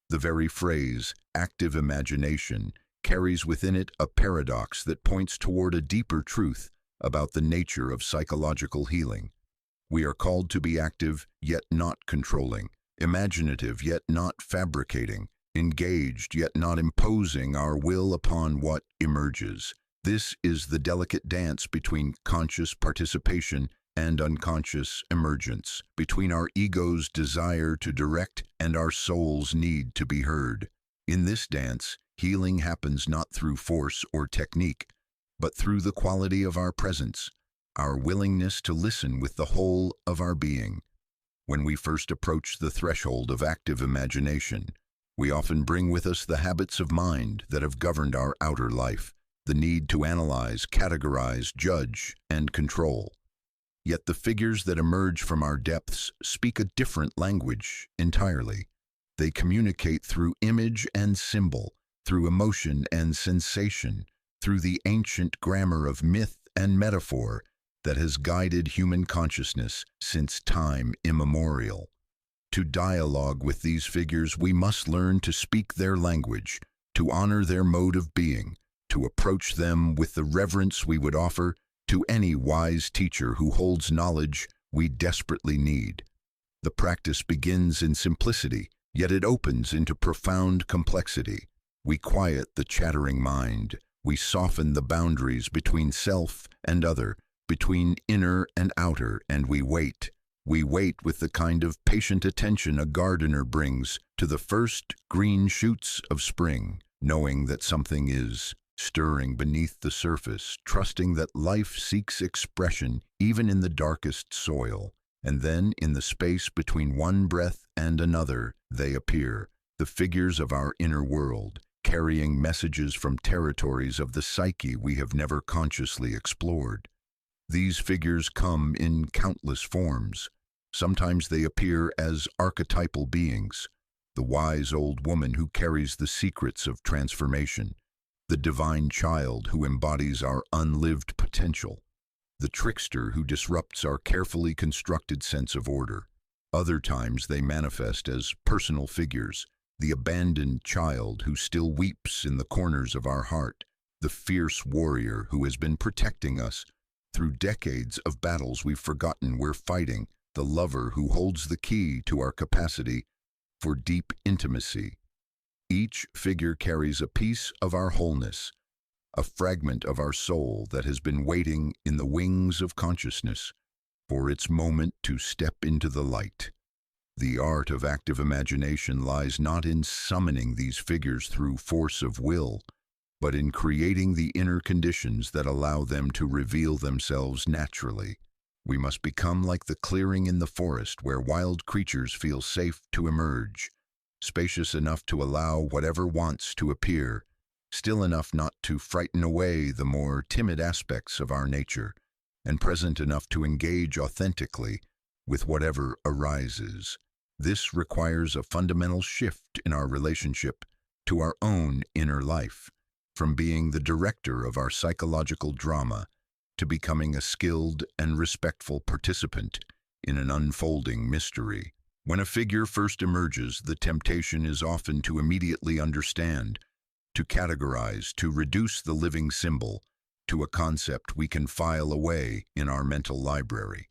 The very phrase, active imagination, carries within it a paradox that points toward a deeper truth about the nature of psychological healing. We are called to be active, yet not controlling, imaginative, yet not fabricating, engaged, yet not imposing our will upon what emerges. This is the delicate dance between conscious participation and unconscious emergence, between our ego's desire to direct and our soul's need to be heard. In this dance, healing happens not through force or technique, but through the quality of our presence, our willingness to listen with the whole of our being. When we first approach the threshold of active imagination, we often bring with us the habits of mind that have governed our outer life, the need to analyze, categorize, judge, and control. Yet the figures that emerge from our depths speak a different language entirely. They communicate through image and symbol, through emotion and sensation, through the ancient grammar of myth and metaphor that has guided human consciousness since time immemorial. To dialogue with these figures, we must learn to speak their language, to honor their mode of being, to approach them with the reverence we would offer to any wise teacher who holds knowledge we desperately need. The practice begins in simplicity, yet it opens into profound complexity. We quiet the chattering mind. We soften the boundaries between self and other, between inner and outer, and we wait. We wait with the kind of patient attention a gardener brings to the first green shoots of spring, knowing that something is stirring beneath the surface, trusting that life seeks expression even in the darkest soil. And then, in the space between one breath and another, they appear, the figures of our inner world, carrying messages from territories of the psyche we have never consciously explored. These figures come in countless forms. Sometimes they appear as archetypal beings, the wise old woman who carries the secrets of transformation, the divine child who embodies our unlived potential, the trickster who disrupts our carefully constructed sense of order. Other times they manifest as personal figures, the abandoned child who still weeps in the corners of our heart, the fierce warrior who has been protecting us through decades of battles we've forgotten we're fighting, the lover who holds the key to our capacity for deep intimacy. Each figure carries a piece of our wholeness, a fragment of our soul that has been waiting in the wings of consciousness for its moment to step into the light. The art of active imagination lies not in summoning these figures through force of will, but in creating the inner conditions that allow them to reveal themselves naturally. We must become like the clearing in the forest where wild creatures feel safe to emerge, spacious enough to allow whatever wants to appear, still enough not to frighten away the more timid aspects of our nature, and present enough to engage authentically with whatever arises. This requires a fundamental shift in our relationship to our own inner life, from being the director of our psychological drama to becoming a skilled and respectful participant in an unfolding mystery. When a figure first emerges, the temptation is often to immediately understand, to categorize, to reduce the living symbol to a concept we can file away in our mental library.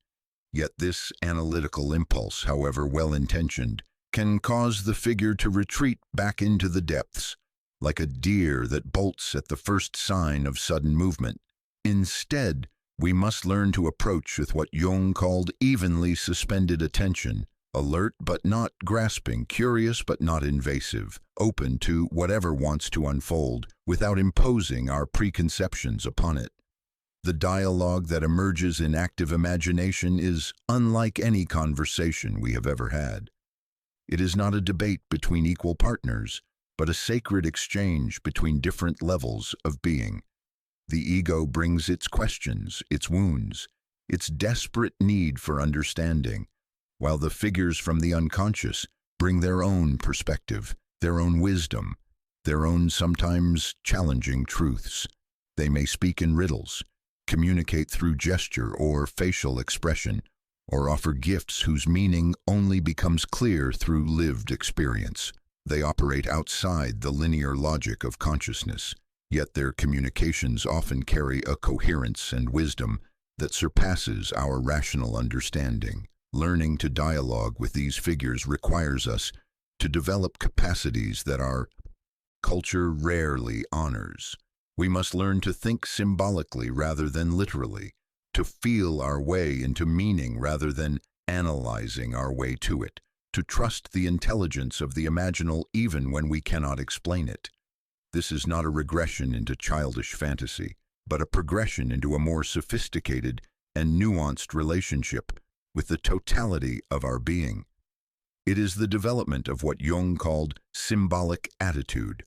Yet this analytical impulse, however well-intentioned, can cause the figure to retreat back into the depths, like a deer that bolts at the first sign of sudden movement. Instead, we must learn to approach with what Jung called evenly suspended attention, alert but not grasping, curious but not invasive, open to whatever wants to unfold without imposing our preconceptions upon it. The dialogue that emerges in active imagination is unlike any conversation we have ever had. It is not a debate between equal partners, but a sacred exchange between different levels of being. The ego brings its questions, its wounds, its desperate need for understanding, while the figures from the unconscious bring their own perspective, their own wisdom, their own sometimes challenging truths. They may speak in riddles, communicate through gesture or facial expression, or offer gifts whose meaning only becomes clear through lived experience. They operate outside the linear logic of consciousness, yet their communications often carry a coherence and wisdom that surpasses our rational understanding. Learning to dialogue with these figures requires us to develop capacities that our culture rarely honors. We must learn to think symbolically rather than literally, to feel our way into meaning rather than analyzing our way to it, to trust the intelligence of the imaginal even when we cannot explain it. This is not a regression into childish fantasy, but a progression into a more sophisticated and nuanced relationship with the totality of our being. It is the development of what Jung called symbolic attitude,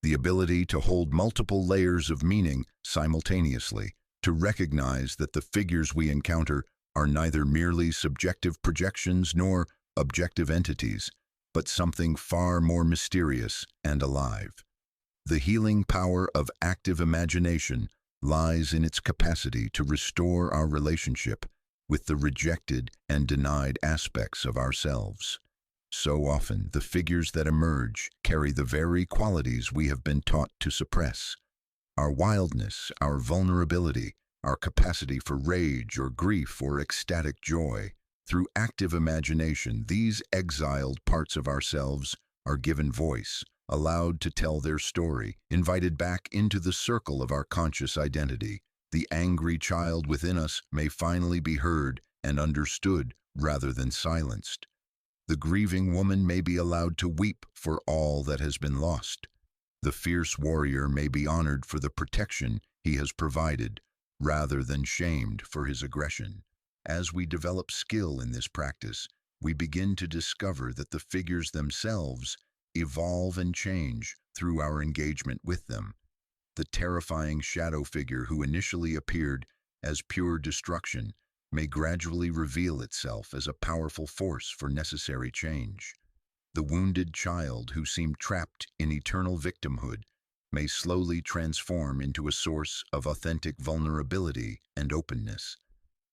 the ability to hold multiple layers of meaning simultaneously, to recognize that the figures we encounter are neither merely subjective projections nor objective entities, but something far more mysterious and alive. The healing power of active imagination lies in its capacity to restore our relationship with the rejected and denied aspects of ourselves. So often, the figures that emerge carry the very qualities we have been taught to suppress: our wildness, our vulnerability, our capacity for rage or grief or ecstatic joy. Through active imagination, these exiled parts of ourselves are given voice, allowed to tell their story, invited back into the circle of our conscious identity. The angry child within us may finally be heard and understood rather than silenced. The grieving woman may be allowed to weep for all that has been lost. The fierce warrior may be honored for the protection he has provided, rather than shamed for his aggression. As we develop skill in this practice, we begin to discover that the figures themselves evolve and change through our engagement with them. The terrifying shadow figure who initially appeared as pure destruction may gradually reveal itself as a powerful force for necessary change. The wounded child who seemed trapped in eternal victimhood may slowly transform into a source of authentic vulnerability and openness.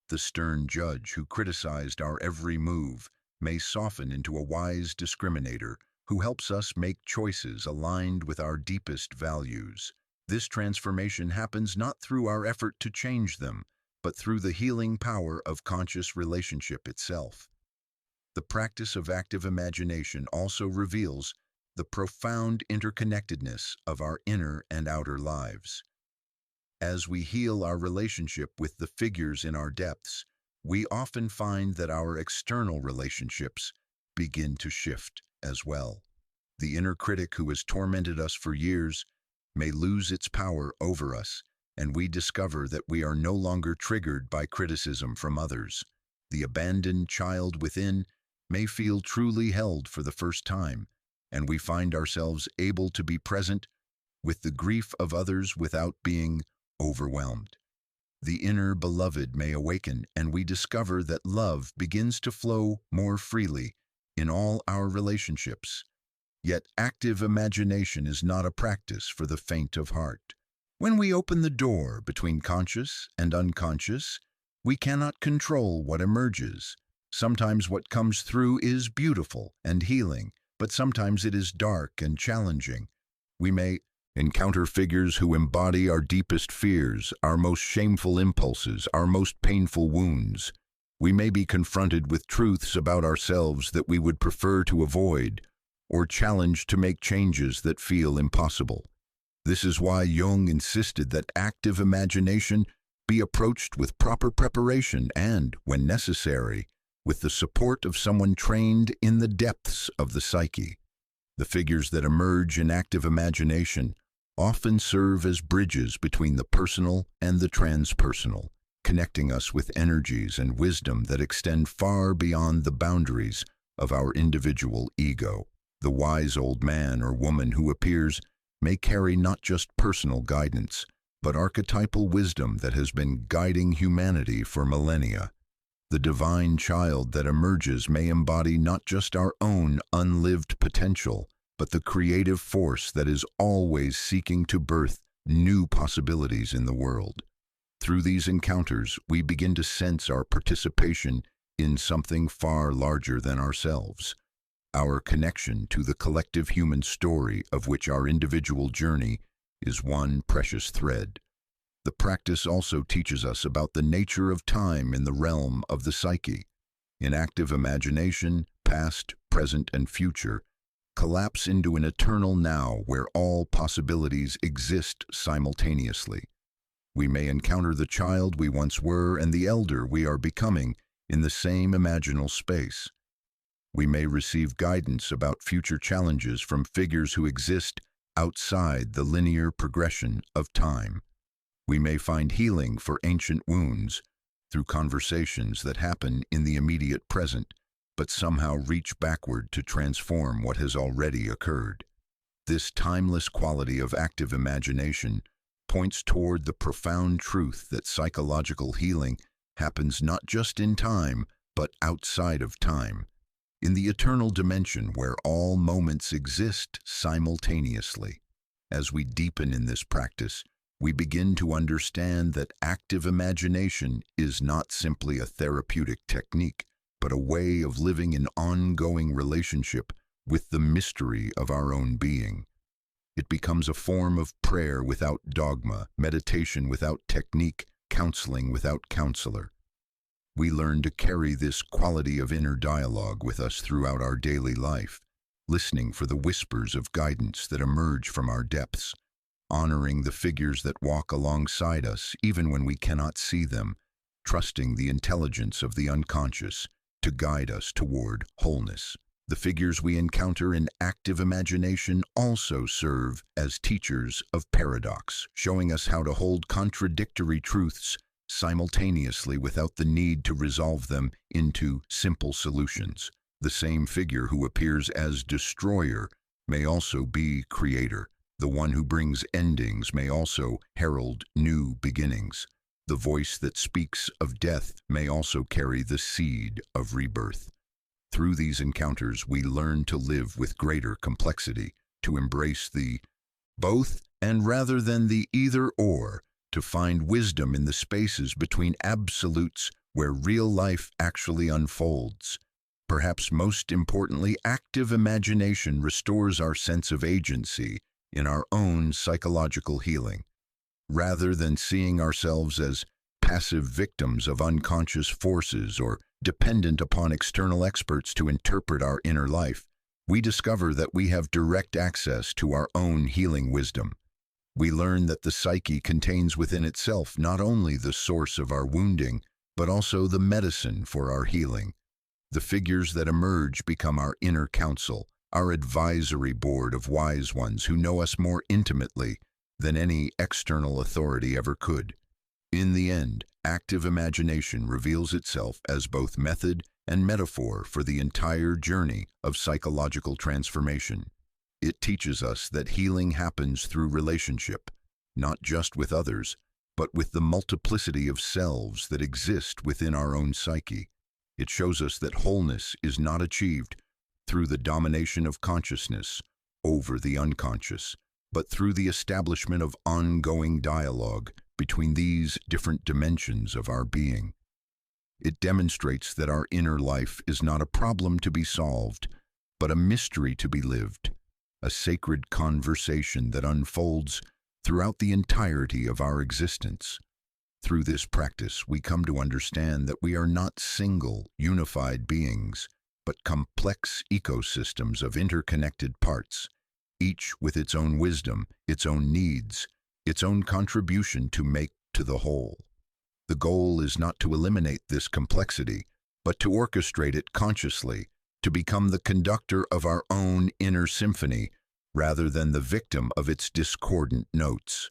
The stern judge who criticized our every move may soften into a wise discriminator who helps us make choices aligned with our deepest values. This transformation happens not through our effort to change them, but through the healing power of conscious relationship itself. The practice of active imagination also reveals the profound interconnectedness of our inner and outer lives. As we heal our relationship with the figures in our depths, we often find that our external relationships begin to shift as well. The inner critic who has tormented us for years may lose its power over us, and we discover that we are no longer triggered by criticism from others. The abandoned child within may feel truly held for the first time, and we find ourselves able to be present with the grief of others without being overwhelmed. The inner beloved may awaken, and we discover that love begins to flow more freely in all our relationships. Yet active imagination is not a practice for the faint of heart. When we open the door between conscious and unconscious, we cannot control what emerges. Sometimes what comes through is beautiful and healing, but sometimes it is dark and challenging. We may encounter figures who embody our deepest fears, our most shameful impulses, our most painful wounds. We may be confronted with truths about ourselves that we would prefer to avoid, or challenged to make changes that feel impossible. This is why Jung insisted that active imagination be approached with proper preparation and, when necessary, with the support of someone trained in the depths of the psyche. The figures that emerge in active imagination often serve as bridges between the personal and the transpersonal, connecting us with energies and wisdom that extend far beyond the boundaries of our individual ego. The wise old man or woman who appears may carry not just personal guidance, but archetypal wisdom that has been guiding humanity for millennia. The divine child that emerges may embody not just our own unlived potential, but the creative force that is always seeking to birth new possibilities in the world. Through these encounters, we begin to sense our participation in something far larger than ourselves. Our connection to the collective human story of which our individual journey is one precious thread. The practice also teaches us about the nature of time in the realm of the psyche. In active imagination, past, present, and future collapse into an eternal now where all possibilities exist simultaneously. We may encounter the child we once were and the elder we are becoming in the same imaginal space. We may receive guidance about future challenges from figures who exist outside the linear progression of time. We may find healing for ancient wounds through conversations that happen in the immediate present, but somehow reach backward to transform what has already occurred. This timeless quality of active imagination points toward the profound truth that psychological healing happens not just in time, but outside of time, in the eternal dimension where all moments exist simultaneously. As we deepen in this practice, we begin to understand that active imagination is not simply a therapeutic technique, but a way of living in ongoing relationship with the mystery of our own being. It becomes a form of prayer without dogma, meditation without technique, counseling without counselor. We learn to carry this quality of inner dialogue with us throughout our daily life, listening for the whispers of guidance that emerge from our depths, honoring the figures that walk alongside us even when we cannot see them, trusting the intelligence of the unconscious to guide us toward wholeness. The figures we encounter in active imagination also serve as teachers of paradox, showing us how to hold contradictory truths simultaneously without the need to resolve them into simple solutions. The same figure who appears as destroyer may also be creator. The one who brings endings may also herald new beginnings. The voice that speaks of death may also carry the seed of rebirth. Through these encounters, we learn to live with greater complexity, to embrace the both and rather than the either-or, to find wisdom in the spaces between absolutes where real life actually unfolds. Perhaps most importantly, active imagination restores our sense of agency in our own psychological healing. Rather than seeing ourselves as passive victims of unconscious forces or dependent upon external experts to interpret our inner life, we discover that we have direct access to our own healing wisdom. We learn that the psyche contains within itself not only the source of our wounding, but also the medicine for our healing. The figures that emerge become our inner council, our advisory board of wise ones who know us more intimately than any external authority ever could. In the end, active imagination reveals itself as both method and metaphor for the entire journey of psychological transformation. It teaches us that healing happens through relationship, not just with others, but with the multiplicity of selves that exist within our own psyche. It shows us that wholeness is not achieved through the domination of consciousness over the unconscious, but through the establishment of ongoing dialogue between these different dimensions of our being. It demonstrates that our inner life is not a problem to be solved, but a mystery to be lived, a sacred conversation that unfolds throughout the entirety of our existence. Through this practice, we come to understand that we are not single, unified beings, but complex ecosystems of interconnected parts, each with its own wisdom, its own needs, its own contribution to make to the whole. The goal is not to eliminate this complexity, but to orchestrate it consciously, to become the conductor of our own inner symphony rather than the victim of its discordant notes.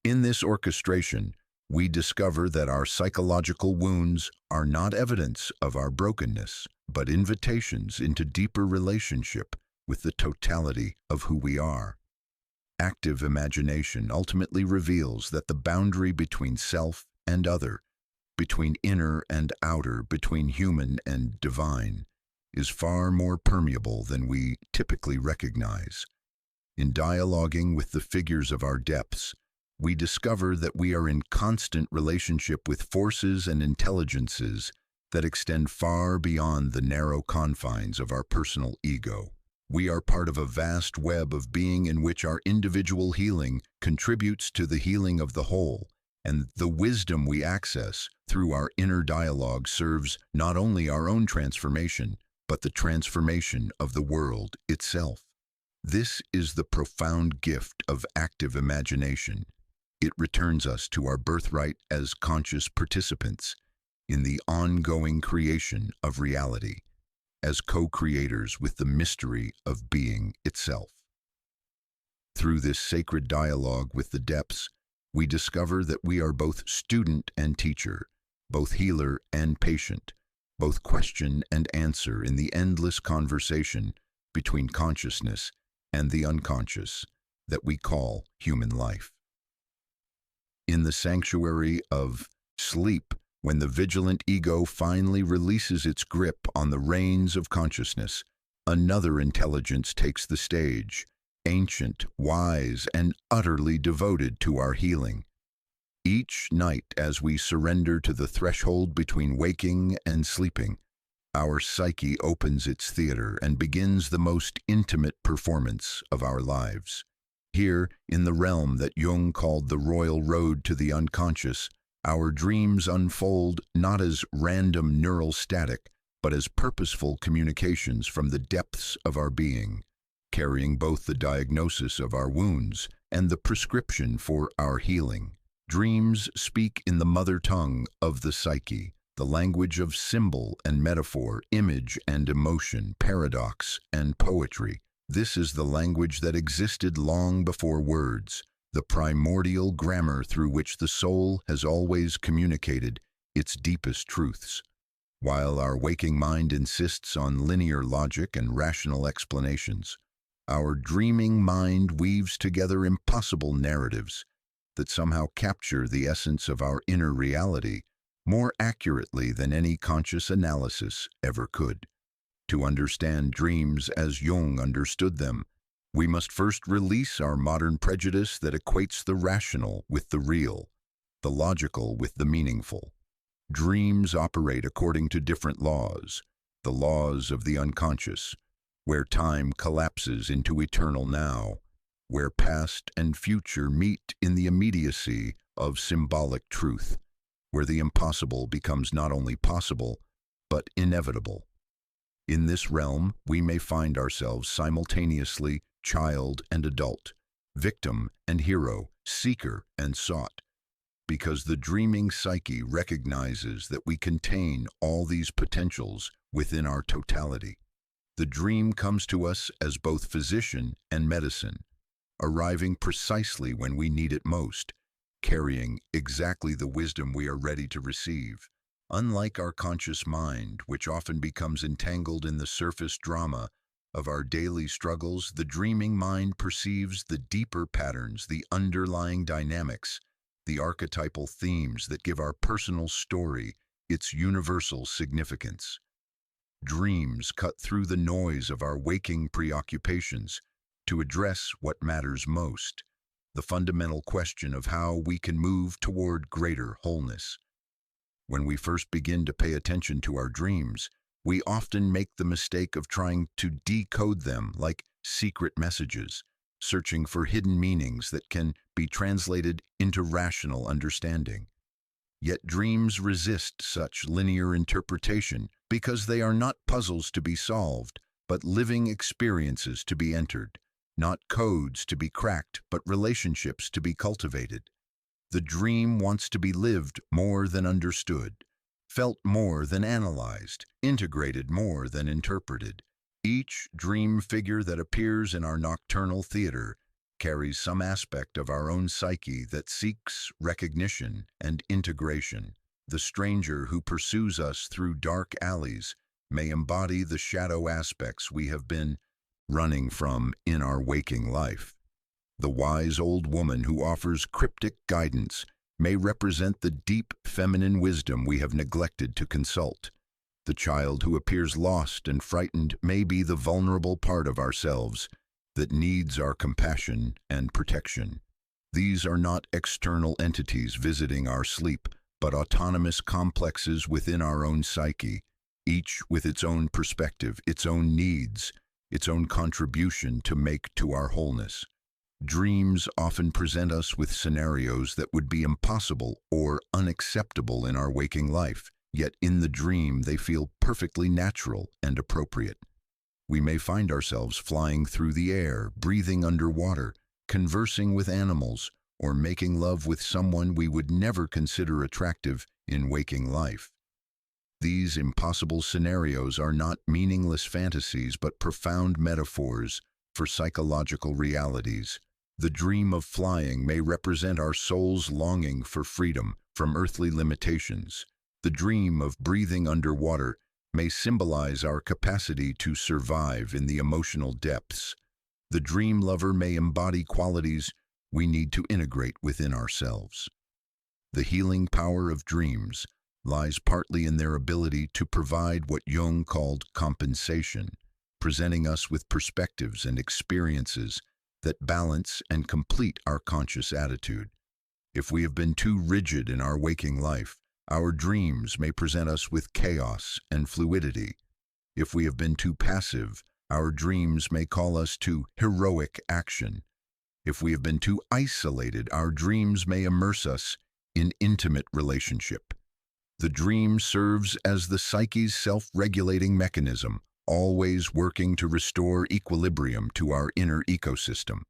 In this orchestration, we discover that our psychological wounds are not evidence of our brokenness, but invitations into deeper relationship with the totality of who we are. Active imagination ultimately reveals that the boundary between self and other, between inner and outer, between human and divine, is far more permeable than we typically recognize. In dialoguing with the figures of our depths, we discover that we are in constant relationship with forces and intelligences that extend far beyond the narrow confines of our personal ego. We are part of a vast web of being in which our individual healing contributes to the healing of the whole, and the wisdom we access through our inner dialogue serves not only our own transformation, but the transformation of the world itself. This is the profound gift of active imagination. It returns us to our birthright as conscious participants in the ongoing creation of reality, as co-creators with the mystery of being itself. Through this sacred dialogue with the depths, we discover that we are both student and teacher, both healer and patient, both question and answer in the endless conversation between consciousness and the unconscious that we call human life. In the sanctuary of sleep, when the vigilant ego finally releases its grip on the reins of consciousness, another intelligence takes the stage, ancient, wise, and utterly devoted to our healing. Each night, as we surrender to the threshold between waking and sleeping, our psyche opens its theater and begins the most intimate performance of our lives. Here, in the realm that Jung called the royal road to the unconscious, Our dreams unfold not as random neural static, but as purposeful communications from the depths of our being, carrying both the diagnosis of our wounds and the prescription for our healing. Dreams speak in the mother tongue of the psyche, the language of symbol and metaphor, image and emotion, paradox and poetry. This is the language that existed long before words, the primordial grammar through which the soul has always communicated its deepest truths. While our waking mind insists on linear logic and rational explanations, our dreaming mind weaves together impossible narratives that somehow capture the essence of our inner reality more accurately than any conscious analysis ever could. To understand dreams as Jung understood them, we must first release our modern prejudice that equates the rational with the real, the logical with the meaningful. Dreams operate according to different laws, the laws of the unconscious, where time collapses into eternal now, where past and future meet in the immediacy of symbolic truth, where the impossible becomes not only possible, but inevitable. In this realm, we may find ourselves simultaneously child and adult, victim and hero, seeker and sought, because the dreaming psyche recognizes that we contain all these potentials within our totality. The dream comes to us as both physician and medicine, arriving precisely when we need it most, carrying exactly the wisdom we are ready to receive. Unlike our conscious mind, which often becomes entangled in the surface drama of our daily struggles, the dreaming mind perceives the deeper patterns, the underlying dynamics, the archetypal themes that give our personal story its universal significance. Dreams cut through the noise of our waking preoccupations to address what matters most, the fundamental question of how we can move toward greater wholeness. When we first begin to pay attention to our dreams, we often make the mistake of trying to decode them like secret messages, searching for hidden meanings that can be translated into rational understanding. Yet dreams resist such linear interpretation because they are not puzzles to be solved, but living experiences to be entered, not codes to be cracked, but relationships to be cultivated. The dream wants to be lived more than understood, felt more than analyzed, integrated more than interpreted. Each dream figure that appears in our nocturnal theater carries some aspect of our own psyche that seeks recognition and integration. The stranger who pursues us through dark alleys may embody the shadow aspects we have been running from in our waking life. The wise old woman who offers cryptic guidance may represent the deep feminine wisdom we have neglected to consult. The child who appears lost and frightened may be the vulnerable part of ourselves that needs our compassion and protection. These are not external entities visiting our sleep, but autonomous complexes within our own psyche, each with its own perspective, its own needs, its own contribution to make to our wholeness. Dreams often present us with scenarios that would be impossible or unacceptable in our waking life, yet in the dream they feel perfectly natural and appropriate. We may find ourselves flying through the air, breathing underwater, conversing with animals, or making love with someone we would never consider attractive in waking life. These impossible scenarios are not meaningless fantasies but profound metaphors for psychological realities. The dream of flying may represent our soul's longing for freedom from earthly limitations. The dream of breathing underwater may symbolize our capacity to survive in the emotional depths. The dream lover may embody qualities we need to integrate within ourselves. The healing power of dreams lies partly in their ability to provide what Jung called compensation, presenting us with perspectives and experiences that balance and complete our conscious attitude. If we have been too rigid in our waking life, our dreams may present us with chaos and fluidity. If we have been too passive, our dreams may call us to heroic action. If we have been too isolated, our dreams may immerse us in intimate relationship. The dream serves as the psyche's self-regulating mechanism, always working to restore equilibrium to our inner ecosystem.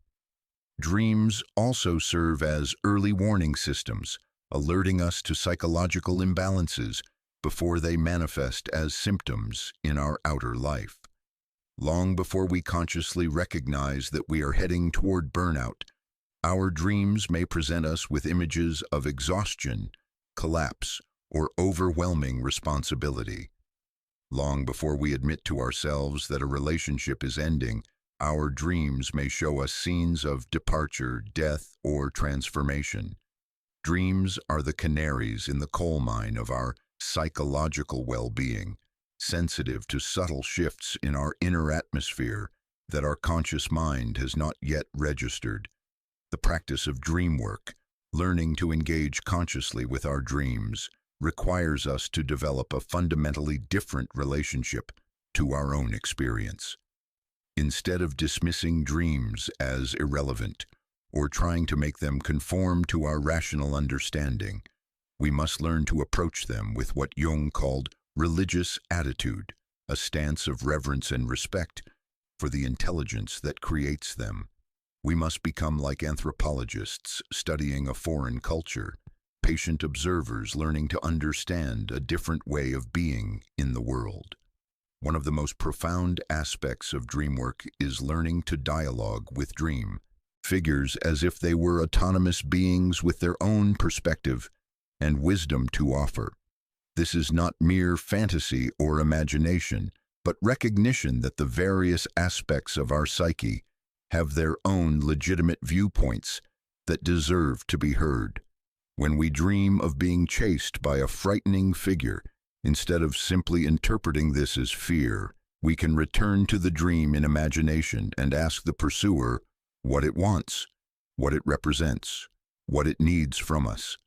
Dreams also serve as early warning systems, alerting us to psychological imbalances before they manifest as symptoms in our outer life. Long before we consciously recognize that we are heading toward burnout, our dreams may present us with images of exhaustion, collapse, or overwhelming responsibility. Long before we admit to ourselves that a relationship is ending, our dreams may show us scenes of departure, death, or transformation. Dreams are the canaries in the coal mine of our psychological well-being, sensitive to subtle shifts in our inner atmosphere that our conscious mind has not yet registered. The practice of dream work, learning to engage consciously with our dreams, requires us to develop a fundamentally different relationship to our own experience. Instead of dismissing dreams as irrelevant or trying to make them conform to our rational understanding, we must learn to approach them with what Jung called religious attitude, a stance of reverence and respect for the intelligence that creates them. We must become like anthropologists studying a foreign culture, patient observers learning to understand a different way of being in the world. One of the most profound aspects of dream work is learning to dialogue with dream figures as if they were autonomous beings with their own perspective and wisdom to offer. This is not mere fantasy or imagination, but recognition that the various aspects of our psyche have their own legitimate viewpoints that deserve to be heard. When we dream of being chased by a frightening figure, instead of simply interpreting this as fear, we can return to the dream in imagination and ask the pursuer what it wants, what it represents, what it needs from us.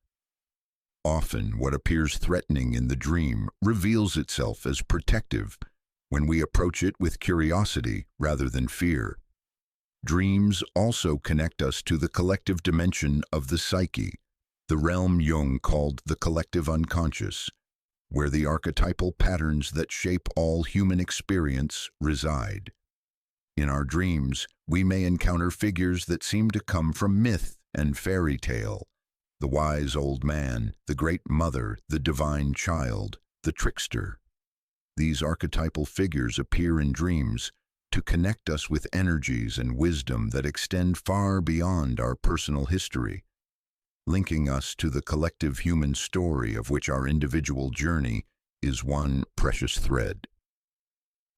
Often, what appears threatening in the dream reveals itself as protective when we approach it with curiosity rather than fear. Dreams also connect us to the collective dimension of the psyche, the realm Jung called the collective unconscious, where the archetypal patterns that shape all human experience reside. In our dreams, we may encounter figures that seem to come from myth and fairy tale: the wise old man, the great mother, the divine child, the trickster. These archetypal figures appear in dreams to connect us with energies and wisdom that extend far beyond our personal history, linking us to the collective human story of which our individual journey is one precious thread.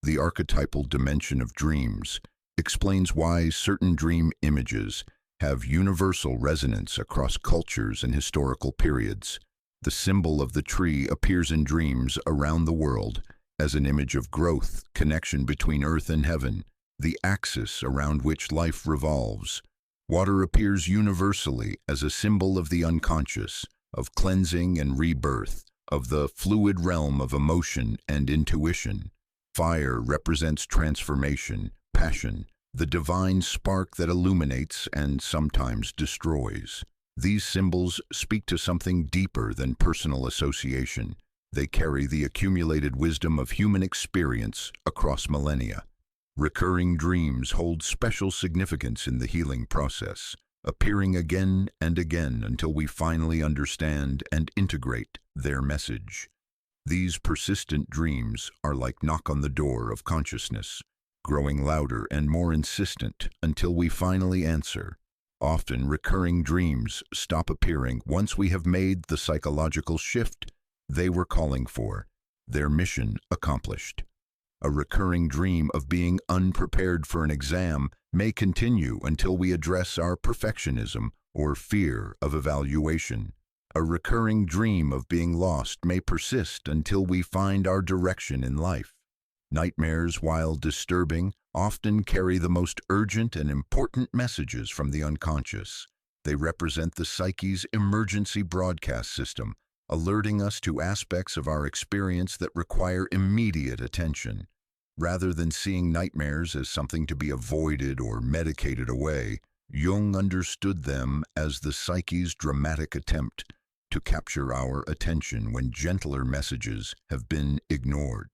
The archetypal dimension of dreams explains why certain dream images have universal resonance across cultures and historical periods. The symbol of the tree appears in dreams around the world as an image of growth, connection between earth and heaven, the axis around which life revolves. Water appears universally as a symbol of the unconscious, of cleansing and rebirth, of the fluid realm of emotion and intuition. Fire represents transformation, passion, the divine spark that illuminates and sometimes destroys. These symbols speak to something deeper than personal association. They carry the accumulated wisdom of human experience across millennia. Recurring dreams hold special significance in the healing process, appearing again and again until we finally understand and integrate their message. These persistent dreams are like knock on the door of consciousness, growing louder and more insistent until we finally answer. Often, recurring dreams stop appearing once we have made the psychological shift they were calling for, their mission accomplished. A recurring dream of being unprepared for an exam may continue until we address our perfectionism or fear of evaluation. A recurring dream of being lost may persist until we find our direction in life. Nightmares, while disturbing, often carry the most urgent and important messages from the unconscious. They represent the psyche's emergency broadcast system, alerting us to aspects of our experience that require immediate attention. Rather than seeing nightmares as something to be avoided or medicated away, Jung understood them as the psyche's dramatic attempt to capture our attention when gentler messages have been ignored.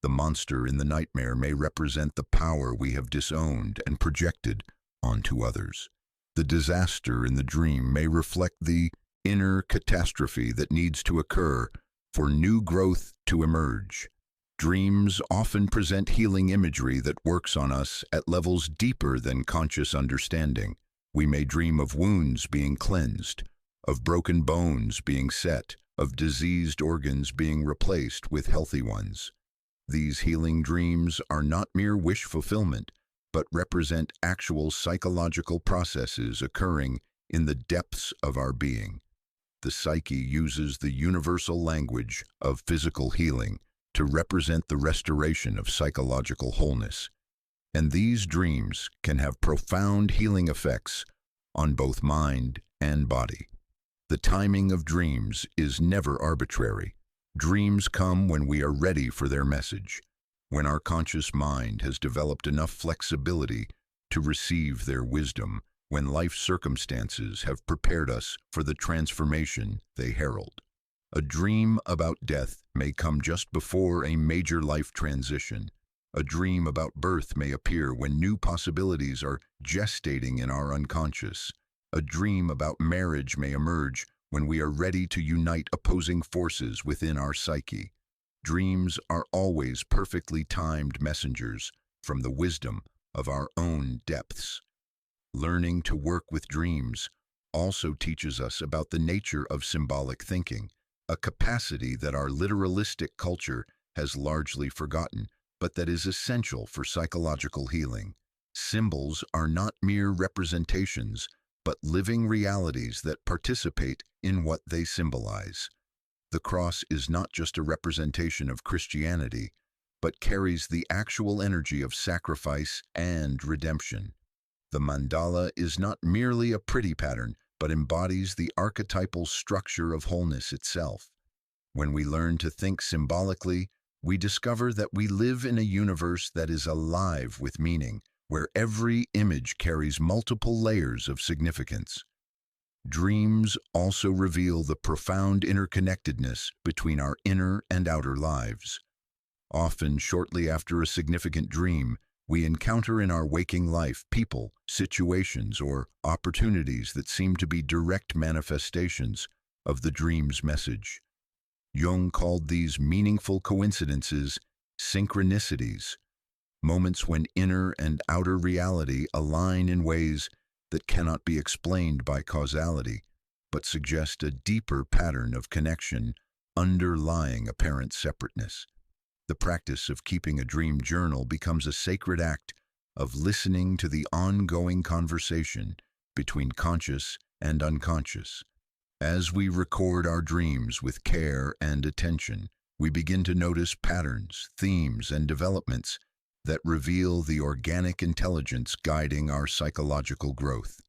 The monster in the nightmare may represent the power we have disowned and projected onto others. The disaster in the dream may reflect the inner catastrophe that needs to occur for new growth to emerge. Dreams often present healing imagery that works on us at levels deeper than conscious understanding. We may dream of wounds being cleansed, of broken bones being set, of diseased organs being replaced with healthy ones. These healing dreams are not mere wish fulfillment, but represent actual psychological processes occurring in the depths of our being. The psyche uses the universal language of physical healing to represent the restoration of psychological wholeness. And these dreams can have profound healing effects on both mind and body. The timing of dreams is never arbitrary. Dreams come when we are ready for their message, when our conscious mind has developed enough flexibility to receive their wisdom, when life circumstances have prepared us for the transformation they herald. A dream about death may come just before a major life transition. A dream about birth may appear when new possibilities are gestating in our unconscious. A dream about marriage may emerge when we are ready to unite opposing forces within our psyche. Dreams are always perfectly timed messengers from the wisdom of our own depths. Learning to work with dreams also teaches us about the nature of symbolic thinking, a capacity that our literalistic culture has largely forgotten, but that is essential for psychological healing. Symbols are not mere representations, but living realities that participate in what they symbolize. The cross is not just a representation of Christianity, but carries the actual energy of sacrifice and redemption. The mandala is not merely a pretty pattern, but embodies the archetypal structure of wholeness itself. When we learn to think symbolically, we discover that we live in a universe that is alive with meaning, where every image carries multiple layers of significance. Dreams also reveal the profound interconnectedness between our inner and outer lives. Often, shortly after a significant dream, we encounter in our waking life people, situations, or opportunities that seem to be direct manifestations of the dream's message. Jung called these meaningful coincidences synchronicities, moments when inner and outer reality align in ways that cannot be explained by causality, but suggest a deeper pattern of connection underlying apparent separateness. The practice of keeping a dream journal becomes a sacred act of listening to the ongoing conversation between conscious and unconscious. As we record our dreams with care and attention, we begin to notice patterns, themes, and developments that reveal the organic intelligence guiding our psychological growth.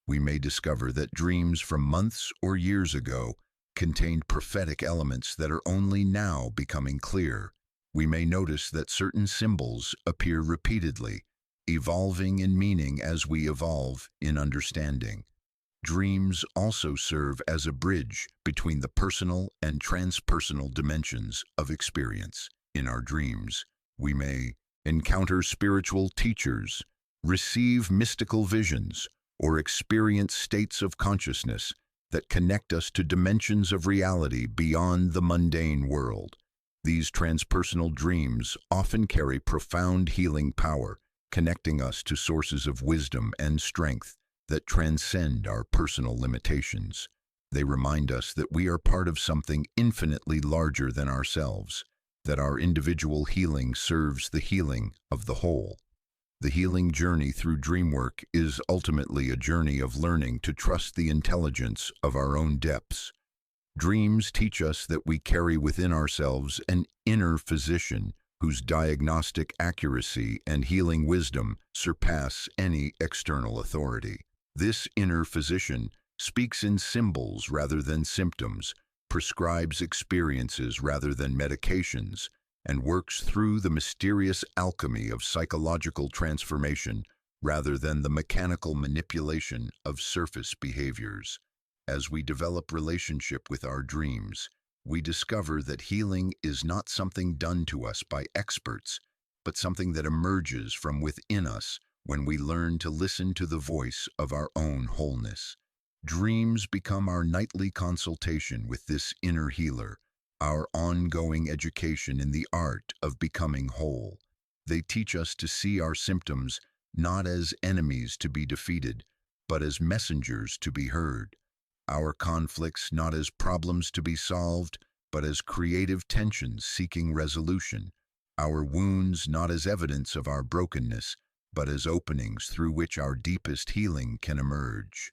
We may discover that dreams from months or years ago contained prophetic elements that are only now becoming clear. We may notice that certain symbols appear repeatedly, evolving in meaning as we evolve in understanding. Dreams also serve as a bridge between the personal and transpersonal dimensions of experience. In our dreams, we may encounter spiritual teachers, receive mystical visions, or experience states of consciousness that connect us to dimensions of reality beyond the mundane world. These transpersonal dreams often carry profound healing power, connecting us to sources of wisdom and strength that transcend our personal limitations. They remind us that we are part of something infinitely larger than ourselves, that our individual healing serves the healing of the whole. The healing journey through dream work is ultimately a journey of learning to trust the intelligence of our own depths. Dreams teach us that we carry within ourselves an inner physician whose diagnostic accuracy and healing wisdom surpass any external authority. This inner physician speaks in symbols rather than symptoms, prescribes experiences rather than medications, and works through the mysterious alchemy of psychological transformation rather than the mechanical manipulation of surface behaviors. As we develop relationship with our dreams, we discover that healing is not something done to us by experts, but something that emerges from within us when we learn to listen to the voice of our own wholeness. Dreams become our nightly consultation with this inner healer, our ongoing education in the art of becoming whole. They teach us to see our symptoms not as enemies to be defeated, but as messengers to be heard. Our conflicts not as problems to be solved, but as creative tensions seeking resolution. Our wounds not as evidence of our brokenness, but as openings through which our deepest healing can emerge.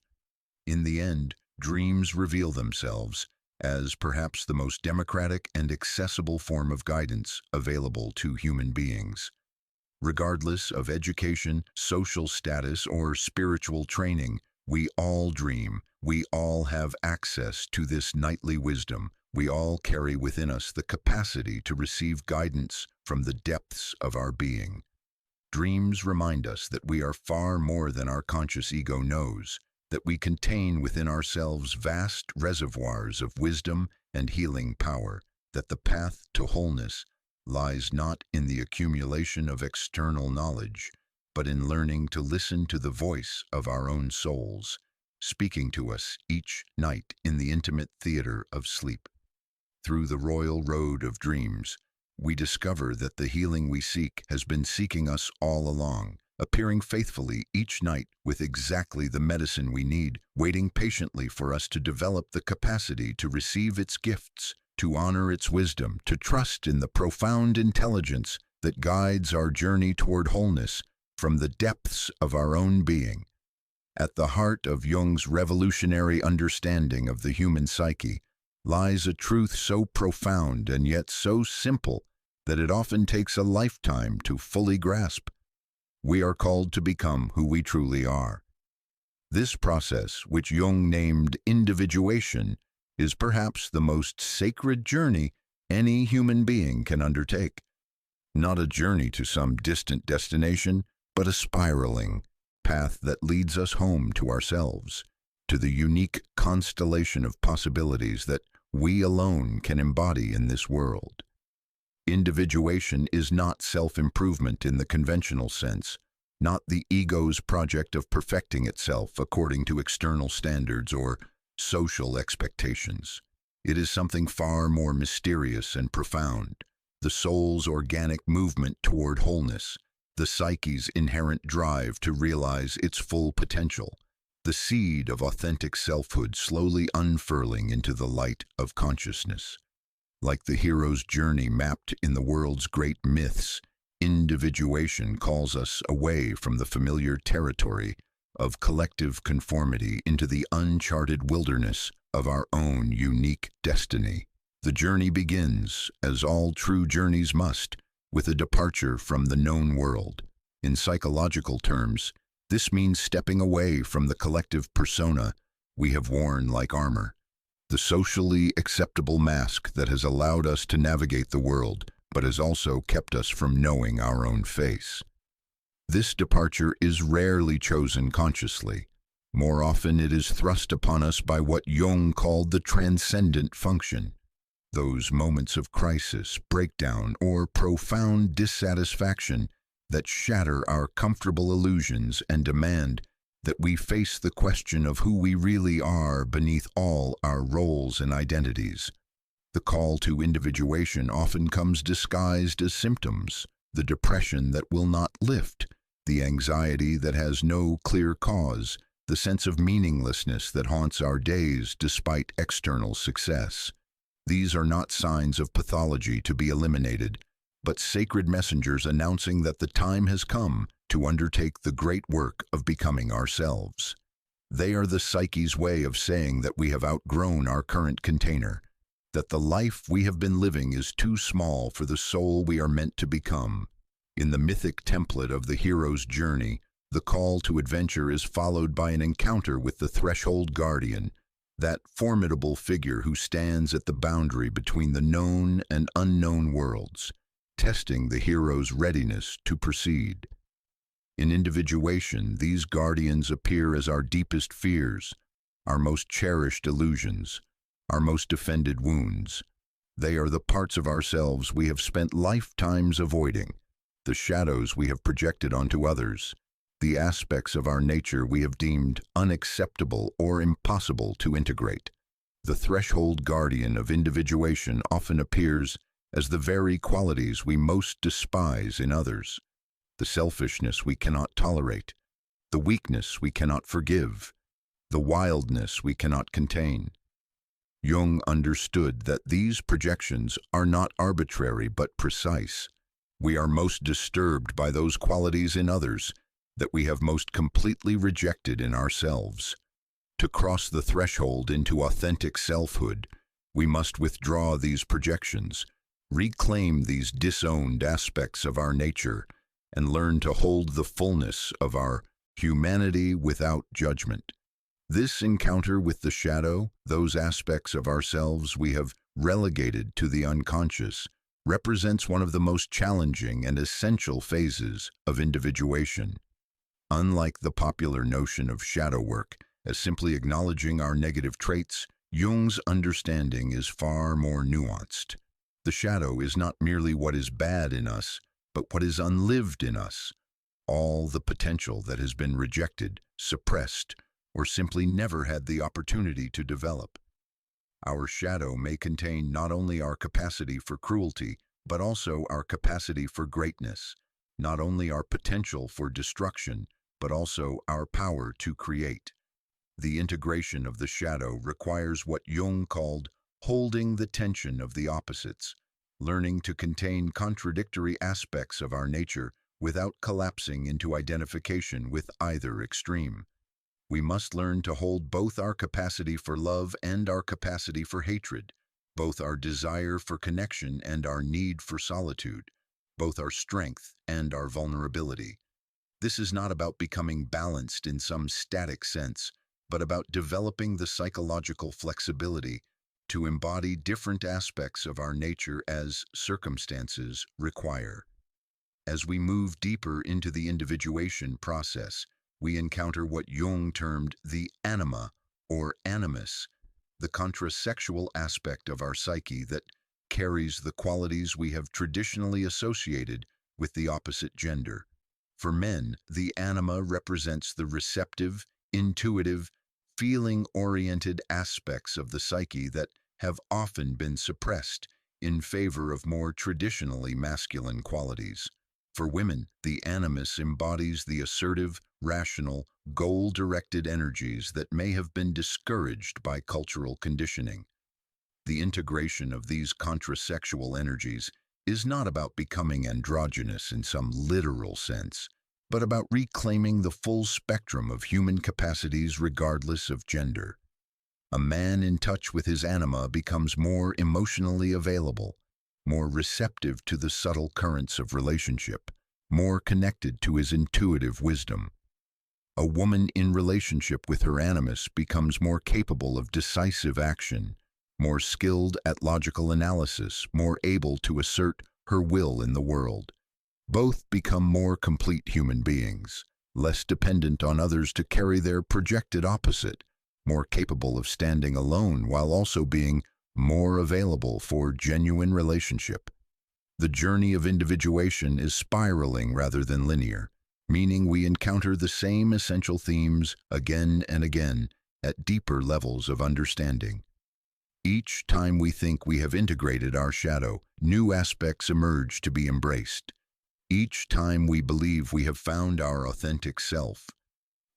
In the end, dreams reveal themselves as perhaps the most democratic and accessible form of guidance available to human beings. Regardless of education, social status, or spiritual training, we all dream. We all have access to this nightly wisdom. We all carry within us the capacity to receive guidance from the depths of our being. Dreams remind us that we are far more than our conscious ego knows, that we contain within ourselves vast reservoirs of wisdom and healing power, that the path to wholeness lies not in the accumulation of external knowledge, but in learning to listen to the voice of our own souls, speaking to us each night in the intimate theater of sleep. Through the royal road of dreams, we discover that the healing we seek has been seeking us all along, appearing faithfully each night with exactly the medicine we need, waiting patiently for us to develop the capacity to receive its gifts, to honor its wisdom, to trust in the profound intelligence that guides our journey toward wholeness from the depths of our own being. At the heart of Jung's revolutionary understanding of the human psyche lies a truth so profound and yet so simple that it often takes a lifetime to fully grasp. We are called to become who we truly are. This process, which Jung named individuation, is perhaps the most sacred journey any human being can undertake. Not a journey to some distant destination, but a spiraling path that leads us home to ourselves, to the unique constellation of possibilities that we alone can embody in this world. Individuation is not self-improvement in the conventional sense, not the ego's project of perfecting itself according to external standards or social expectations. It is something far more mysterious and profound, the soul's organic movement toward wholeness, the psyche's inherent drive to realize its full potential, the seed of authentic selfhood slowly unfurling into the light of consciousness. Like the hero's journey mapped in the world's great myths, individuation calls us away from the familiar territory of collective conformity into the uncharted wilderness of our own unique destiny. The journey begins, as all true journeys must, with a departure from the known world. In psychological terms, this means stepping away from the collective persona we have worn like armor, the socially acceptable mask that has allowed us to navigate the world, but has also kept us from knowing our own face. This departure is rarely chosen consciously. More often it is thrust upon us by what Jung called the transcendent function. Those moments of crisis, breakdown, or profound dissatisfaction that shatter our comfortable illusions and demand that we face the question of who we really are beneath all our roles and identities. The call to individuation often comes disguised as symptoms, the depression that will not lift, the anxiety that has no clear cause, the sense of meaninglessness that haunts our days despite external success. These are not signs of pathology to be eliminated, but sacred messengers announcing that the time has come to undertake the great work of becoming ourselves. They are the psyche's way of saying that we have outgrown our current container, that the life we have been living is too small for the soul we are meant to become. In the mythic template of the hero's journey, the call to adventure is followed by an encounter with the threshold guardian, that formidable figure who stands at the boundary between the known and unknown worlds, testing the hero's readiness to proceed. In individuation, these guardians appear as our deepest fears, our most cherished illusions, our most defended wounds. They are the parts of ourselves we have spent lifetimes avoiding, the shadows we have projected onto others, the aspects of our nature we have deemed unacceptable or impossible to integrate. The threshold guardian of individuation often appears as the very qualities we most despise in others, the selfishness we cannot tolerate, the weakness we cannot forgive, the wildness we cannot contain. Jung understood that these projections are not arbitrary but precise. We are most disturbed by those qualities in others that we have most completely rejected in ourselves. To cross the threshold into authentic selfhood, we must withdraw these projections, reclaim these disowned aspects of our nature, and learn to hold the fullness of our humanity without judgment. This encounter with the shadow, those aspects of ourselves we have relegated to the unconscious, represents one of the most challenging and essential phases of individuation. Unlike the popular notion of shadow work as simply acknowledging our negative traits, Jung's understanding is far more nuanced. The shadow is not merely what is bad in us, but what is unlived in us, all the potential that has been rejected, suppressed, or simply never had the opportunity to develop. Our shadow may contain not only our capacity for cruelty, but also our capacity for greatness, not only our potential for destruction, but also our power to create. The integration of the shadow requires what Jung called holding the tension of the opposites, learning to contain contradictory aspects of our nature without collapsing into identification with either extreme. We must learn to hold both our capacity for love and our capacity for hatred, both our desire for connection and our need for solitude, both our strength and our vulnerability. This is not about becoming balanced in some static sense, but about developing the psychological flexibility to embody different aspects of our nature as circumstances require. As we move deeper into the individuation process, we encounter what Jung termed the anima, or animus, the contrasexual aspect of our psyche that carries the qualities we have traditionally associated with the opposite gender. For men, the anima represents the receptive, intuitive, feeling-oriented aspects of the psyche that have often been suppressed in favor of more traditionally masculine qualities. For women, the animus embodies the assertive, rational, goal-directed energies that may have been discouraged by cultural conditioning. The integration of these contrasexual energies is not about becoming androgynous in some literal sense, but about reclaiming the full spectrum of human capacities regardless of gender. A man in touch with his anima becomes more emotionally available, more receptive to the subtle currents of relationship, more connected to his intuitive wisdom. A woman in relationship with her animus becomes more capable of decisive action, more skilled at logical analysis, more able to assert her will in the world. Both become more complete human beings, less dependent on others to carry their projected opposite, more capable of standing alone while also being more available for genuine relationship. The journey of individuation is spiraling rather than linear, meaning we encounter the same essential themes again and again at deeper levels of understanding. Each time we think we have integrated our shadow, new aspects emerge to be embraced. Each time we believe we have found our authentic self,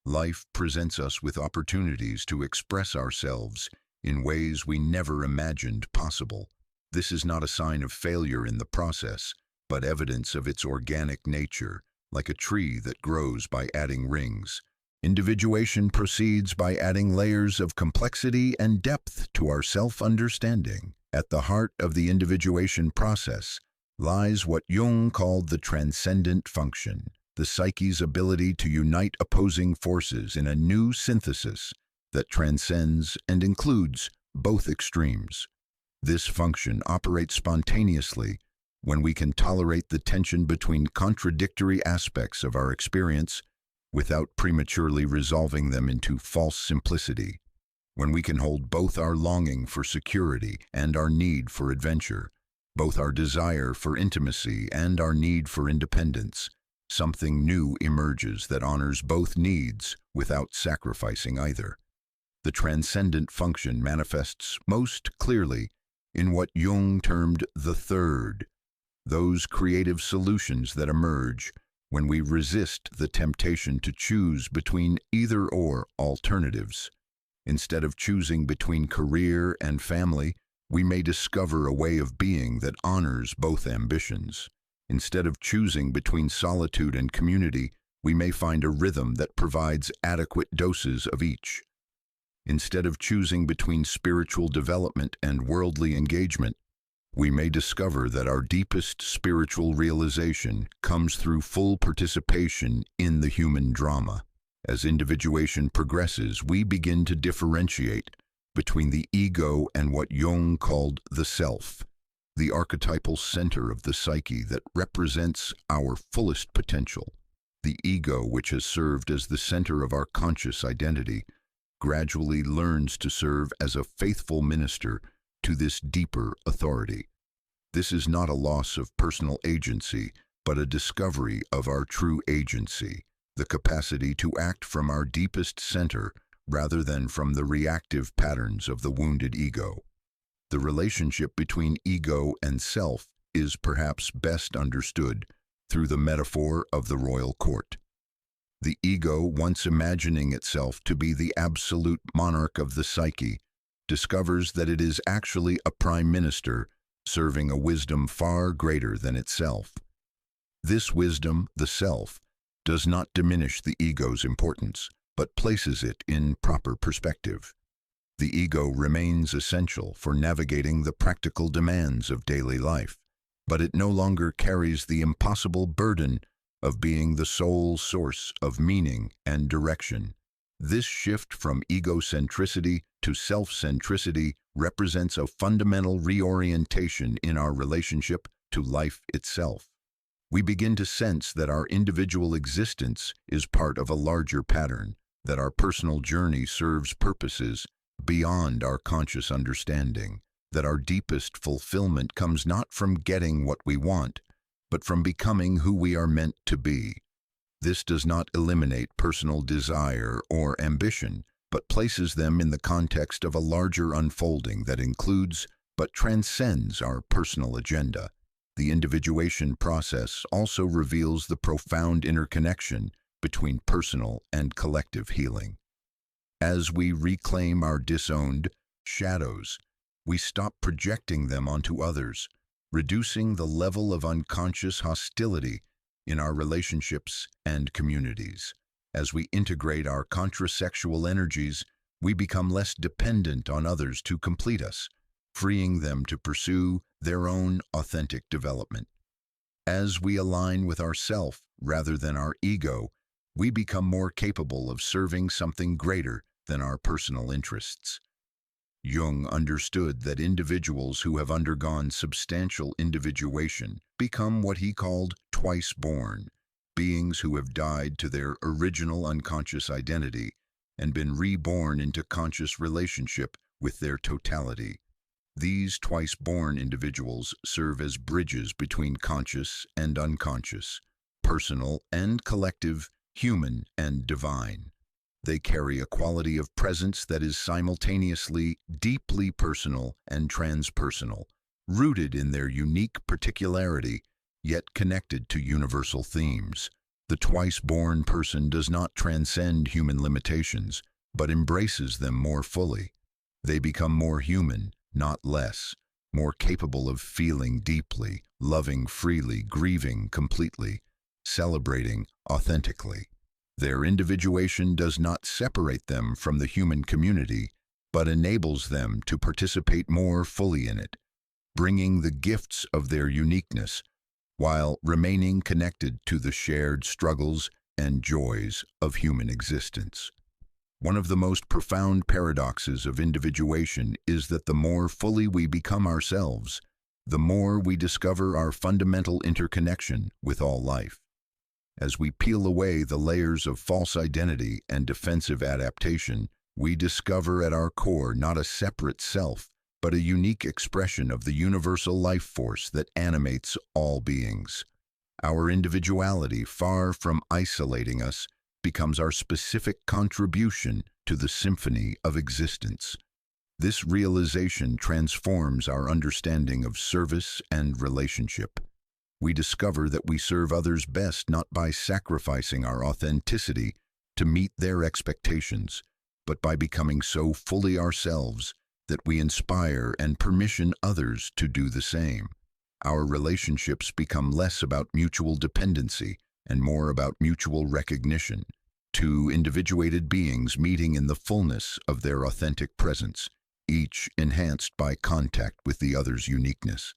life presents us with opportunities to express ourselves in ways we never imagined possible. This is not a sign of failure in the process, but evidence of its organic nature, like a tree that grows by adding rings. Individuation proceeds by adding layers of complexity and depth to our self-understanding. At the heart of the individuation process lies what Jung called the transcendent function, the psyche's ability to unite opposing forces in a new synthesis that transcends and includes both extremes. This function operates spontaneously when we can tolerate the tension between contradictory aspects of our experience without prematurely resolving them into false simplicity. when we can hold both our longing for security and our need for adventure, both our desire for intimacy and our need for independence, something new emerges that honors both needs without sacrificing either. The transcendent function manifests most clearly in what Jung termed the third, those creative solutions that emerge when we resist the temptation to choose between either-or alternatives. Instead of choosing between career and family, we may discover a way of being that honors both ambitions. Instead of choosing between solitude and community, we may find a rhythm that provides adequate doses of each. Instead of choosing between spiritual development and worldly engagement, we may discover that our deepest spiritual realization comes through full participation in the human drama. As individuation progresses, we begin to differentiate between the ego and what Jung called the self, the archetypal center of the psyche that represents our fullest potential. The ego, which has served as the center of our conscious identity, gradually learns to serve as a faithful minister to this deeper authority. This is not a loss of personal agency, but a discovery of our true agency, the capacity to act from our deepest center rather than from the reactive patterns of the wounded ego. The relationship between ego and self is perhaps best understood through the metaphor of the royal court. The ego, once imagining itself to be the absolute monarch of the psyche, discovers that it is actually a prime minister serving a wisdom far greater than itself. This wisdom, the self, does not diminish the ego's importance, but places it in proper perspective. The ego remains essential for navigating the practical demands of daily life, but it no longer carries the impossible burden of being the sole source of meaning and direction. This shift from egocentricity to self-centricity represents a fundamental reorientation in our relationship to life itself. We begin to sense that our individual existence is part of a larger pattern, that our personal journey serves purposes beyond our conscious understanding, that our deepest fulfillment comes not from getting what we want, but from becoming who we are meant to be. This does not eliminate personal desire or ambition, but places them in the context of a larger unfolding that includes but transcends our personal agenda. The individuation process also reveals the profound interconnection between personal and collective healing. As we reclaim our disowned shadows, we stop projecting them onto others, reducing the level of unconscious hostility in our relationships and communities. As we integrate our contrasexual energies, we become less dependent on others to complete us, freeing them to pursue their own authentic development. As we align with ourself rather than our ego, we become more capable of serving something greater than our personal interests. Jung understood that individuals who have undergone substantial individuation become what he called twice born, beings who have died to their original unconscious identity and been reborn into conscious relationship with their totality. These twice-born individuals serve as bridges between conscious and unconscious, personal and collective, human and divine. They carry a quality of presence that is simultaneously deeply personal and transpersonal, rooted in their unique particularity, yet connected to universal themes. The twice-born person does not transcend human limitations, but embraces them more fully. They become more human, not less, more capable of feeling deeply, loving freely, grieving completely, celebrating authentically. Their individuation does not separate them from the human community, but enables them to participate more fully in it, bringing the gifts of their uniqueness while remaining connected to the shared struggles and joys of human existence. One of the most profound paradoxes of individuation is that the more fully we become ourselves, the more we discover our fundamental interconnection with all life. As we peel away the layers of false identity and defensive adaptation, We discover at our core not a separate self, but a unique expression of the universal life force that animates all beings. Our individuality, far from isolating us, becomes our specific contribution to the symphony of existence. This realization transforms our understanding of service and relationship. We discover that we serve others best not by sacrificing our authenticity to meet their expectations, but by becoming so fully ourselves that we inspire and permission others to do the same. Our relationships become less about mutual dependency and more about mutual recognition, two individuated beings meeting in the fullness of their authentic presence, each enhanced by contact with the other's uniqueness.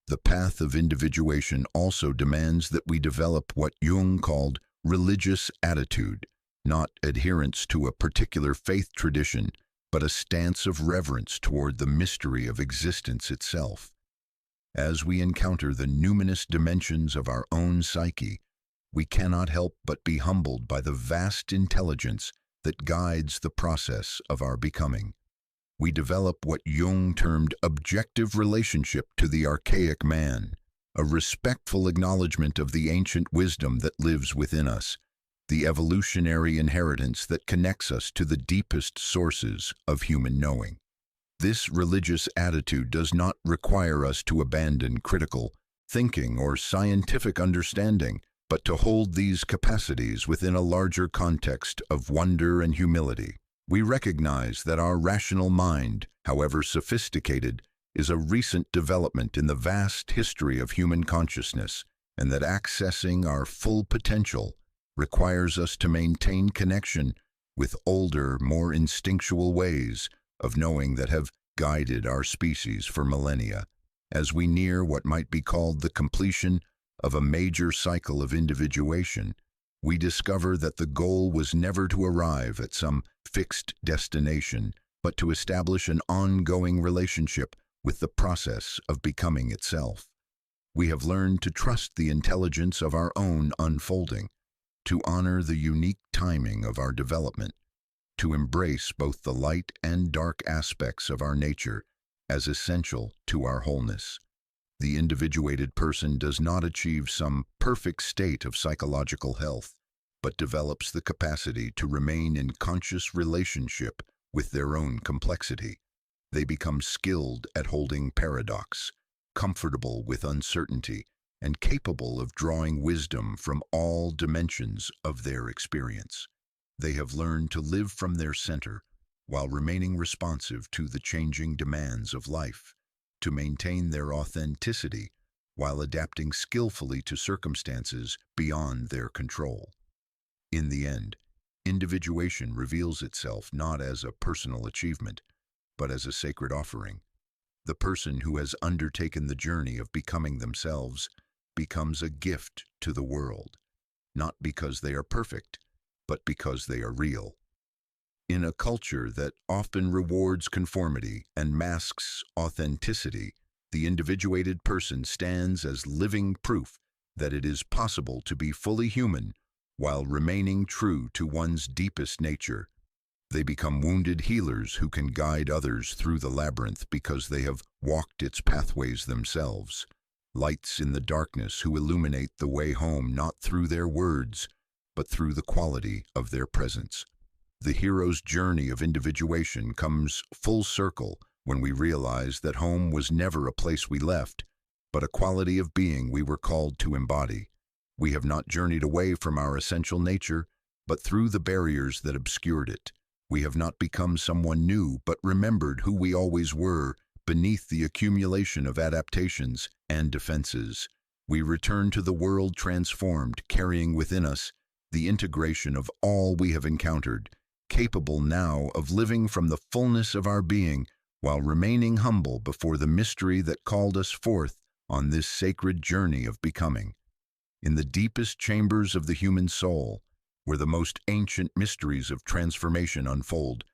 The path of individuation also demands that we develop what Jung called religious attitude, not adherence to a particular faith tradition, but a stance of reverence toward the mystery of existence itself. As we encounter the numinous dimensions of our own psyche, we cannot help but be humbled by the vast intelligence that guides the process of our becoming. We develop what Jung termed objective relationship to the archaic man, a respectful acknowledgement of the ancient wisdom that lives within us, the evolutionary inheritance that connects us to the deepest sources of human knowing. This religious attitude does not require us to abandon critical thinking or scientific understanding, but to hold these capacities within a larger context of wonder and humility. We recognize that our rational mind, however sophisticated, is a recent development in the vast history of human consciousness, and that accessing our full potential requires us to maintain connection with older, more instinctual ways of knowing that have guided our species for millennia. As we near what might be called the completion of a major cycle of individuation, we discover that the goal was never to arrive at some fixed destination, but to establish an ongoing relationship with the process of becoming itself. We have learned to trust the intelligence of our own unfolding, to honor the unique timing of our development, to embrace both the light and dark aspects of our nature as essential to our wholeness. The individuated person does not achieve some perfect state of psychological health, but develops the capacity to remain in conscious relationship with their own complexity. They become skilled at holding paradox, comfortable with uncertainty, and capable of drawing wisdom from all dimensions of their experience. They have learned to live from their center while remaining responsive to the changing demands of life, to maintain their authenticity while adapting skillfully to circumstances beyond their control. In the end, individuation reveals itself not as a personal achievement, but as a sacred offering. The person who has undertaken the journey of becoming themselves becomes a gift to the world, not because they are perfect, but because they are real. In a culture that often rewards conformity and masks authenticity, the individuated person stands as living proof that it is possible to be fully human while remaining true to one's deepest nature. They become wounded healers who can guide others through the labyrinth because they have walked its pathways themselves, lights in the darkness who illuminate the way home not through their words, but through the quality of their presence. The hero's journey of individuation comes full circle when we realize that home was never a place we left, but a quality of being we were called to embody. We have not journeyed away from our essential nature, but through the barriers that obscured it. We have not become someone new, but remembered who we always were beneath the accumulation of adaptations and defenses. We return to the world transformed, carrying within us the integration of all we have encountered, capable now of living from the fullness of our being while remaining humble before the mystery that called us forth on this sacred journey of becoming. In the deepest chambers of the human soul, where the most ancient mysteries of transformation unfold,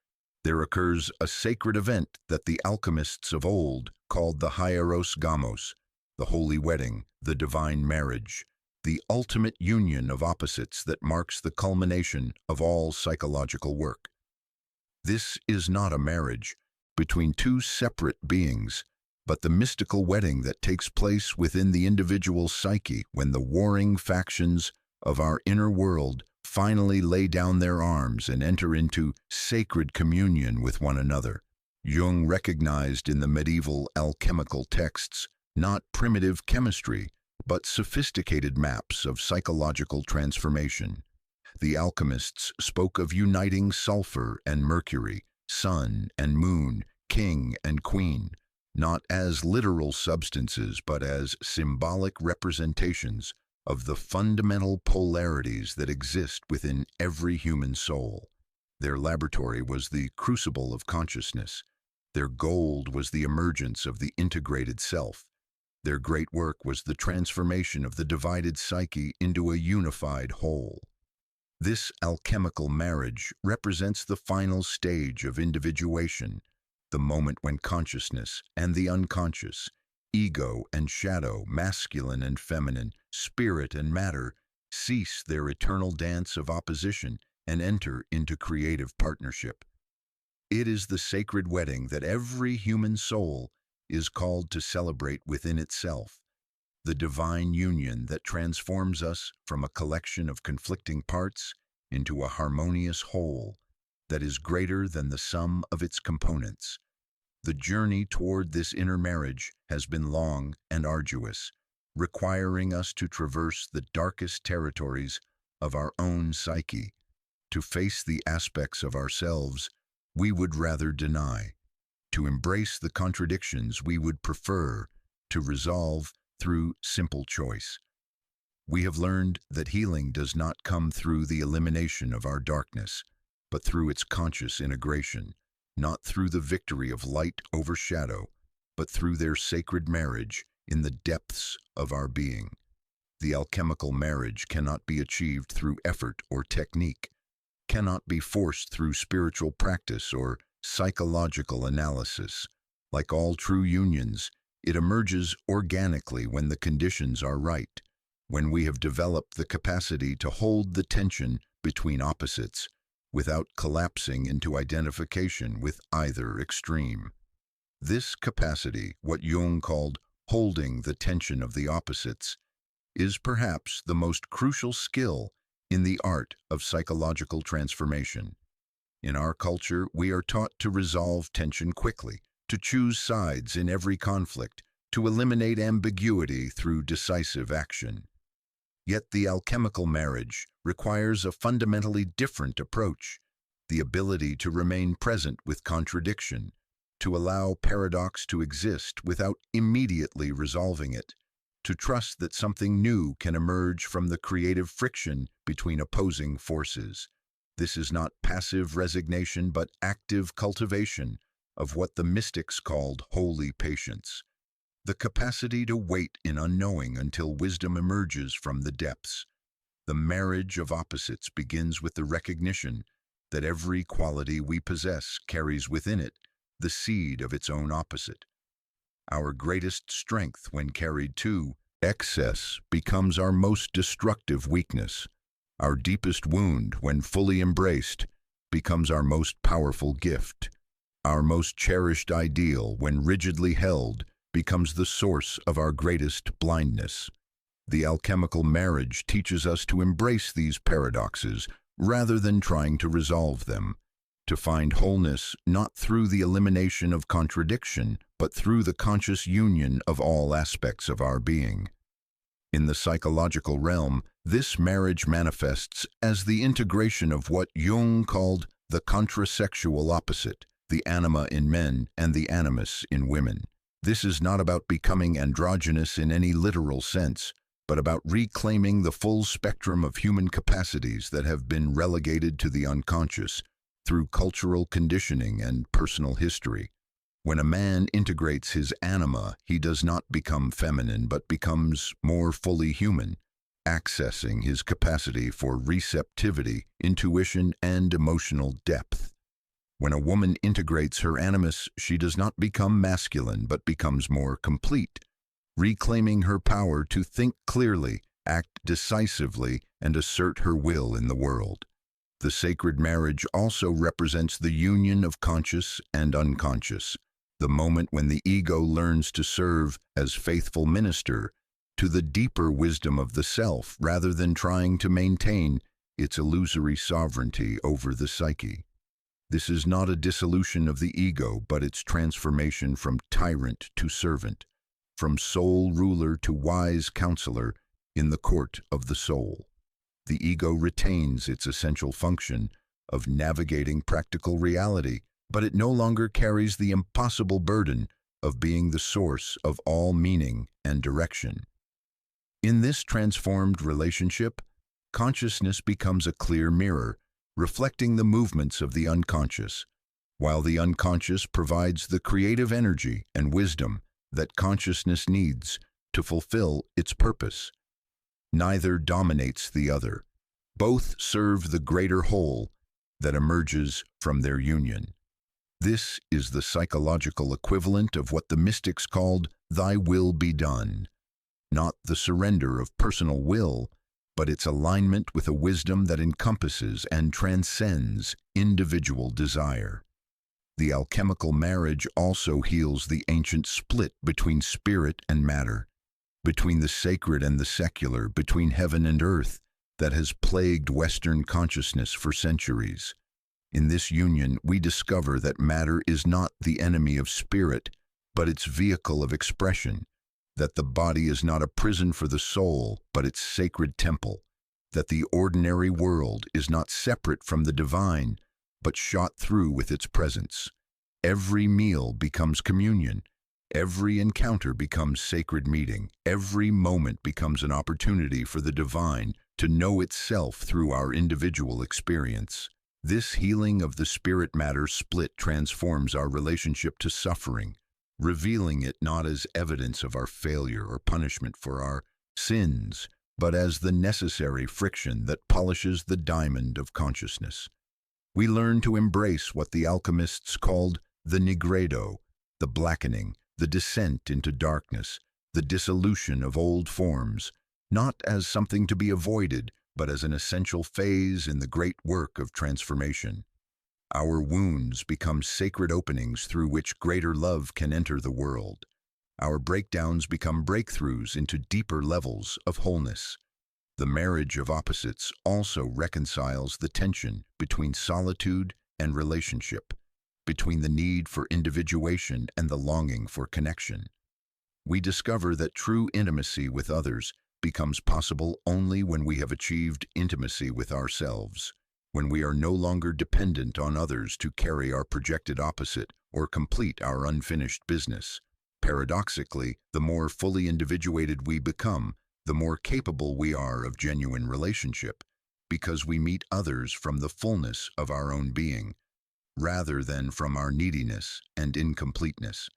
there occurs a sacred event that the alchemists of old called the hieros gamos, the holy wedding, the divine marriage, the ultimate union of opposites that marks the culmination of all psychological work. This is not a marriage between two separate beings, but the mystical wedding that takes place within the individual psyche when the warring factions of our inner world finally lay down their arms and enter into sacred communion with one another. Jung recognized in the medieval alchemical texts not primitive chemistry, but sophisticated maps of psychological transformation. The alchemists spoke of uniting sulfur and mercury, sun and moon, king and queen, not as literal substances but as symbolic representations of the fundamental polarities that exist within every human soul. Their laboratory was the crucible of consciousness. Their gold was the emergence of the integrated self. Their great work was the transformation of the divided psyche into a unified whole. This alchemical marriage represents the final stage of individuation, the moment when consciousness and the unconscious, ego and shadow, masculine and feminine, spirit and matter, cease their eternal dance of opposition and enter into creative partnership. It is the sacred wedding that every human soul is called to celebrate within itself, the divine union that transforms us from a collection of conflicting parts into a harmonious whole that is greater than the sum of its components. The journey toward this inner marriage has been long and arduous, requiring us to traverse the darkest territories of our own psyche, to face the aspects of ourselves we would rather deny, to embrace the contradictions we would prefer to resolve through simple choice. We have learned that healing does not come through the elimination of our darkness, but through its conscious integration, not through the victory of light over shadow, but through their sacred marriage in the depths of our being. The alchemical marriage cannot be achieved through effort or technique, cannot be forced through spiritual practice or psychological analysis. Like all true unions, it emerges organically when the conditions are right, when we have developed the capacity to hold the tension between opposites without collapsing into identification with either extreme. This capacity, what Jung called holding the tension of the opposites, is perhaps the most crucial skill in the art of psychological transformation. In our culture, we are taught to resolve tension quickly, to choose sides in every conflict, to eliminate ambiguity through decisive action. Yet the alchemical marriage requires a fundamentally different approach, the ability to remain present with contradiction, to allow paradox to exist without immediately resolving it, to trust that something new can emerge from the creative friction between opposing forces. This is not passive resignation but active cultivation of what the mystics called holy patience, the capacity to wait in unknowing until wisdom emerges from the depths. The marriage of opposites begins with the recognition that every quality we possess carries within it the seed of its own opposite. Our greatest strength, when carried to excess, becomes our most destructive weakness. Our deepest wound, when fully embraced, becomes our most powerful gift. Our most cherished ideal, when rigidly held, becomes the source of our greatest blindness. The alchemical marriage teaches us to embrace these paradoxes rather than trying to resolve them, to find wholeness not through the elimination of contradiction, but through the conscious union of all aspects of our being. In the psychological realm, this marriage manifests as the integration of what Jung called the contrasexual opposite, the anima in men and the animus in women. This is not about becoming androgynous in any literal sense, but about reclaiming the full spectrum of human capacities that have been relegated to the unconscious through cultural conditioning and personal history. When a man integrates his anima, he does not become feminine but becomes more fully human, accessing his capacity for receptivity, intuition, and emotional depth. When a woman integrates her animus, she does not become masculine but becomes more complete, reclaiming her power to think clearly, act decisively, and assert her will in the world. The sacred marriage also represents the union of conscious and unconscious, the moment when the ego learns to serve as faithful minister to the deeper wisdom of the self rather than trying to maintain its illusory sovereignty over the psyche. This is not a dissolution of the ego, but its transformation from tyrant to servant, from sole ruler to wise counselor in the court of the soul. The ego retains its essential function of navigating practical reality, but it no longer carries the impossible burden of being the source of all meaning and direction. In this transformed relationship, consciousness becomes a clear mirror, reflecting the movements of the unconscious, while the unconscious provides the creative energy and wisdom that consciousness needs to fulfill its purpose. Neither dominates the other. Both serve the greater whole that emerges from their union. This is the psychological equivalent of what the mystics called "thy will be done," not the surrender of personal will, but its alignment with a wisdom that encompasses and transcends individual desire. The alchemical marriage also heals the ancient split between spirit and matter, between the sacred and the secular, between heaven and earth, that has plagued Western consciousness for centuries. In this union, we discover that matter is not the enemy of spirit, but its vehicle of expression, that the body is not a prison for the soul, but its sacred temple, that the ordinary world is not separate from the divine, but shot through with its presence. Every meal becomes communion. Every encounter becomes sacred meeting. Every moment becomes an opportunity for the divine to know itself through our individual experience. This healing of the spirit-matter split transforms our relationship to suffering, revealing it not as evidence of our failure or punishment for our sins, but as the necessary friction that polishes the diamond of consciousness. We learn to embrace what the alchemists called the nigredo, the blackening, the descent into darkness, the dissolution of old forms, not as something to be avoided, but as an essential phase in the great work of transformation. Our wounds become sacred openings through which greater love can enter the world. Our breakdowns become breakthroughs into deeper levels of wholeness. The marriage of opposites also reconciles the tension between solitude and relationship, between the need for individuation and the longing for connection. We discover that true intimacy with others becomes possible only when we have achieved intimacy with ourselves, when we are no longer dependent on others to carry our projected opposite or complete our unfinished business. Paradoxically, the more fully individuated we become, the more capable we are of genuine relationship, because we meet others from the fullness of our own being, rather than from our neediness and incompleteness.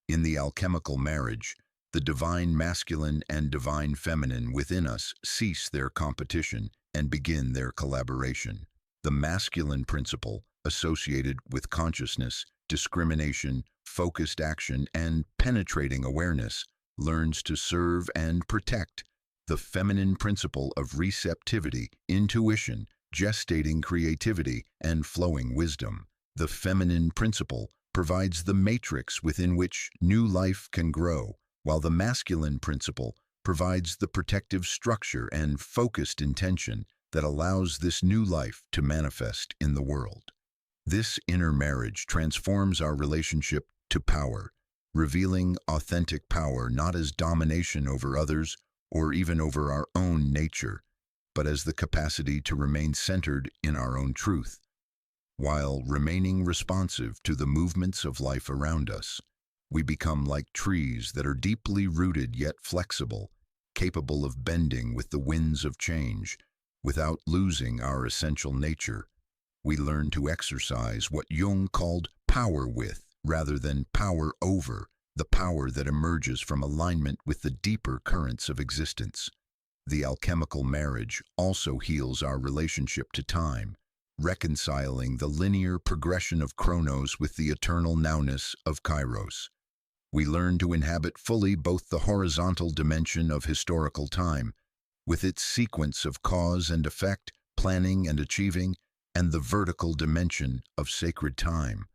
In the alchemical marriage, the divine masculine and divine feminine within us cease their competition and begin their collaboration. The masculine principle, associated with consciousness, discrimination, focused action, and penetrating awareness, learns to serve and protect. The feminine principle of receptivity, intuition, gestating creativity, and flowing wisdom. The feminine principle provides the matrix within which new life can grow, while the masculine principle provides the protective structure and focused intention that allows this new life to manifest in the world. This inner marriage transforms our relationship to power, revealing authentic power not as domination over others or even over our own nature, but as the capacity to remain centered in our own truth, while remaining responsive to the movements of life around us. We become like trees that are deeply rooted yet flexible, capable of bending with the winds of change, without losing our essential nature. We learn to exercise what Jung called power with, rather than power over, the power that emerges from alignment with the deeper currents of existence. The alchemical marriage also heals our relationship to time, reconciling the linear progression of Chronos with the eternal nowness of Kairos. We learn to inhabit fully both the horizontal dimension of historical time, with its sequence of cause and effect, planning and achieving, and the vertical dimension of sacred time,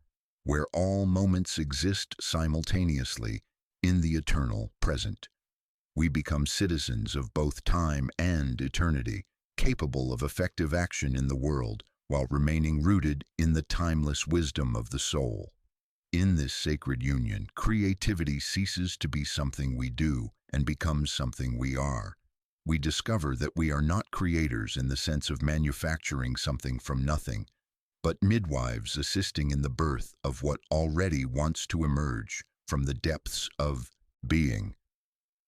where all moments exist simultaneously in the eternal present. We become citizens of both time and eternity, capable of effective action in the world while remaining rooted in the timeless wisdom of the soul. In this sacred union, creativity ceases to be something we do and becomes something we are. We discover that we are not creators in the sense of manufacturing something from nothing, but midwives assisting in the birth of what already wants to emerge from the depths of being.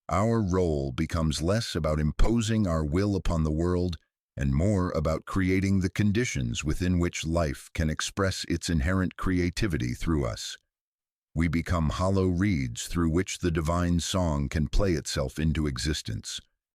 Our role becomes less about imposing our will upon the world and more about creating the conditions within which life can express its inherent creativity through us. We become hollow reeds through which the divine song can play itself into existence,